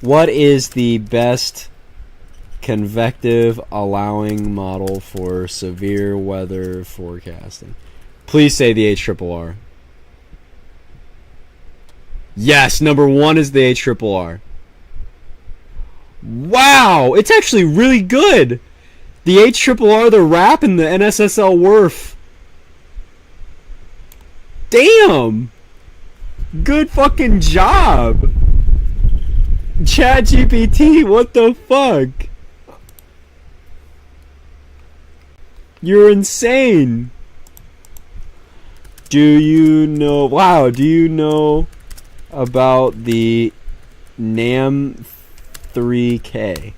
What is the best convective allowing model for severe weather forecasting? Please say the HRRR. Yes, number 1 is the HRRR. Wow, it's actually really good. The HRRR, the RAP, and the NSSL WRF. Damn! Good fucking job! ChatGPT, what the fuck? You're insane! Do you know... Wow, do you know about the NAM 3K?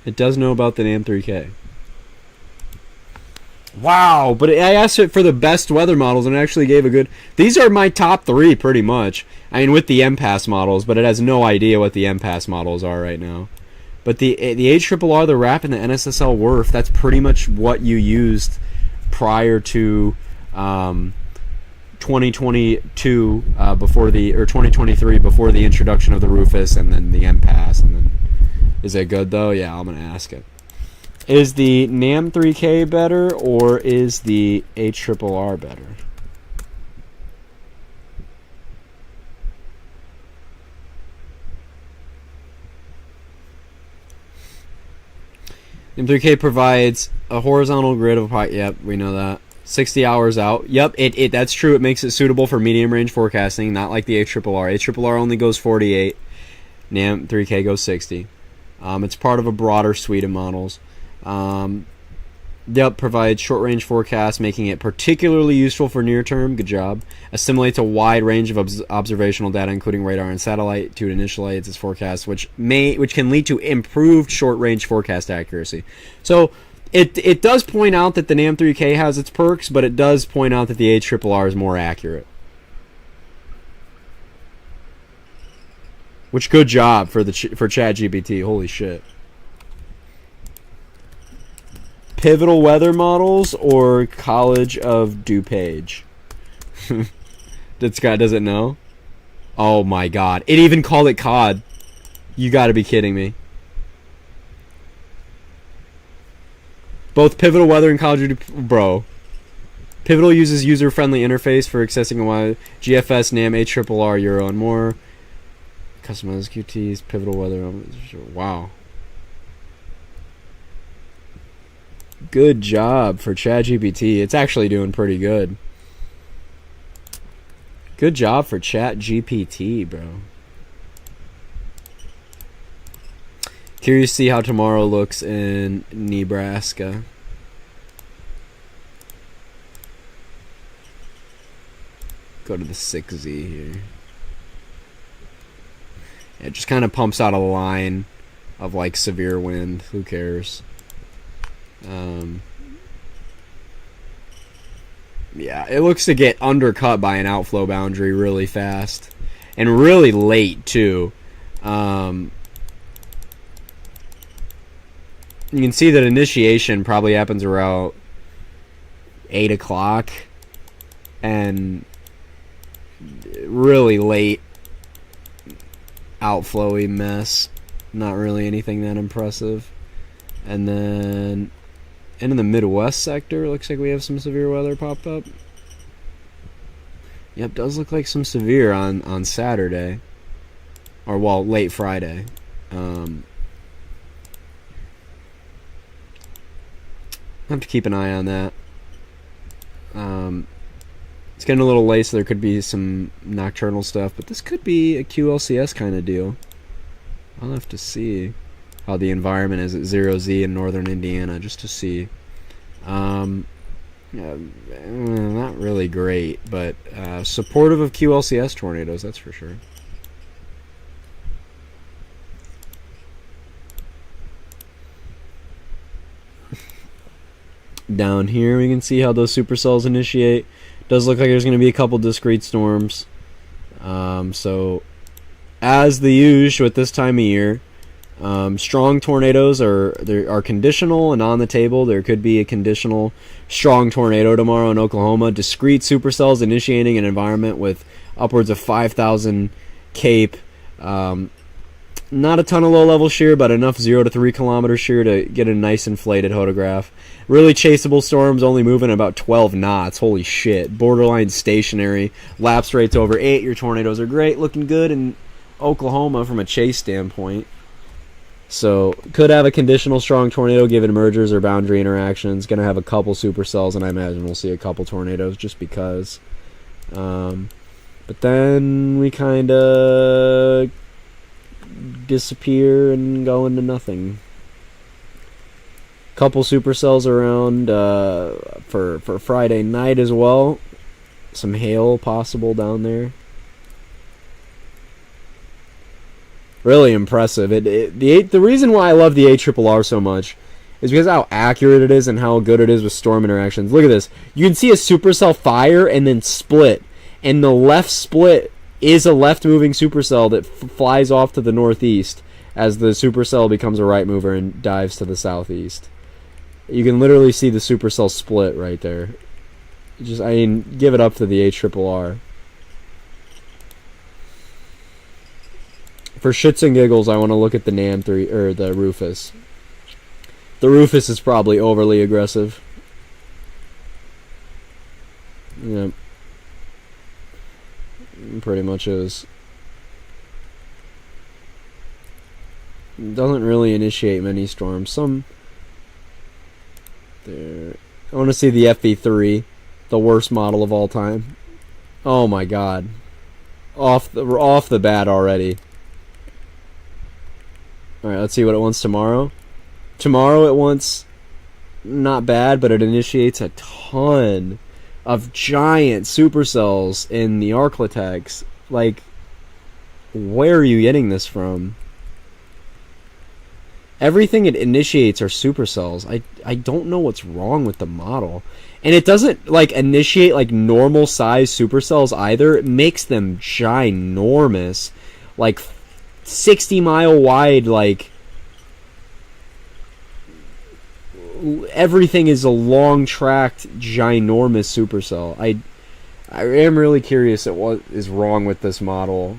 It does know about the NAM 3K. Wow, but I asked it for the best weather models and it actually gave a good... These are my top 3 pretty much. I mean, with the MPass models, but it has no idea what the MPass models are right now. But the HRRR, the RAP, and the NSSL WRF, that's pretty much what you used prior to 2022 before the... Or 2023 before the introduction of the Rufus and then the MPass. And then, is it good though? Yeah, I'm going to ask it. Is the NAM 3K better or is the HRRR better? NAM 3K provides a horizontal grid of... Yep, we know that. 60 hours out. Yep, that's true. It makes it suitable for medium range forecasting, not like the HRRR. HRRR only goes 48. NAM 3K goes 60. It's part of a broader suite of models. Yep, provides short-range forecasts, making it particularly useful for near-term. Good job. Assimilates a wide range of observational data, including radar and satellite, to initialize its forecasts, which can lead to improved short-range forecast accuracy. So it does point out that the NAM 3K has its perks, but it does point out that the HRRR is more accurate. Which, good job for ChatGPT. Holy shit. Pivotal weather models or College of DuPage? Does it know? Oh my god. It even called it COD. You gotta be kidding me. Both Pivotal Weather and College of DuPage... Bro. Pivotal uses user-friendly interface for accessing a GFS, NAM, HRRR, Euro, and more. Customized QTs, Pivotal Weather... Wow. Good job for ChatGPT. It's actually doing pretty good. Good job for ChatGPT, bro. Curious to see how tomorrow looks in Nebraska. Go to the 6Z here. It just kind of pumps out a line of like severe wind. Who cares? Yeah, it looks to get undercut by an outflow boundary really fast and really late too. You can see that initiation probably happens around 8 o'clock and really late outflowy mess. Not really anything that impressive. And then in the Midwest sector, looks like we have some severe weather popped up. Yep, does look like some severe on Saturday. Or, well, late Friday. Have to keep an eye on that. It's getting a little late, so there could be some nocturnal stuff. But this could be a QLCS kind of deal. I'll have to see how the environment is at 0Z in northern Indiana, just to see. Not really great, but supportive of QLCS tornadoes, that's for sure. Down here we can see how those supercells initiate. Does look like there's going to be a couple discrete storms. So as the usual at this time of year, strong tornadoes are conditional and on the table. There could be a conditional strong tornado tomorrow in Oklahoma. Discrete supercells initiating an environment with upwards of 5,000 CAPE. Not a ton of low-level shear, but enough 0 to 3 kilometer shear to get a nice inflated photograph. Really chaseable storms, only moving about 12 knots. Holy shit. Borderline stationary. Lapse rates over 8. Your tornadoes are great, looking good in Oklahoma from a chase standpoint. So, could have a conditional strong tornado given mergers or boundary interactions. Going to have a couple supercells, and I imagine we'll see a couple tornadoes just because. But then we kind of disappear and go into nothing. Couple supercells around for Friday night as well. Some hail possible down there. Really impressive. The reason why I love the ARRR so much is because how accurate it is and how good it is with storm interactions. Look at this. You can see a supercell fire and then split. And the left split is a left-moving supercell that flies off to the northeast as the supercell becomes a right mover and dives to the southeast. You can literally see the supercell split right there. I mean, give it up to the ARRR. For shits and giggles, I want to look at the NAM 3 or the Rufus. The Rufus is probably overly aggressive. Yep. Pretty much is. Doesn't really initiate many storms. Some there. I want to see the FV3, the worst model of all time. Oh my god. Off the bat already. Alright, let's see what it wants tomorrow. Tomorrow it wants not bad, but it initiates a ton of giant supercells in the Arclitex. Like, where are you getting this from? Everything it initiates are supercells. I don't know what's wrong with the model. And it doesn't, like, initiate, like, normal size supercells either. It makes them ginormous. Like, 60-mile wide, like, everything is a long-tracked, ginormous supercell. I am really curious at what is wrong with this model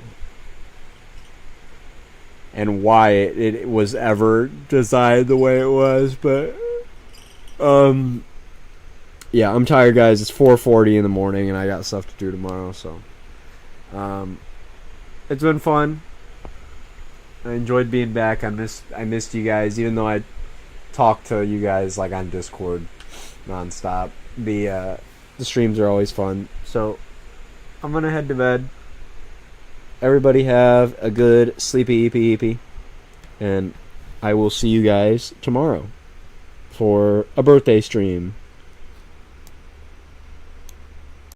and why it was ever designed the way it was, but yeah, I'm tired, guys. It's 4:40 in the morning and I got stuff to do tomorrow, so it's been fun. I enjoyed being back. I missed you guys, even though I talk to you guys like on Discord nonstop. The streams are always fun. So I'm gonna head to bed. Everybody have a good sleepy eepy, and I will see you guys tomorrow for a birthday stream.